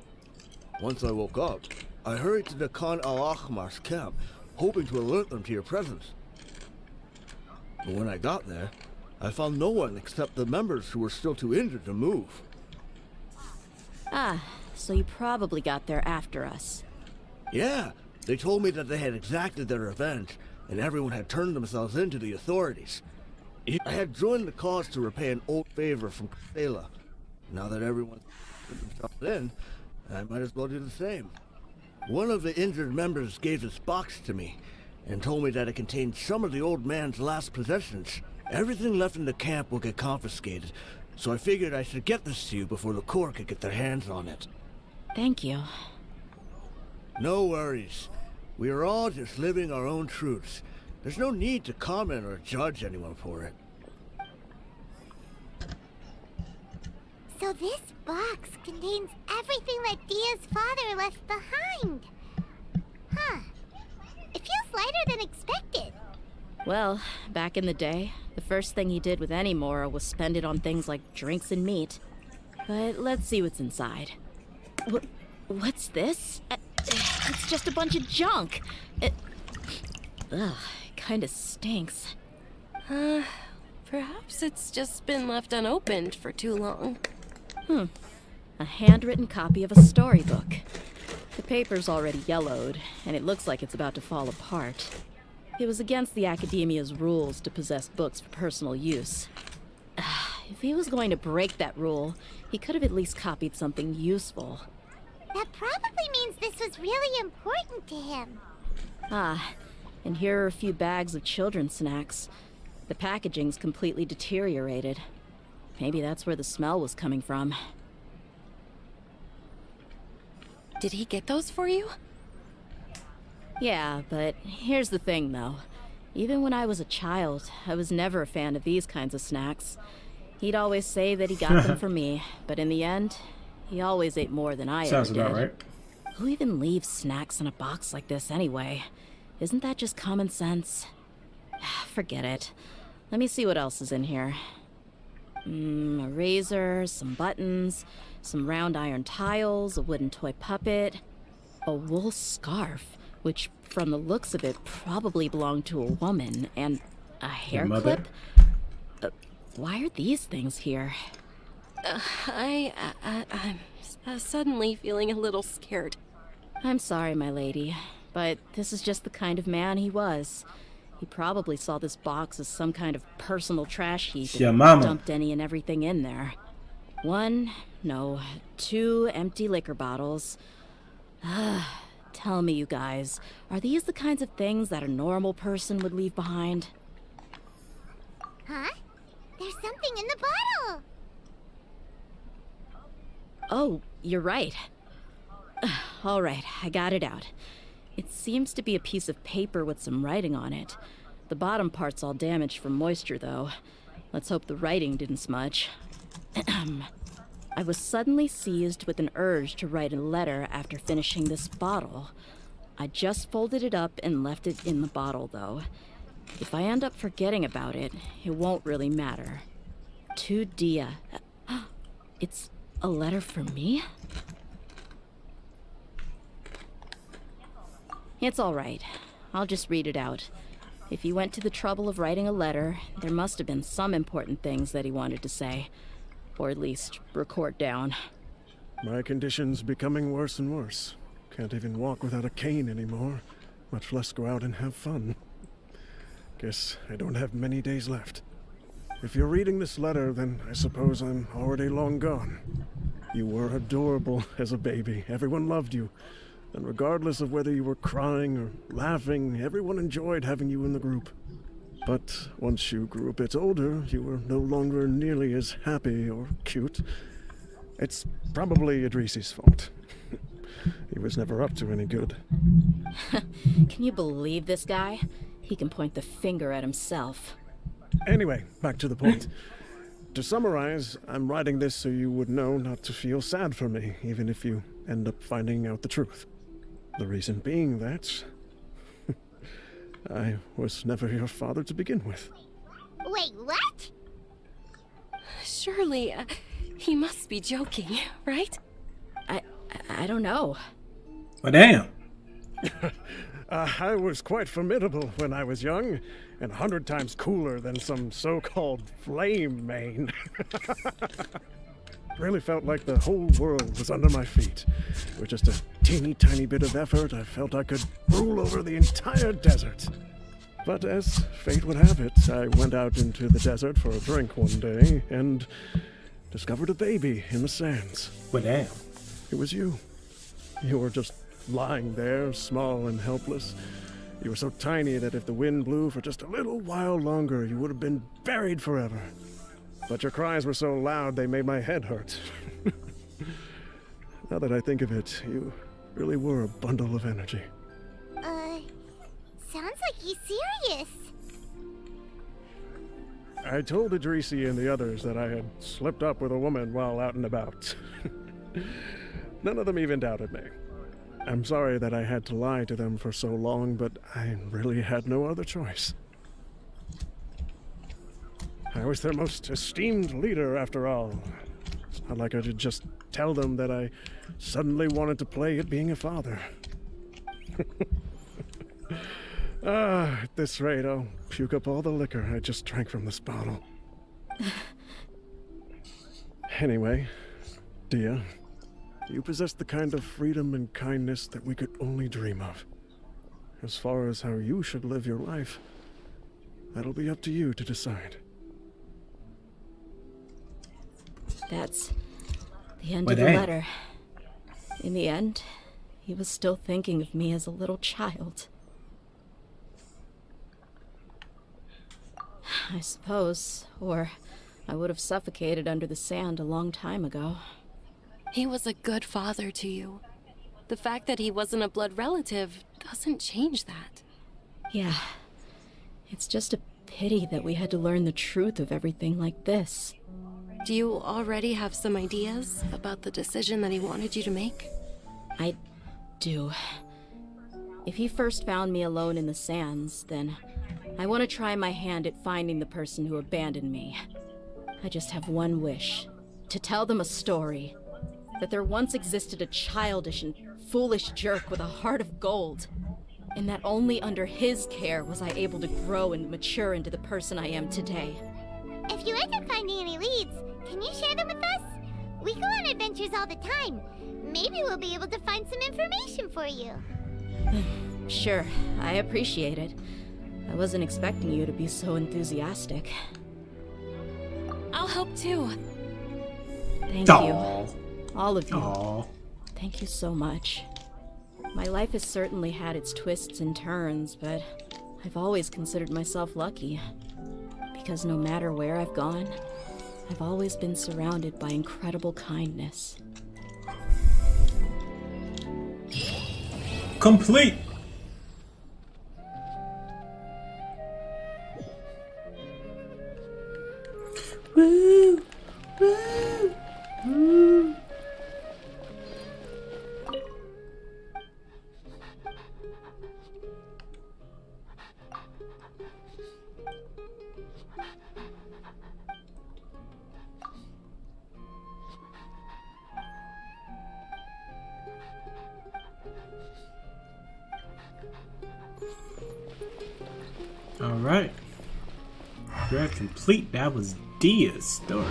Once I woke up, I hurried to the Khan al-Ahmar's camp, hoping to alert them to your presence. But when I got there, I found no one except the members who were still too injured to move. Ah, so you probably got there after us. Yeah, They told me that they had exacted their revenge, and everyone had turned themselves in to the authorities. I had joined the cause to repay an old favor from Kayla. Now that everyone's put themselves in, I might as well do the same. One of the injured members gave this box to me, and told me that it contained some of the old man's last possessions. Everything left in the camp will get confiscated, so I figured I should get this to you before the court could get their hands on it. Thank you. No worries. We are all just living our own truths. There's no need to comment or judge anyone for it. So this box contains everything that Dia's father left behind. Huh. It feels lighter than expected. Well, back in the day, the first thing he did with any moral was spend it on things like drinks and meat. But let's see what's inside. What's this? It's just a bunch of junk. It kinda stinks. Perhaps it's just been left unopened for too long. A handwritten copy of a storybook. The paper's already yellowed, and it looks like it's about to fall apart. It was against the Academia's rules to possess books for personal use. If he was going to break that rule, he could have at least copied something useful. That probably means this was really important to him. And here are a few bags of children's snacks. The packaging's completely deteriorated. Maybe that's where the smell was coming from. Did he get those for you? Yeah, but here's the thing, though. Even when I was a child, I was never a fan of these kinds of snacks. He'd always say that he got them for me, but in the end, he always ate more than I Sounds ever did. about right. Who even leaves snacks in a box like this anyway? Isn't that just common sense? Forget it. Let me see what else is in here. A razor, some buttons, some round iron tiles, a wooden toy puppet, a wool scarf, which from the looks of it probably belonged to a woman, and a hair clip? Why are these things here? I'm suddenly feeling a little scared. I'm sorry, my lady, but this is just the kind of man he was. He probably saw this box as some kind of personal trash heap and dumped any and everything in there. 2 empty liquor bottles. Tell me, you guys, are these the kinds of things that a normal person would leave behind? Huh? There's something in the bottle! Oh, you're right. All right, I got it out. It seems to be a piece of paper with some writing on it. The bottom part's all damaged from moisture, though. Let's hope the writing didn't smudge. I was suddenly seized with an urge to write a letter after finishing this bottle. I just folded it up and left it in the bottle, though. If I end up forgetting about it, it won't really matter. To Dia. It's a letter for me? It's all right. I'll just read it out. If he went to the trouble of writing a letter, there must have been some important things that he wanted to say. Or at least record down. My condition's becoming worse and worse. Can't even walk without a cane anymore, much less go out and have fun. Guess I don't have many days left. If you're reading this letter, then I suppose I'm already long gone. You were adorable as a baby. Everyone loved you. And regardless of whether you were crying or laughing, everyone enjoyed having you in the group. But once you grew a bit older, you were no longer nearly as happy or cute. It's probably Idrisi's fault. He was never up to any good. Can you believe this guy? He can point the finger at himself. Anyway, back to the point. To summarize, I'm writing this so you would know not to feel sad for me, even if you end up finding out the truth. The reason being that I was never your father to begin with. Wait, what? Surely, he must be joking, right? I don't know. Well, damn. I was quite formidable when I was young, and 100 times cooler than some so-called flame main. really felt like the whole world was under my feet. With just a teeny tiny bit of effort, I felt I could rule over the entire desert. But as fate would have it, I went out into the desert for a drink one day and discovered a baby in the sands. Well, damn. It was you. You were just lying there, small and helpless. You were so tiny that if the wind blew for just a little while longer, you would have been buried forever. But your cries were so loud they made my head hurt. Now that I think of it, you really were a bundle of energy. Sounds like he's serious. I told Idrisi and the others that I had slipped up with a woman while out and about. None of them even doubted me. I'm sorry that I had to lie to them for so long, but I really had no other choice. I was their most esteemed leader, after all. It's not like I could just tell them that I suddenly wanted to play at being a father. At this rate, I'll puke up all the liquor I just drank from this bottle. Anyway, Dia, you possess the kind of freedom and kindness that we could only dream of. As far as how you should live your life, that'll be up to you to decide. That's the end of the letter. In the end, he was still thinking of me as a little child. I suppose, or I would have suffocated under the sand a long time ago. He was a good father to you. The fact that he wasn't a blood relative doesn't change that. Yeah. It's just a pity that we had to learn the truth of everything like this. Do you already have some ideas about the decision that he wanted you to make? I do. If he first found me alone in the sands, then I want to try my hand at finding the person who abandoned me. I just have one wish. To tell them a story. That there once existed a childish and foolish jerk with a heart of gold. And that only under his care was I able to grow and mature into the person I am today. If you end up finding any leads, can you share them with us? We go on adventures all the time. Maybe we'll be able to find some information for you. Sure, I appreciate it. I wasn't expecting you to be so enthusiastic. I'll help too. Thank you. All of you. Thank you so much. My life has certainly had its twists and turns, but I've always considered myself lucky. Because no matter where I've gone, I've always been surrounded by incredible kindness. Complete! Woo! Woo! Woo! Alright. We're complete. That was Dia's story.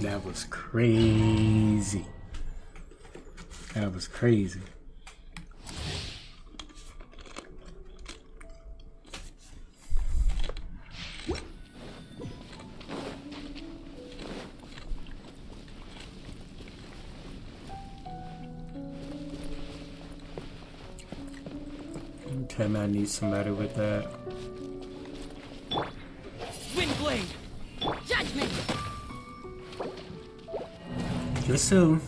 That was crazy. That was crazy. Okay, I need somebody with that. Wind blade! soon.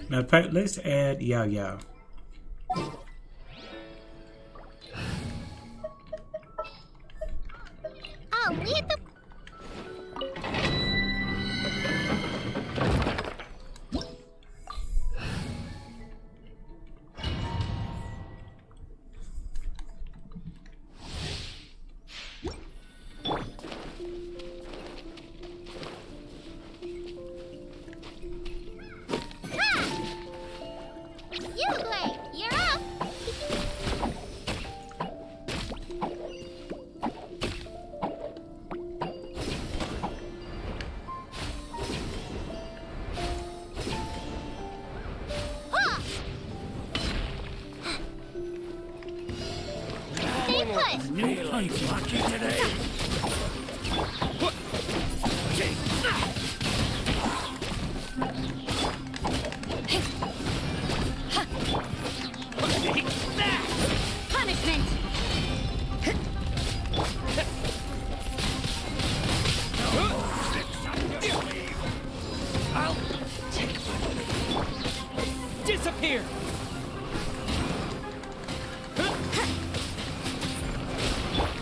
Matter of fact, let's add Yao Yao. Oh, we have to. You're up. Stay put. New punch lucky today. Punishment. I'll take disappear.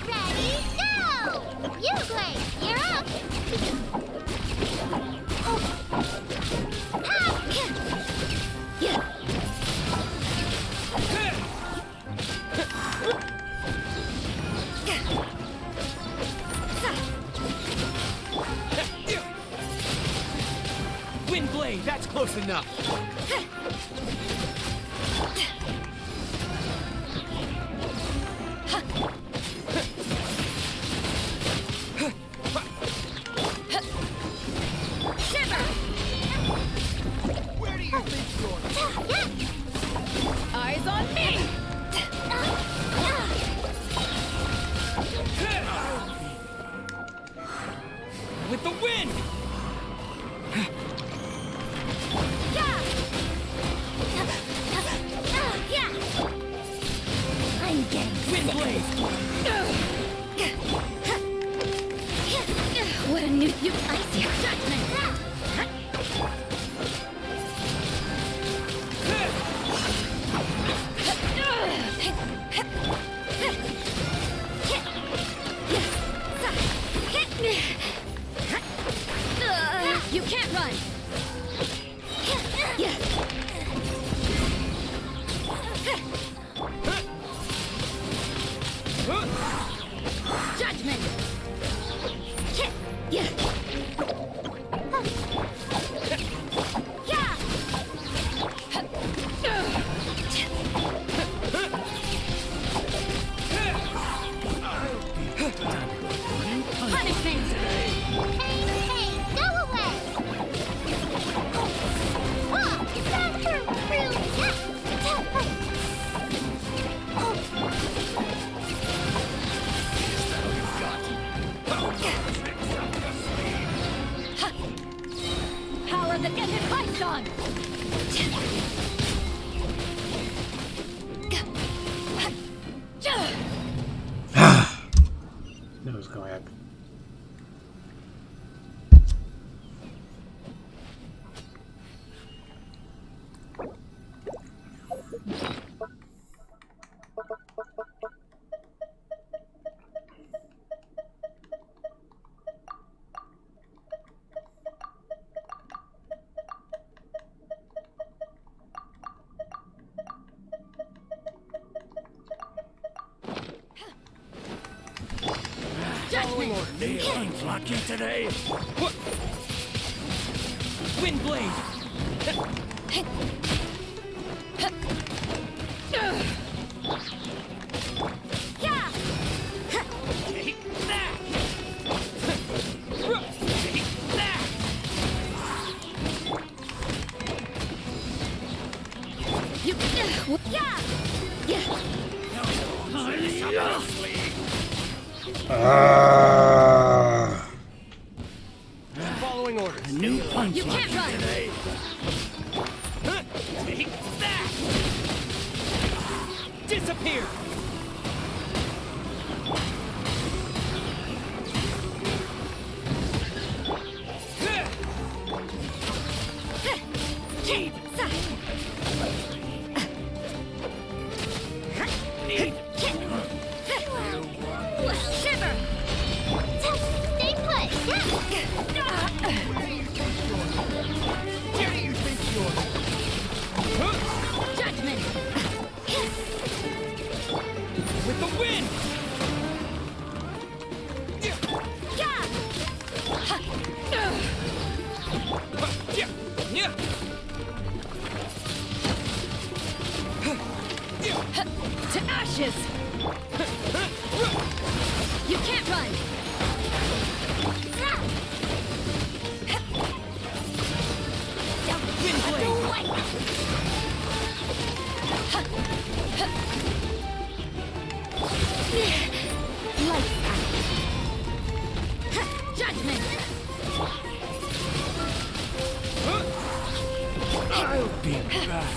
Ready, go! You play. You're up. Wind blade, that's close enough. Where do you think you're? Eyes on me! With the wind! I'm getting Wind blade! what a new icy judgment. You can't run! Judgment. Punishment. Hey, go away. Power that gets hit heist on! Knew it was gonna happen. Nailing's lucky today. Wind blade. Take that. Take that. You... Following orders. A new punch. You can't run. Today. Take that. Disappear. Judgment! With the wind! To ashes! You can't run! Judgment! I'll be back.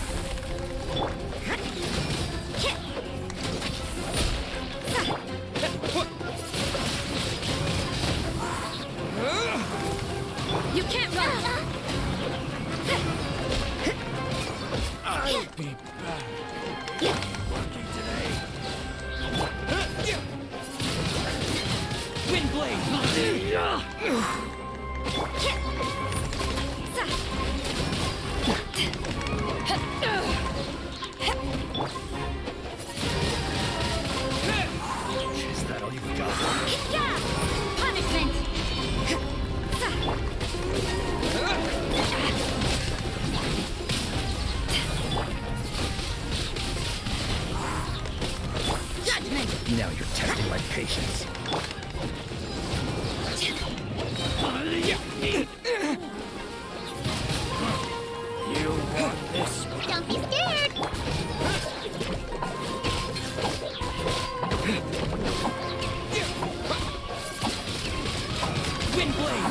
You can't run! I'll be back. Working today. Wind blade. Is that all you've got? Punishment! Judgment! Now you're testing my patience. You want this? Don't be scared! Wind blade.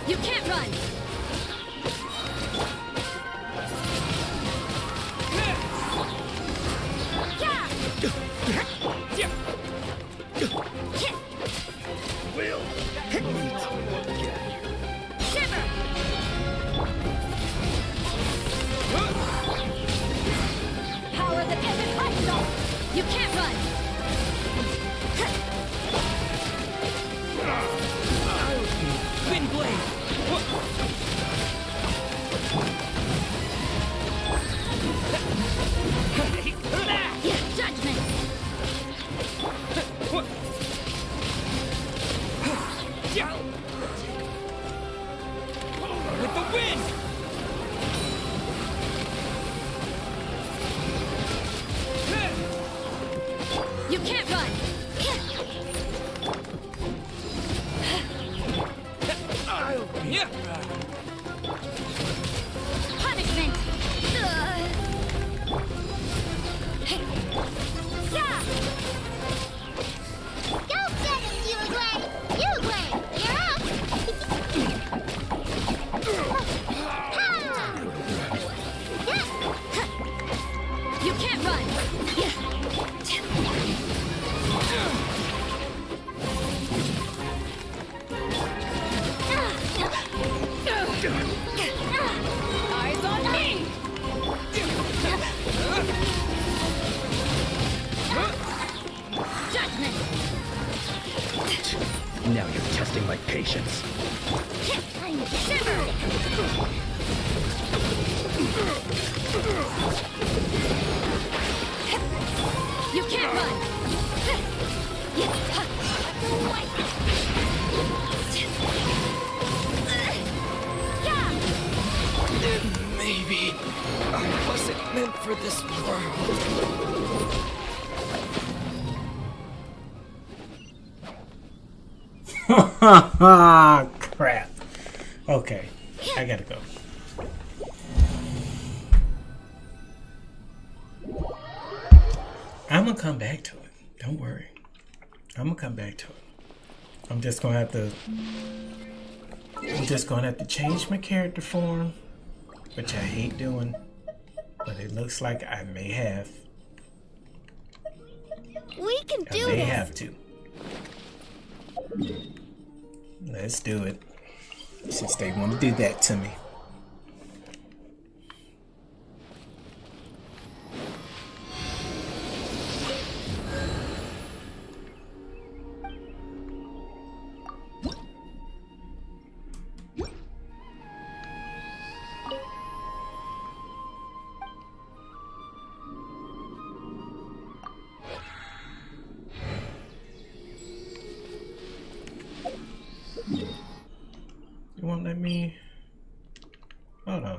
You can't run! Shiver! Power that isn't personal! You can't run! Wind blade. Judgment! With the wind. You can't run! I'll be back. Punishment! Go get him, Uruguay! Uruguay, you're up! You can't run! Eyes on me! Judgment! Now you're testing my patience. Shiver! You can't run! Maybe I wasn't meant for this world. Crap. Okay, I gotta go. I'm gonna come back to it. Don't worry. I'm gonna come back to it. I'm just gonna have to change my character form, which I hate doing, but it looks like I may have. We can do I may this! have to. Let's do it. Since they want to do that to me. me... Hold on.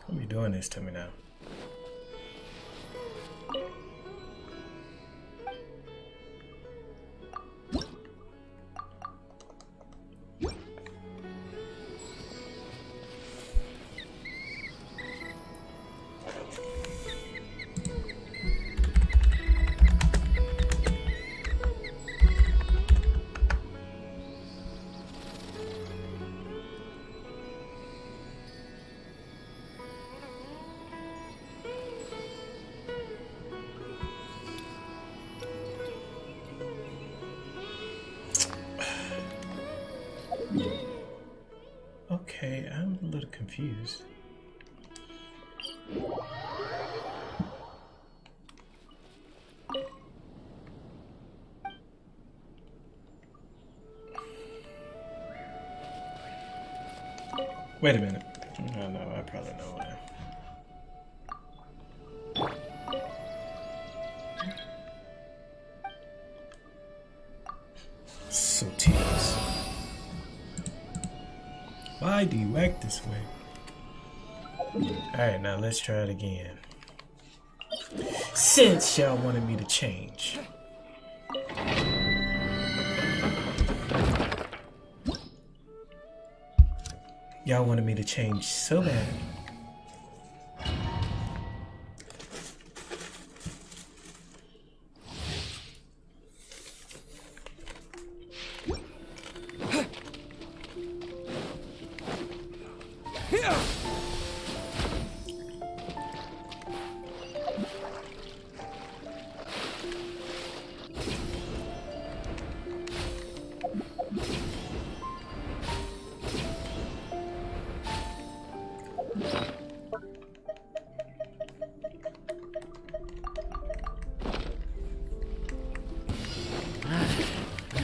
Don't be doing this to me now. Okay, I'm a little confused. Wait a minute. No, no, I probably know why. So tedious. Why do you act this way? Alright, now let's try it again. Since y'all wanted me to change. Y'all wanted me to change so bad.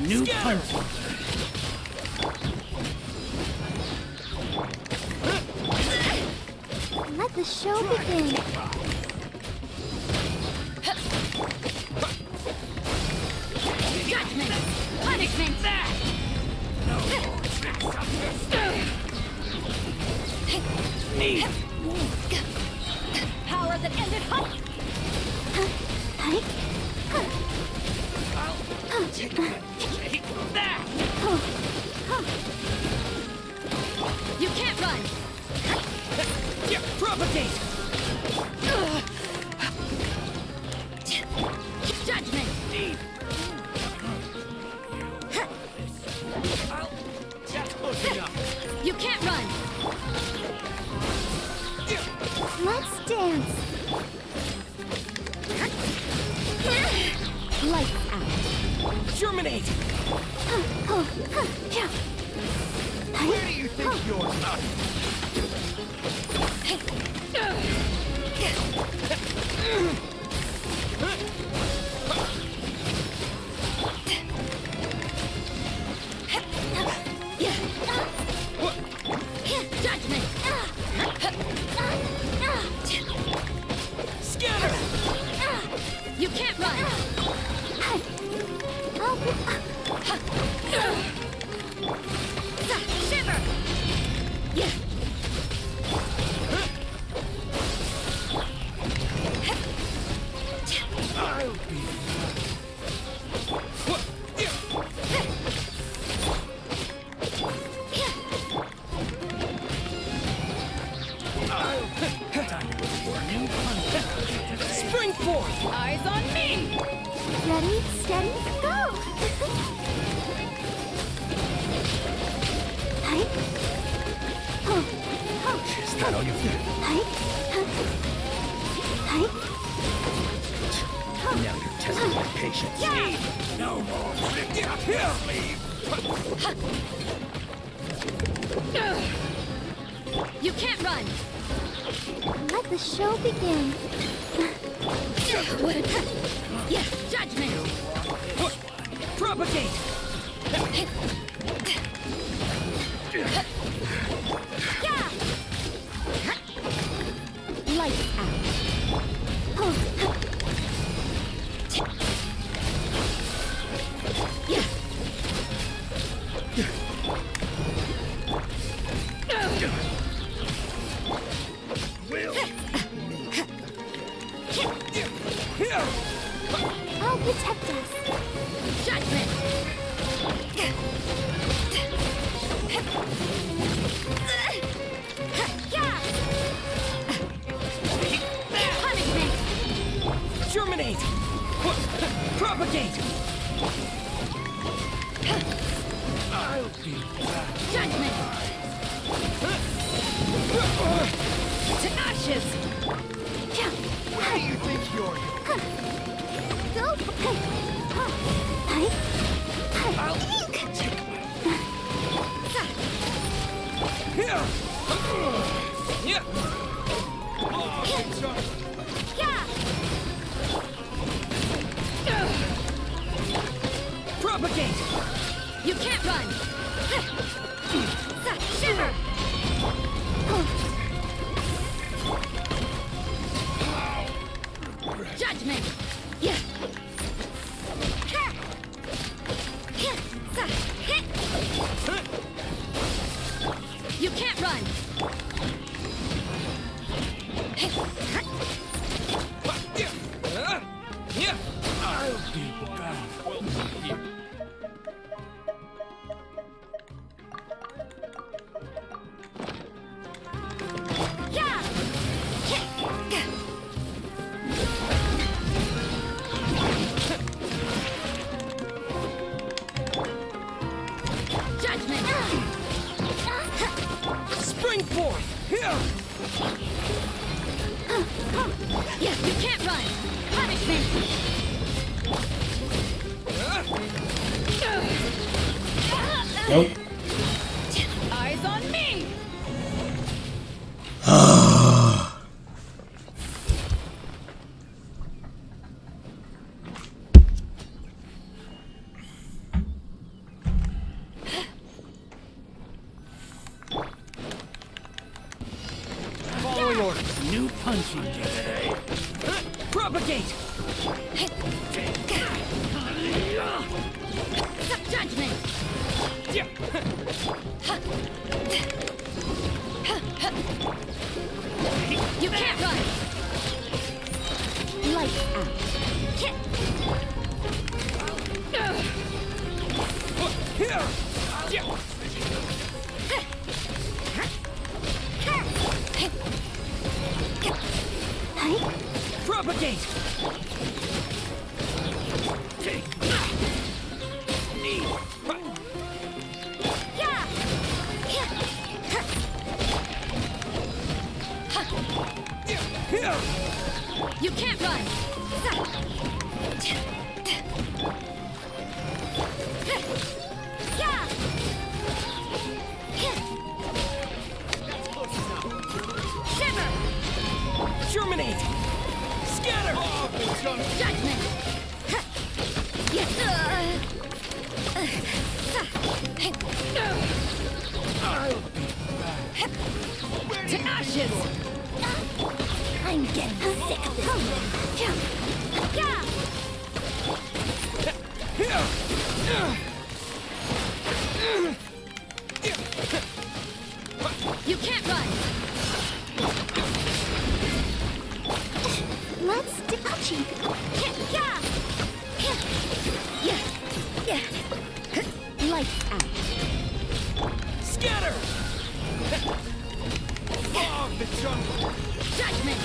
New punch. Let the show begin. Judgment! Punishment! Me. Power that ended hope! Take that! You can't run! Propagate! Judgment! You can't run! Let's dance. Lights out! Germinate! Where do you think you're at? Judgment! Scatter! You can't run! Shiver! Yeah! I'll be... Spring forth! Eyes on me! Ready, steady, go! Is that all you've Now you're testing my patience. No more. You can't run! Let the show begin. Yeah, judgment! Propagate! Lights out! Yeah! I'll protect us. Judgment! Punishment! Germinate! Propagate! I'll be back. Judgment! To ashes! Where do you think you're? Go! I'll take Here! Yeah! Propagate! You can't run! Shiver! Judgment! You can't run! I'll be back. Judgment! Spring forth! Here! You can't run! Punishment! Nope. Eyes on me! Following orders. New punching today. Propagate! Judgment! You can't run! Lights out. Propagate! You can't run! Shiver! Germinate! Scatter! Judgment! I'll be back. To ashes! I'm getting sick of this. You can't run! Let's touchy. Lights out. Scatter! Fog the jungle! Judgment!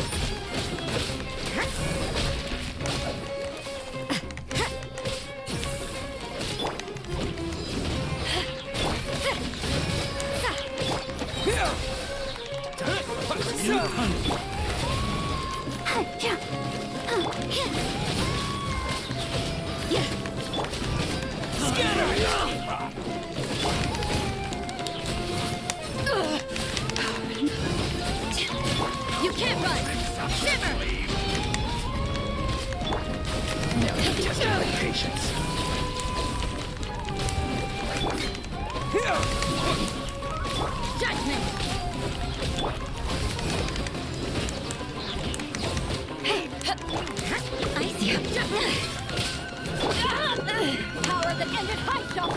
New punch! You can't run! Shiver! Just patience. Judgment! I see you. Power that ended high shot!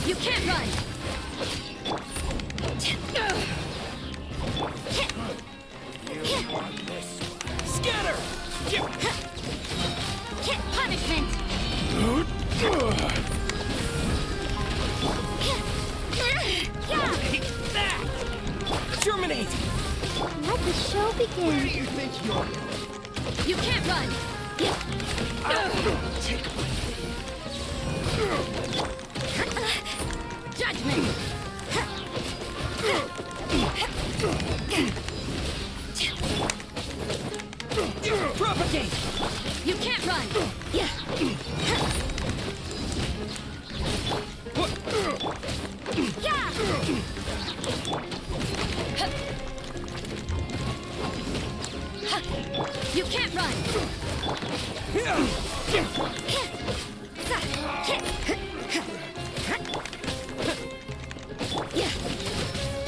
You can't run! Scatter! Punishment! Terminate! Let the show begin. Where do you think you're? You can't run! Take Judgment! Propagate! You can't run! You can't run!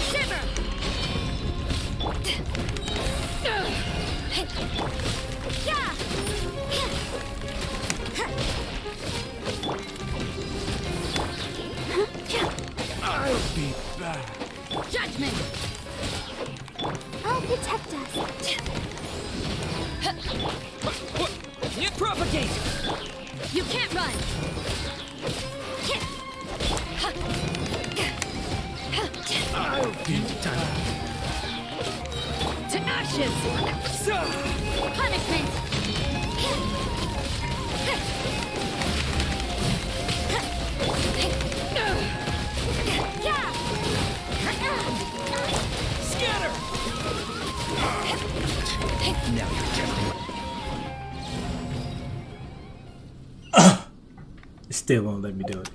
Shiver! I'll be back. Judgment! I'll protect us. Propagate! You can't run! I'll be done. To ashes! Punishment! Scatter! Now you're testing. It still won't let me do it.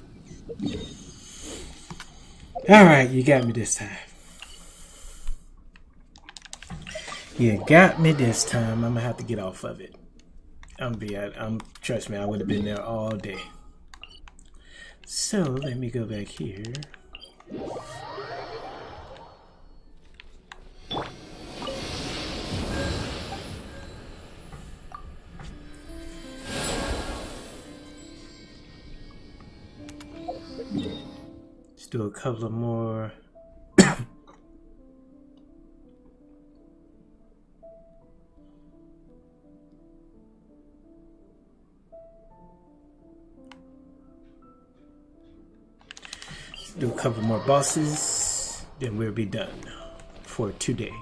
Alright, you got me this time. You got me this time. I'm gonna have to get off of it. Trust me, I would have been there all day. So let me go back here. Let's do a couple of more. Do a couple more bosses, then we'll be done for today.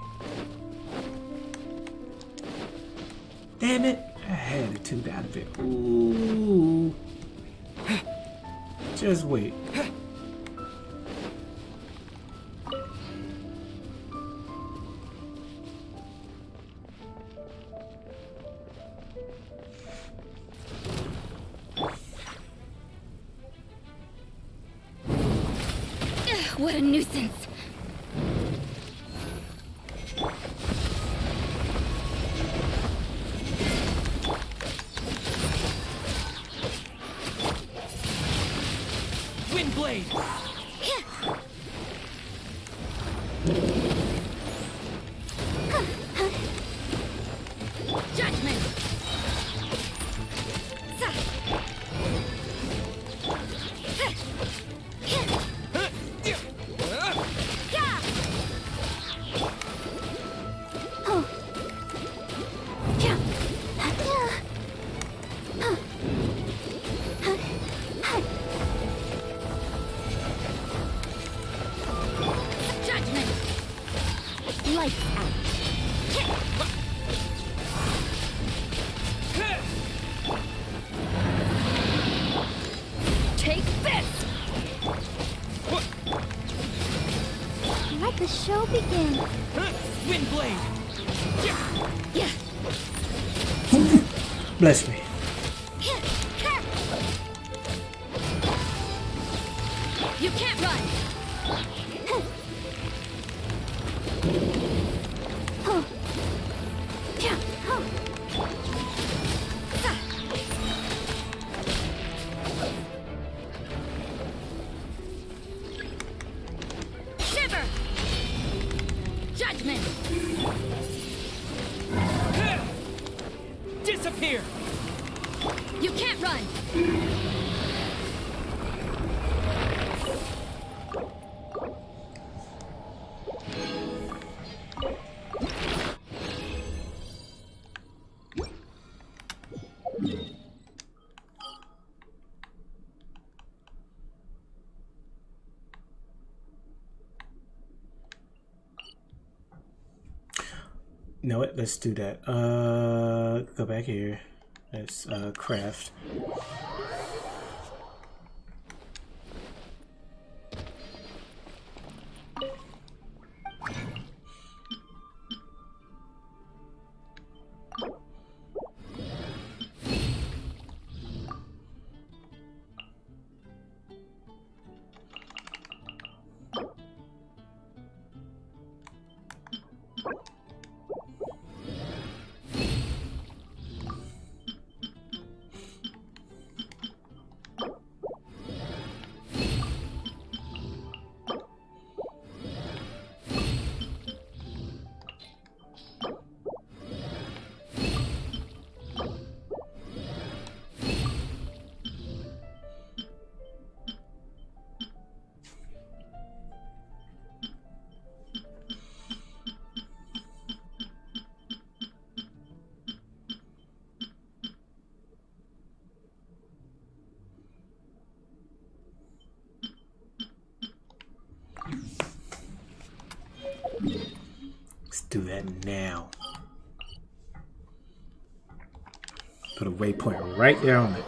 Damn it! I had a tooth out of it. Ooh. Just wait. What a nuisance! Windblade! Judgment! Lights out. Take this! Let the show begin. Windblade! Yeah. Bless me. You can't run! Shiver! Judgment! Disappear! You can't run! know what? Let's do that. Go back here. Let's craft. Let's do that now. Put a waypoint right there on it.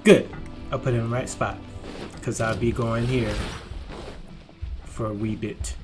Good. I'll put it in the right spot because I'll be going here for a wee bit.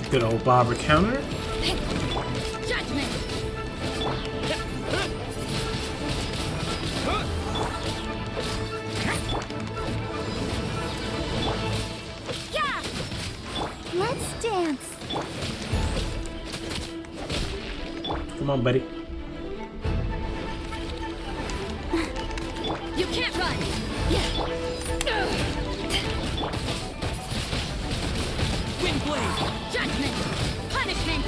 Good old Barbara counter. Judgment. Come on, buddy. You can't run! Yeah. Wind blade! Judgment! Punishment!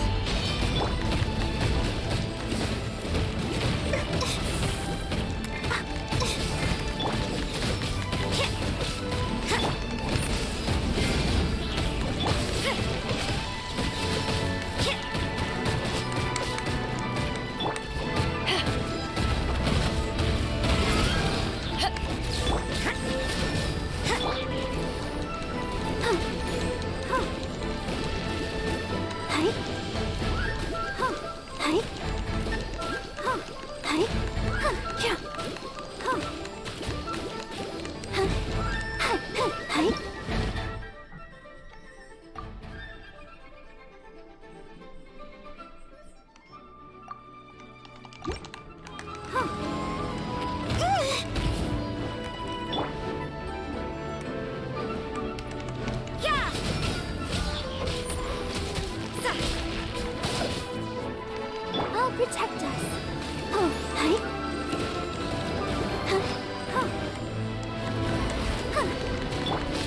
I'll protect us.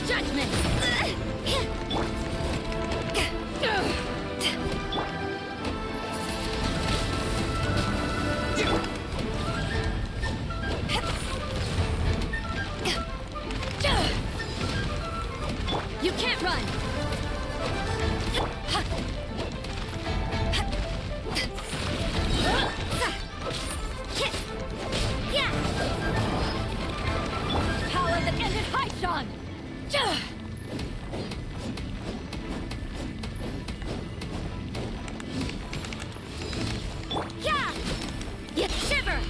Judgment! You can't run! Power that ended Haishan! Yeah! You shiver!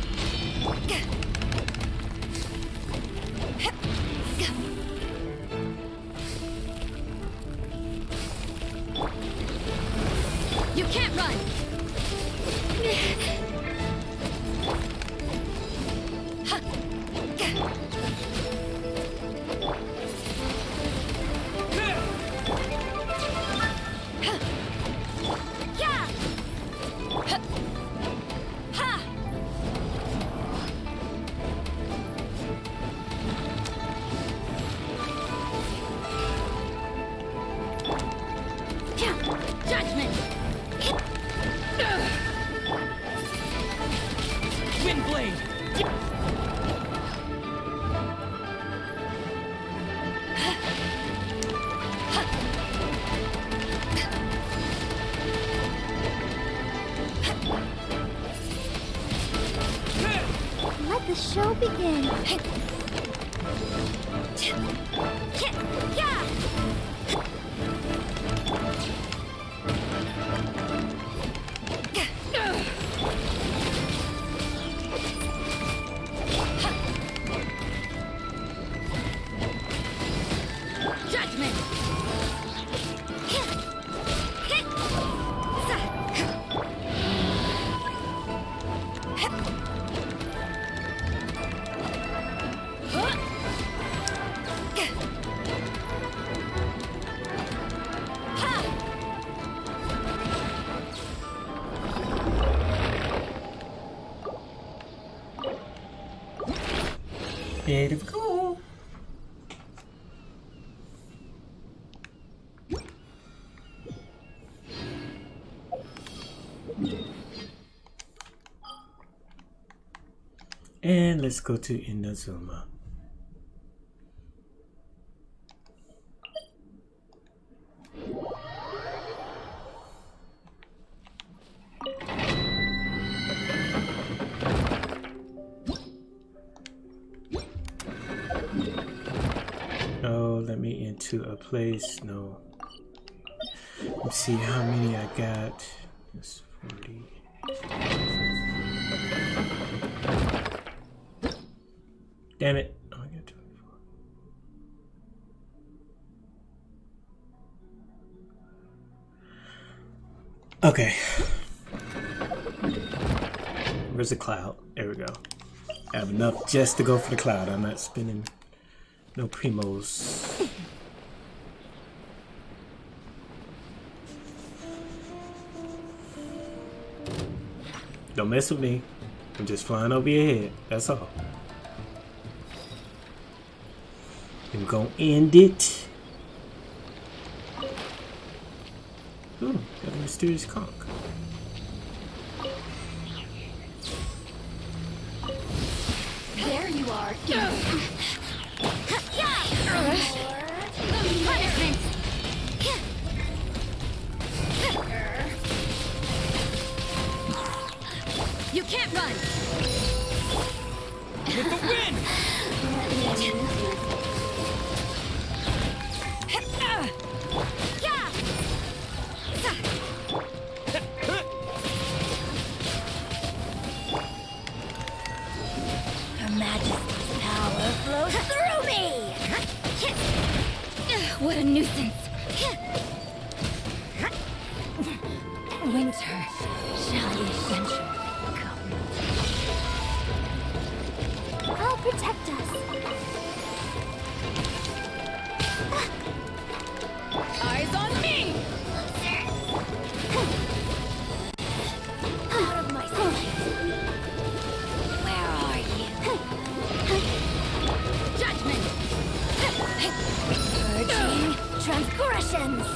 You can't run! Yeah! Ha! Judgment! Wind blade! Let the show begin. Yeah! Judgment! Here we go. And let's go to Inazuma. Oh, let me into a place. No. Let's see how many I got. It's 40. Damn it. Oh, I got 24. Okay. Where's the cloud? There we go. I have enough just to go for the cloud. I'm not spending no primos. Don't mess with me. I'm just flying over your head. That's all. I'm gonna end it. Ooh, got a mysterious conch. There you are. Punishment. You can't run! With the wind! Her Majesty's power flows through me! What a nuisance! Winter, shall the adventure come? I'll protect us. Eyes on me! Out of my sight. Where are you? Judgment! Purging transgressions!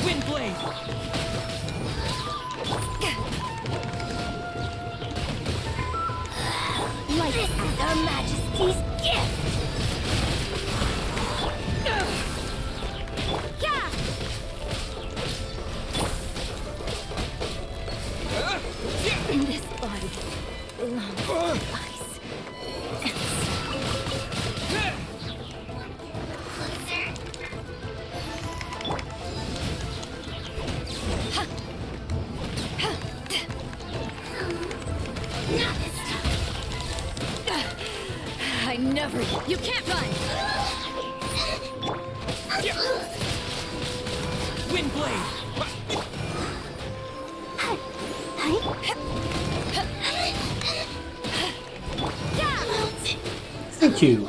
Windblade! Life is Her Majesty's gift! In this body belongs ice. I never... You can't run! Windblade! Thank you.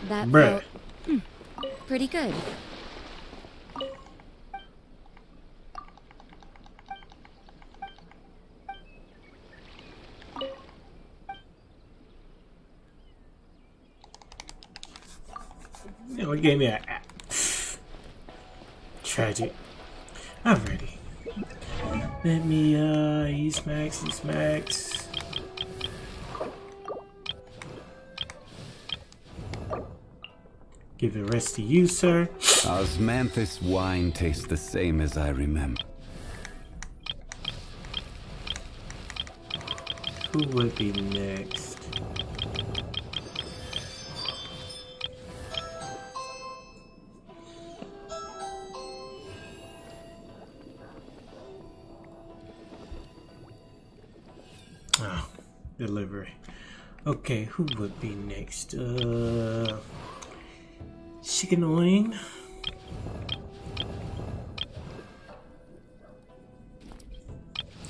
That Bruh. felt pretty good. You know, it gave me a tragic. I'm ready. Let me ease max. Give the rest to you, sir. Osmanthus wine tastes the same as I remember. Who would be next? Oh, delivery. Okay, who would be next? Chickenoing.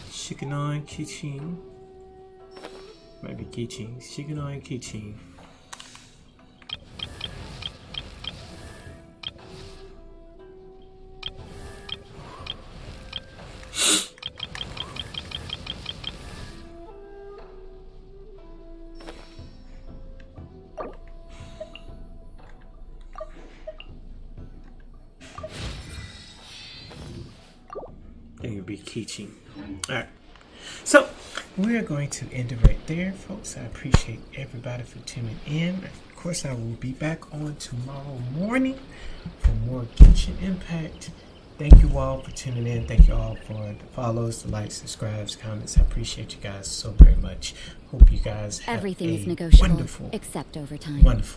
Chickenoing, Keychain. Maybe Keychain. Chickenoing, Keychain. think it'd be Kichi. Alright. So, we're going to end it right there, folks. I appreciate everybody for tuning in. Of course, I will be back on tomorrow morning for more Genshin Impact. Thank you all for tuning in. Thank you all for the follows, the likes, subscribes, comments. I appreciate you guys so very much. Hope you guys have Everything a is negotiable, wonderful, except overtime. wonderful